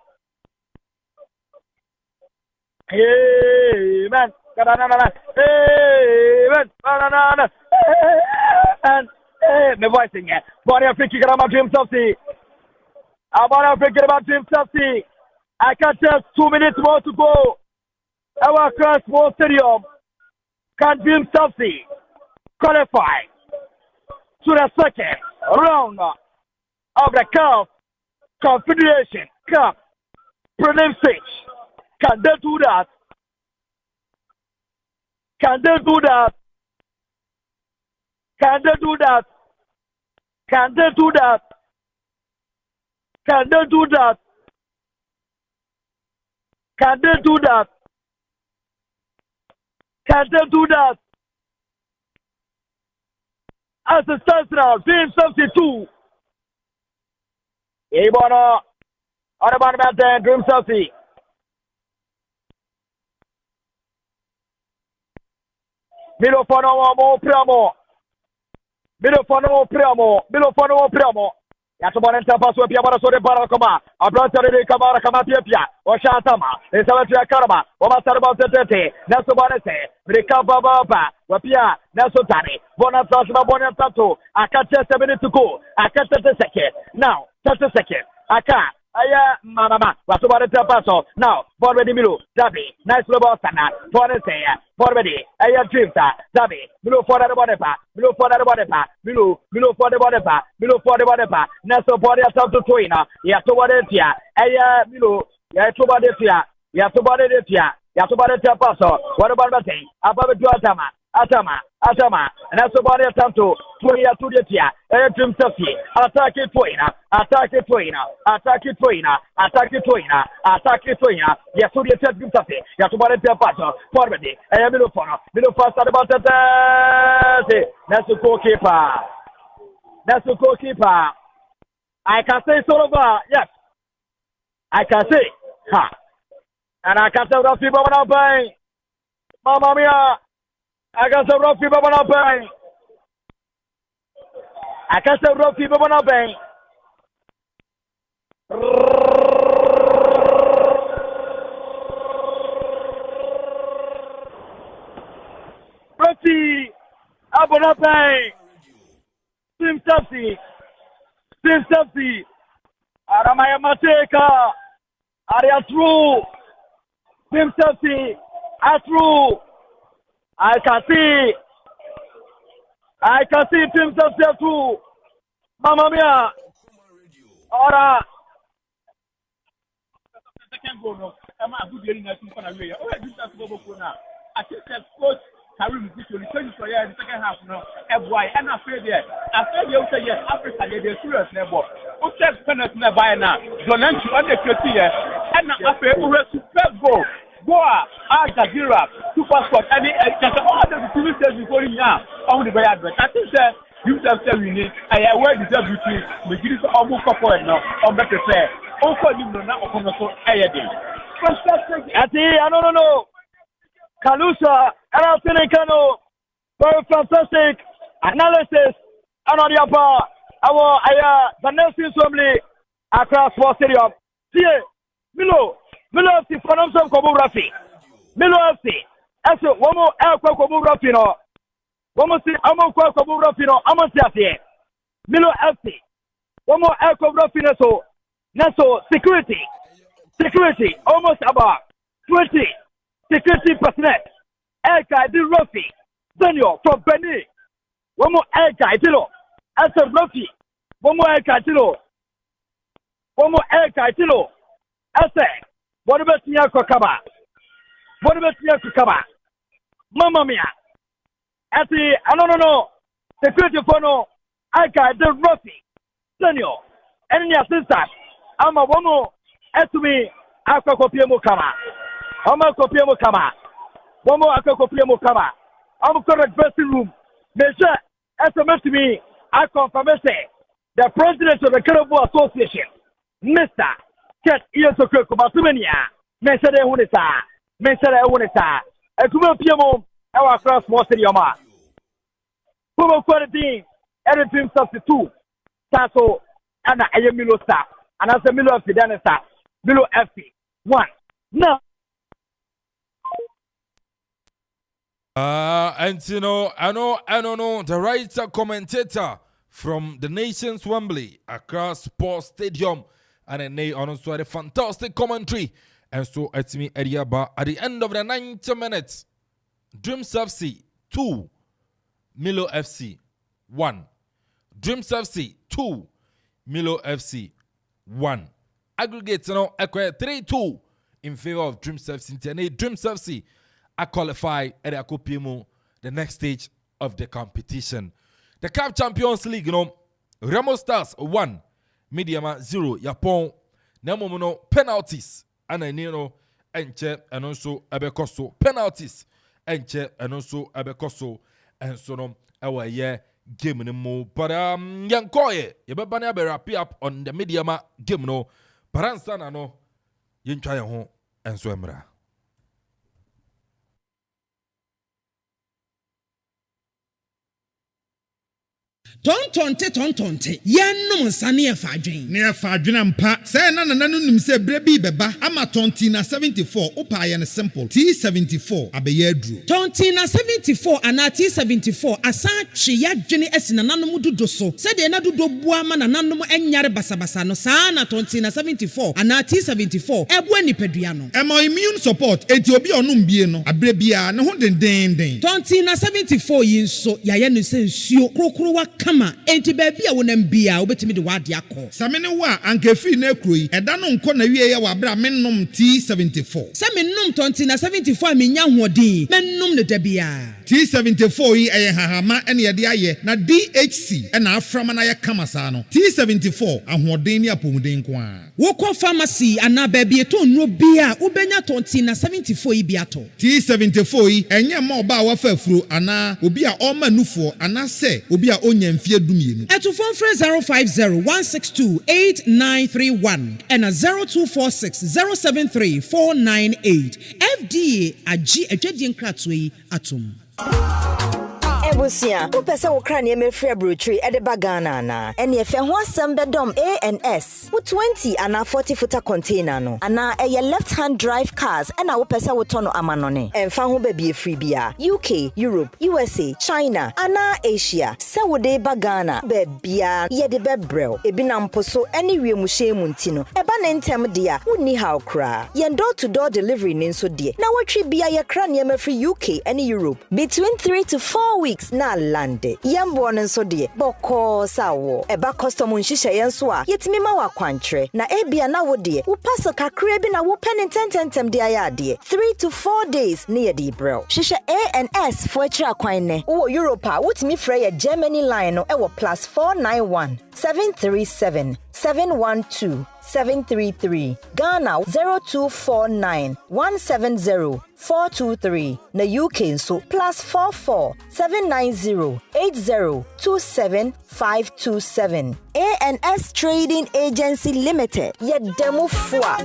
Hey man, hey man, and my voice in here. Body of thinking about Jim Softy. About thinking about Jim Softy. I can just 2 minutes more to go. Our cross stadium. Can Jim Softy qualify to the second round of the Caf Confederation Cup prelim stage? Can they do that? Can they do that? Can they do that? Can they do that? Can they do that? Can they do that? Can they do that? As it stands now, Team 72. Ebono, on about that, Dream 70. Milo Fono Priamo. Yatobon Tapas with Piabara so the Barakoma, a brother Kamara Kamapia, or Shatama, the Salatia Karama, or Master about the 30, Naso Bonese, Ricaba Baba, Wapia, Naso Tani, Bonasma Bonatato, I catch 7 minutes to go, I catch the second, now, just a second, I can't. Aya mama watu bale tapaso now forward Milo Zabi nice lobo sana forward say forward aya drifter Zabi Milo forward bodepa Milo forward bodepa Milo forward bodepa Milo forward bodepa naso body atop to toina ya to body tia aya Milo ya to body tia ya to body tapaso what about that thing above to Atama, and that's about it. Time to 20 to the tia. Dream Tuffy, attack it, yes, to the Dream Tuffy. You have to buy it, Paso, forward. I am Milo fast about that. That's the goalkeeper. I can say so over, yes. I can say, ha. And I can say, that people are not buying. Mamma mia. I got some rough people on bang. I got some rough people on bang. Rocky, Abona bang. Team Safety. Aramaya Mateka. Area through. Team Safety. Through. I can see Team Safety too. Mamma mia. Ora, second goal no am a good year na team for na we o e just go now I think that coach Karim this will change for the second half no e boy and afraid there you say yes Africa they serious na ball o check penalty na buy na Donanchi on the 30 here and afraid we super goal Al Jazeera Super Sport any just all the TV stations before here on the bad but I think that you just say we need I wear the between we give it almost couple now on better fair also you know now on so ayede fantastic ati no Kalusa and I think very fantastic analysis and on the upper our the Nelson Assembly across Sports Stadium see Milo FC from some Koborafi Milo FC eso womo ekwa Koborafi no womo si amokwa Koborafi no amontiasie Milo FC womo ekwa Koborafi so security almost about 20 security personnel Eka di Rofi Senior from Benin womo Eka itilo eso Rofi womo Eka itilo ese what about Nyako Kaba? What about Nyako Kaba? Mamma mia. Ati, no. Security for no. I got the Rossi. Senior. Any assistant. I'm a woman. Etu me. Akropong-Akuapem Kama. I'm a Akropong-Akuapem Kama. Womo Akropong-Akuapem Kama. I'm correct dressing room. Measure. SMS to me. I confirm the president of the Caribou Association, Mr. Ket Iyosokwe Kubatumenia, Mesere Hunita, Ekume Piemo, our cross Mosty Yama. Pumo quality, everything substitute, Tasso, and a Milo staff, and as a Milo of the Danista, Milo FC. 1. No. And you know, I know the writer commentator from the nation's Wembley across Sports Stadium. And then also had a fantastic commentary. And so it's me, Ediaba, at the end of the 90 minutes. Dreams FC 2, Milo FC 1. Dreams FC 2, Milo FC 1. Aggregate 3-2 in favor of Dreams FC. And Dreams FC are qualified at the Akopemo, the next stage of the competition. The Caf Champions League, Remo Stars 1. Mediama 0, Yapon, Namono penalties, and enche, and also Abecoso penalties, enche, and also Abecoso, and so on. Our year game no more, but Yankoye, Yabana be wrap up on the Mediama game no, Paransana no, yin try home and so emra. Tontonte yennom nsane efadwen ne efadwen ampa say na nanu nim say brebi beba ama tontina 74 opa ye ne simple T74 abeye aduro tontina 74 ana T74 asa twe yadwene asina nanom dodo so say de na dodo bua ma nanom enyare basabasa no saa na tontina 74 ana T74 ebu anipadua no ema immune support enti obi onum bie no abrebia ne ho dendenden tontina 74 yinso yaye no se nsuo krokro wa kama enti baby a wonam bia obetimi de wade akọ samene wa ankefi na kroi eda no nko na wie ye wa bra mennom T74 samennom tontina 74 amenya hoɔden mennom ne da bia T74 yi eye hahama ene ye de aye na DHC ena aframa na ye kama saa no T74 ahoɔden ni apomuden ko a wokɔ pharmacy ana baby to nro bia ubenya tontina 74 yi bia to T74 yi enye ma oba wa fa afuro ana obi a ɔma nufuo ana se obi a onya mfie dumienu eto phone free 050-162-8931 and a 0246-073-498 FDA agi adwadie nkratoi atom Ebusia, upese Ukraine me free brochure e de bagana na. Ene efe ho asem bedom ANS. Wo 20 ana 40 footer container no. Ana eye left hand drive cars ena upese wo tono amanone. Emfa ho ba bi free bia. UK, Europe, USA, China, ana Asia. Se wo de bagana ba bia ye de bebrel. Ebi na mposo ene wiemu hyemu ntino. Eba na ntem dia, woni how kra. Ye door to door delivery ninso die. Na wo twi bia ye kra ne me free UK ene Europe. Between 3 to 4 weeks. sports na lande yambo no nso de boko sawo eba custom nhihye yenso a yetimi ma wa kwantre na ebia na wo de wo paso kakra bi na wo pen tentem de ayade 3 to 4 days near the bro hihye ANS for tra kwan ne wo Europa wotimi frɛ ya Germany line no ewo +491 737 712 733 Ghana 0249 170 423 na UK so +44 790 80 27 527 ANS Trading Agency Limited yedemu fua.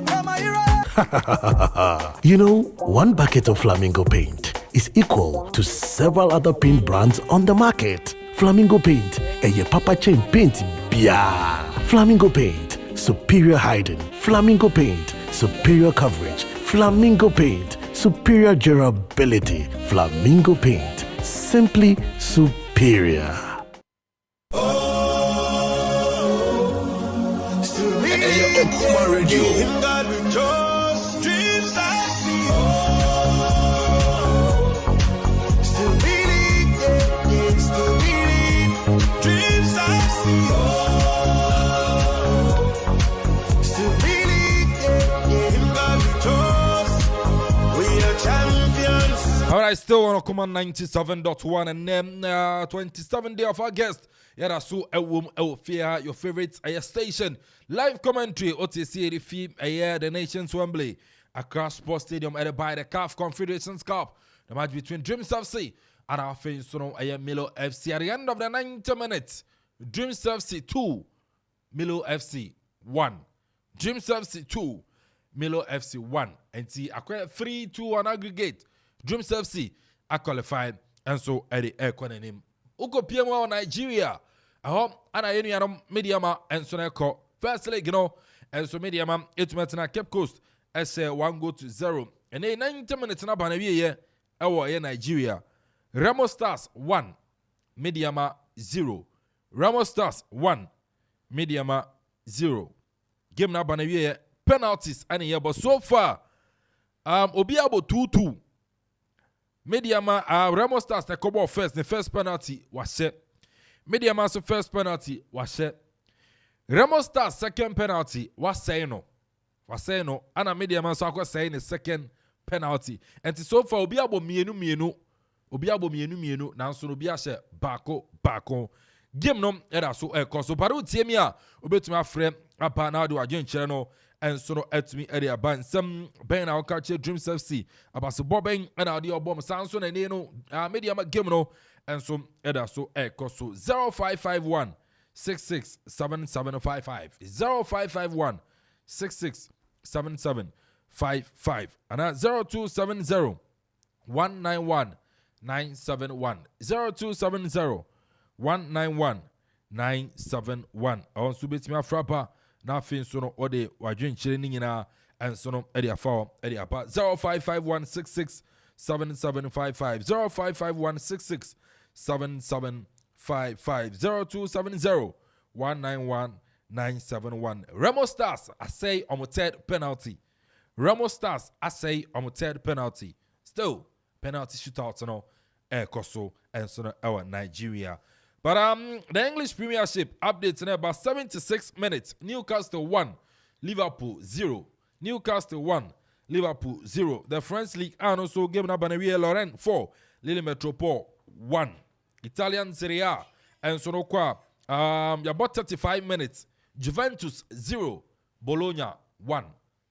You know, one bucket of Flamingo paint is equal to several other paint brands on the market. Flamingo paint, a papa chain paint, bia. Flamingo paint, superior hiding. Flamingo paint, superior coverage. Flamingo paint, superior durability. Flamingo paint, simply superior. All right, still on Command 97.1 and then 27th day of August. Yeah, that's so your favorite station. Live commentary, OTC, the nation's Wembley, across Sports Stadium, headed by the Caf Confederations Cup. The match between Dreams FC and our friends, Milo FC. At the end of the 90 minutes, Dreams FC 2, Milo FC 1. Dreams FC 2, Milo FC 1. And see, acquire 3-2 on aggregate. Dreams FC are qualified and so at the air name. Uko PMO Nigeria. I hope and I any mediama and so call first leg, and so mediama it met na Cape Coast as 1-0. And then 90 minutes na Banavia our Nigeria. Ramo Stars 1, Mediama 0. Ramo Stars 1, Mediama 0. Game na Banavia penalties and here, but so far Obiabo 2-2. Mediama Ramo Stars the couple first. The first penalty was set. Mediama's first penalty was set. Ramo Stars second penalty was saying no. Was saying no. And Mediama was saying the second penalty. And so far Obiabo mienu. Obiabo mienu. Now so Obiashe bako. Game no era so so paru tiemia obetuma frame apa na do agent channel. And so no at me area ban some ben our culture Dreams FC about so bobbing and audio bomb sounds on and media game no and so eda so so 0551 667755 0551 667755 and 0270 191 971 0270 191 971 on subitma frapper. Now, fin sono ode wajin chilling and sono edia fall edia pa 0551667755 0551667755 0270 191 971 Ramo Stars I say on third penalty. Ramo Stars I say on third penalty. Still penalty shootout no koso and sono our Nigeria. But the English Premiership updates in about 76 minutes. Newcastle 1, Liverpool 0. Newcastle 1, Liverpool 0. The French League and also game number Lorraine 4, Lille Metropole 1. Italian Serie A and so no qua about 35 minutes. Juventus 0, Bologna 1.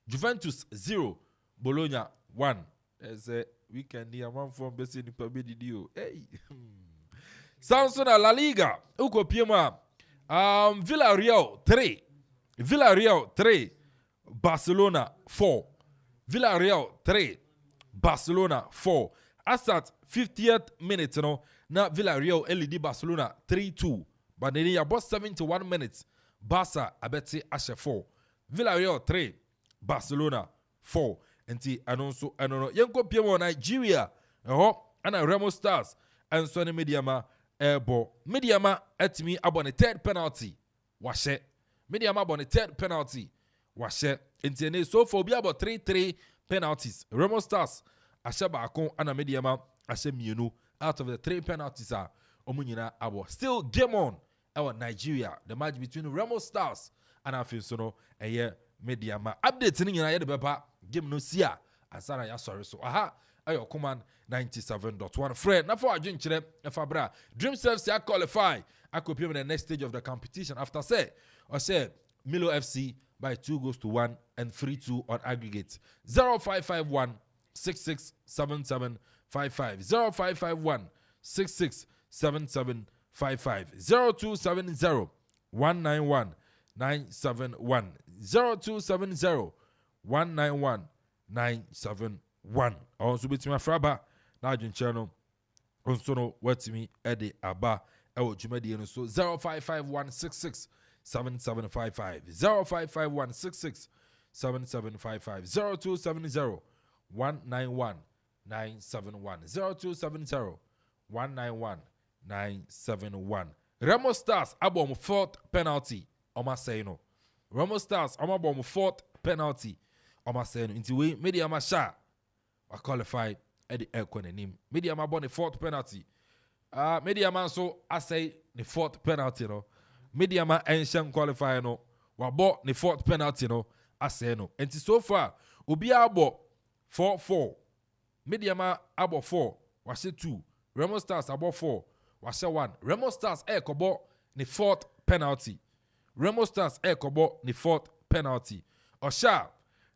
Juventus 0, Bologna 1. There's a weekend here. Amanfo basically permitted you. Hey. Samson La Liga, uko piema. Villarreal 3, Barcelona 4. Villarreal 3, Barcelona 4. As at 50th minute, na Villarreal LED Barcelona 3-2. But then about 71 minutes, Barca abeti ashe 4. Villarreal 3, Barcelona 4. Enti anonso yenko piema Nigeria. And Remo Stars and Sonny Mediama. Mediama at me about the third penalty. Washe. Mediama about the third penalty. Washe. Intene so for be about 3-3 penalties. Remo Stars. Ashe Bakon and Mediama. Ashe Mienu. Out of the 3 penalties are Omunyina abo. Still game on. Our Nigeria. The match between Remo Stars and Afinsono eye Mediama. Update ni nyina ye de beba game no sia. Asana ya sorry so. Aha. Ayo command 97.1. Fred, na for adwenkyere efabra. Dream Selves ya qualify. Akropong in the next stage of the competition after say or say Milo FC by 2-1 and 3-2 on aggregate. 0551 667755 0551 667755 0270 191 971 0270 191 971. Also between my fraba na adwenkyere also no watimi ede aba ewo dwumadi no so 055166 7755 055166 7755 0270 191 971 0270 191 971. Remo Stars abom fourth penalty oma say no. Remo Stars abom fourth penalty oma say no. Inti we media ma sha wa qualify at the economy. Media ma bon the fourth penalty. Media man so I say the fourth penalty no. Media man ancient qualify no. Wa bo the fourth penalty no. I say no. And so far obi abo 4-4. Media man abo 4. Wa say 2. Remo Stars abo 4. Wa say 1. Remo Stars kobo the fourth penalty. Remo Stars kobo the fourth penalty. Osha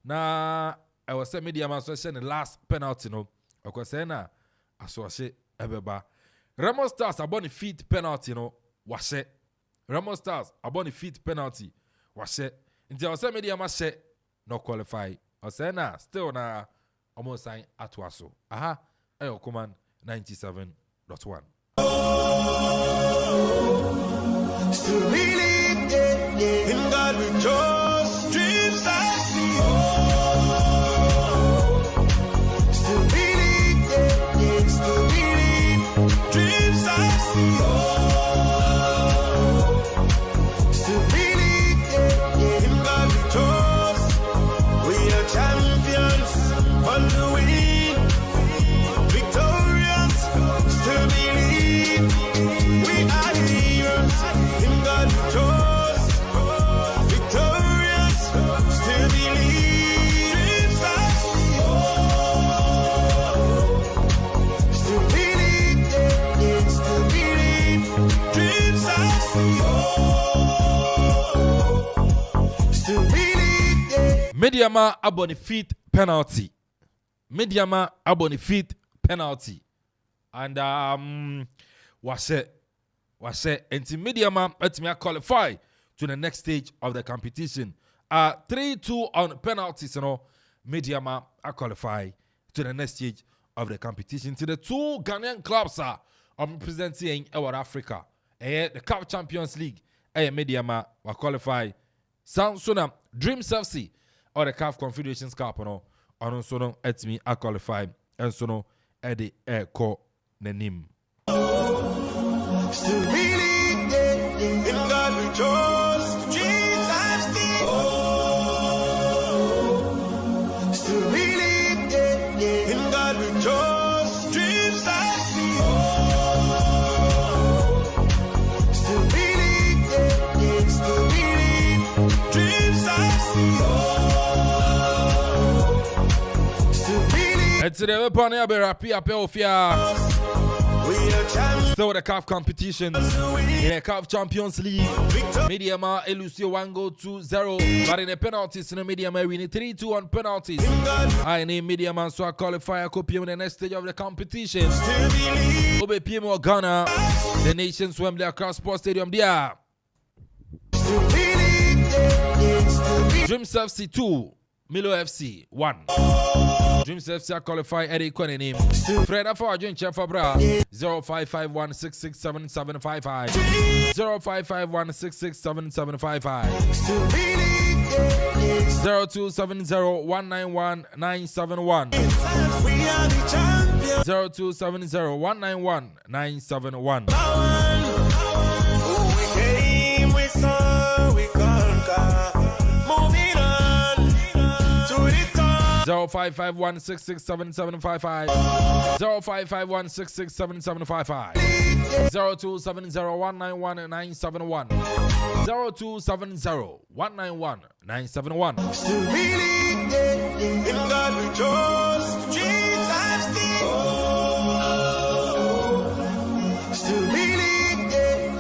na I was say media man so the last penalty no. Oko say na aso she ebeba. Remo Stars abon the feet penalty no washe. Remo Stars abon the feet penalty washe. Until I say media ma she no qualify. I say na still na almost sign atwaso. Aha, ayo command 97.1. Still believe in God we trust, dreams I see. Still believe, still believe, dreams I see. Still believe in God we trust. We are champions on the win, victorious. Still believe we are heroes. In God we trust, victorious. Still believe, still believe, still believe, dreams I see. Still believe. Mediama abon the feet penalty. Mediama abon the feet penalty. And was it until Mediama let me qualify to the next stage of the competition. 3-2 on penalties, you know. Mediama qualify to the next stage of the competition. To the two Ghanaian clubs are representing our Africa. The Caf Champions League. Mediama will qualify. Sound Dream FC or the Caf Confederations Cup, you know. And also let me qualify. And so no Eddie Eko Nenim. Still believe in God we trust, Jesus still. Still believe in God we trust, Jesus still. Still believe, Jesus still. Still believe. It's the weapon here, be rapi apelfia. Still the Caf competitions in the Caf Champions League. Mediama Elusio 1-2-0. But in the penalties, in the Mediama winning 3-2 on penalties. I name Mediama so I qualify Akuffo in the next stage of the competition. Obe Pimo Ghana, the nation's Wembley Accra Sports Stadium there. Dreams FC 2, Milo FC 1. Dreams FC qualify Eddie Kone name. Fred for Jun Chefabra 0551667755 0551667755 0270191971 0270191971. We came, we saw, we conquer. Moving on to the top. 0551667755 0551667755 0270191971 0270191971 Still believe in God we trust. Jesus still believe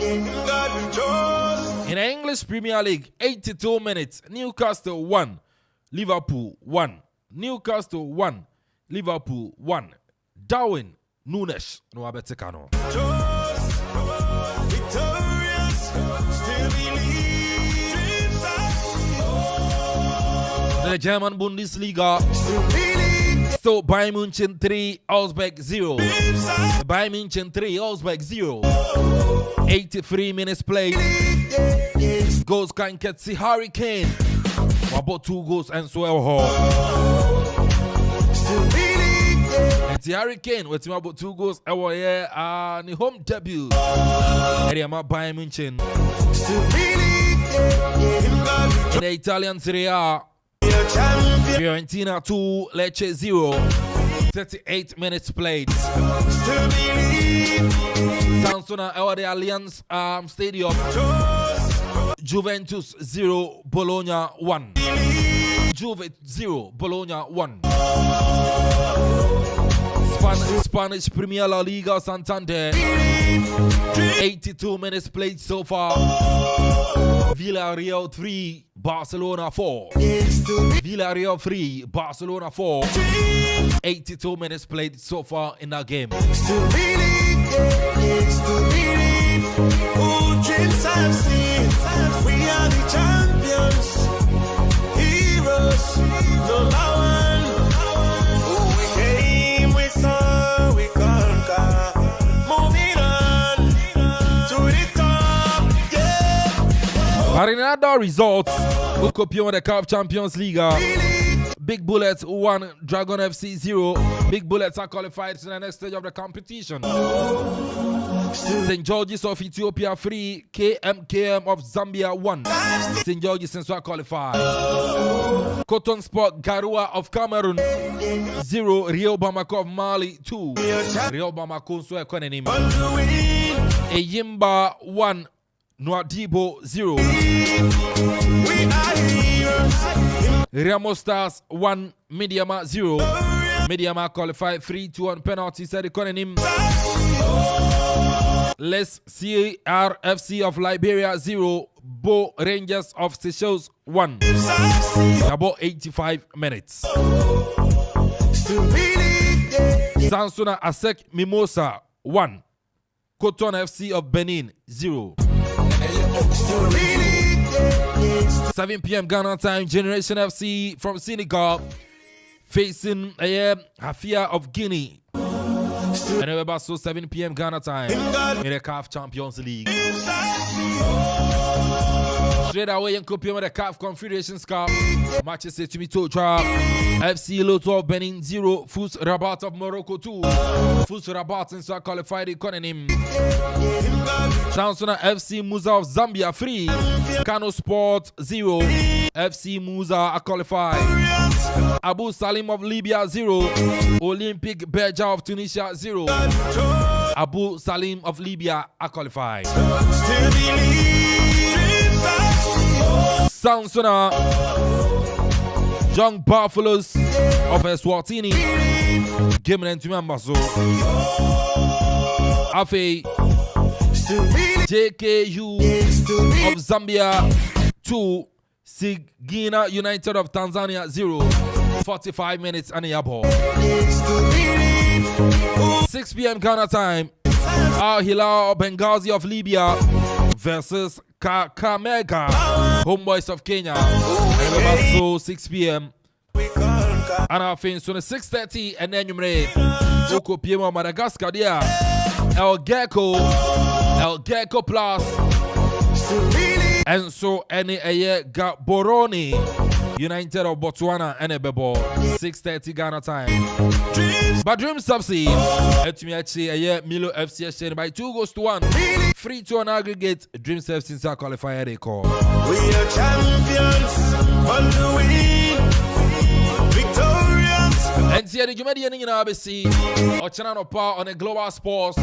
in God we trust. In the English Premier League, 82 minutes, Newcastle 1, Liverpool 1. Newcastle 1, Liverpool 1. Darwin Nunes no abetekano. Victorious, still believe. The German Bundesliga, still Bayern München 3, Augsburg 0. Bayern München 3, Augsburg 0. 83 minutes played. Goals can get see Harry Kane. About 2 goals and so and Harry Kane with about 2 goals and the home debut. Area Bayern München. In the Italian Serie A, Fiorentina 2, Lecce 0. 38 minutes played. Sansona the Allianz Stadium. Juventus 0, Bologna 1. Juve 0, Bologna 1. Spanish Premier La Liga Santander. 82 minutes played so far. Villarreal 3, Barcelona 4. Villarreal 3, Barcelona 4. 82 minutes played so far in that game. Still believe, still believe. Oh, dreams I've seen. We are the champions, heroes, number one. Oh, we came, we saw, we conquer. Moving on to the top, yeah. Marinada results. Ukopio the Caf Champions League. Big Bullets 1, Dragon FC 0. Big Bullets are qualified to the next stage of the competition. St. George's of Ethiopia 3, KMKM of Zambia 1. St. George's since are qualified. Cotton Sport Garua of Cameroon 0. Rio Bamako of Mali 2. Rio Bamako so economy. Eyimba 1. Nwadibo 0. Ramo Stars 1, Mediama 0. Mediama qualified 3-2 on penalty. Said economy. Les CRFC of Liberia 0. Bo Rangers of Seychelles 1. About 85 minutes. Sansona Asek Mimosa 1. Cotton FC of Benin 0. 7 p.m. Ghana time, Generation FC from Senegal facing Hafia of Guinea. And about so 7 p.m. Ghana time in the Caf Champions League. Straight away in Kopia with the Caf Confederations Cup. Matches say to me Totra. FC Loto of Benin 0. Fus Rabat of Morocco 2. Fus Rabat and so qualified economy. Sansona FC Musa of Zambia 3. Kano Sport 0. FC Musa are qualified. Abu Salim of Libya 0. Olympic Beja of Tunisia 0. Abu Salim of Libya are qualified. Sansona Young Buffaloes of Eswatini Game and Tumambaso Afe JKU of Zambia 2. Sigina United of Tanzania 0. 45 minutes and a ball. 6 p.m. Ghana time. Al Hilal Benghazi of Libya versus Kakamega Homeboys of Kenya. Remember, so 6 p.m. And I think so 6:30 and then you may Oko PM Madagascar there. El Gecko Plus. And so any Gaborone United of Botswana and a bebo 6:30 Ghana time. But Dream Subsea at me actually Milo FC by 2-1. 3-2 on aggregate. Dream Subsea are qualifier they call. We are champions on the win. Victoria. And see the Jumedian in ABC or Channel Power on a Global Sports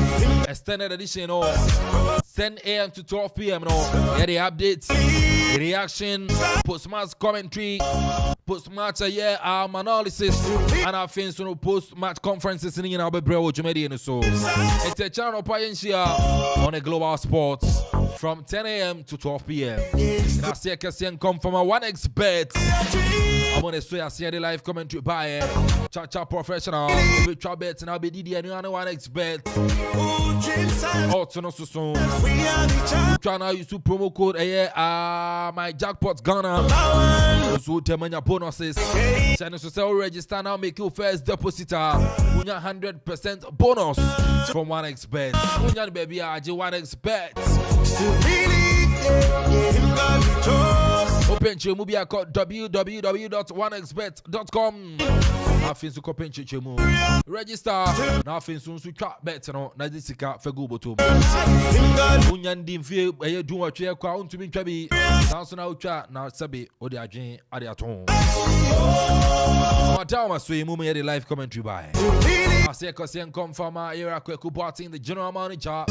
extended edition of 10 a.m. to 12 p.m. Yeah, the updates, the reaction, post-match commentary, post-match analysis, and I think so post-match conferences in our Bebrew Jumedian. So it's a Channel Power on a Global Sports from 10 a.m. to 12 p.m. And I see a question come from a 1xBet. I'm going to say I see the live commentary by Cha Professional. We try bet and I'll be Didi and 1xBet. Oh, so no so soon. Try now use promo code my jackpot Ghana. So tell me your bonuses. Send us to register now. Make your first depositor. 100% bonus from 1xBet. Baby, I 1xBet. Open your movie account www.1xbet.com. Nothing to open your register. Nothing soon to chat bet no na disika fegu botom. Unyan dim fie eye dun atwe kwa untumi twabi. Sanso na utwa na sabe odi adwen ade aton. Madam asoye mu me the live commentary by. I say cause come from era Kweku Boateng, the general manager.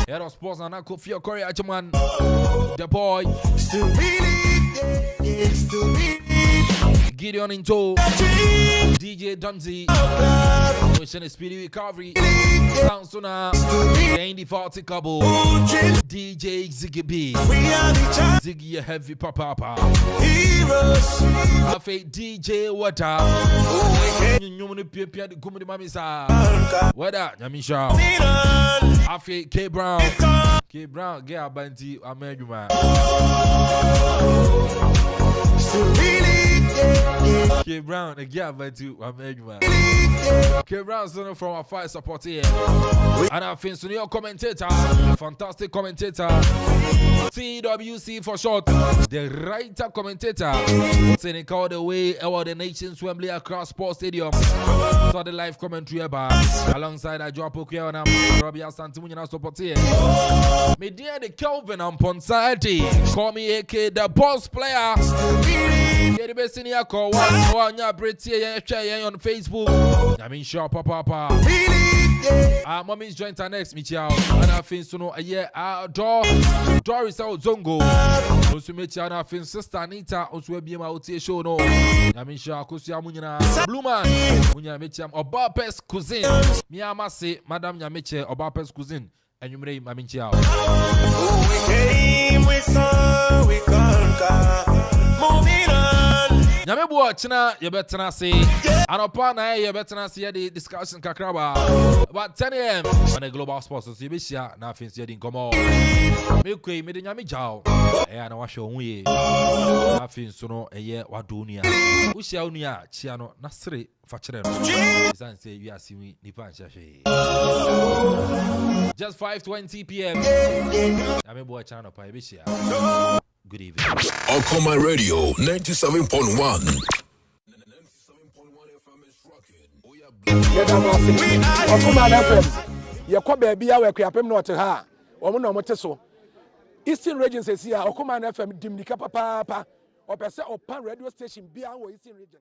Head of sports and Akuffo Korea Achaman. The boy Gideon into DJ Dunzy, wishing a speedy recovery. Sansona, Andy Forty Cabo, DJ Ziggy B, Ziggy Heavy Papa, Afe DJ Water, Pia the Gummy Mamisa, Wada Yamisha, Afe K Brown, get a banty, American. K Brown, again, but you, American. K Brown, son from our fire support here. And I think so, your commentator, a fantastic commentator, TWC for short, the writer commentator, saying called the way over the nation's Wembley across Sports Stadium. So the live commentary about alongside I drop okay on Robbie Santimunia support here. Me dear the Kelvin and Ponsati, call me AK the boss player. Yeah, the best in here call one ya Britty on Facebook. I mean sure papa. Mommy's joint our next meet out. And I think so no a year Doris out Zongo. Also meet you and I think sister Anita also be my OTA show no. I mean sure Kusia Munina Blue Man. Munya meet you Obapes cousin. Miyama say Madam Yameche Obapes cousin. And you may meet you out. We came, we saw, we conquer. Moving on. Nyamebo China, you better not say. And upon you better not see the discussion kakraba. About 10 a.m. on the Global Sports. So you be sure nothing said come on. Milk me the Nyami Jow. And I wash your way. Nothing so a year what dunia. We shall near Chiano Nasri Fachere. Say you are seeing Nipan Shashi. Just 5:20 p.m. Nyamebo China Pibisha. Good evening. Okoma Radio 97.1. Okoma FM. Yekwa baby ya Akuapem no te ha. Omo no mote so. Eastern region says here Okoma FM dimnika papa. Opese opan radio station bia wo Eastern region.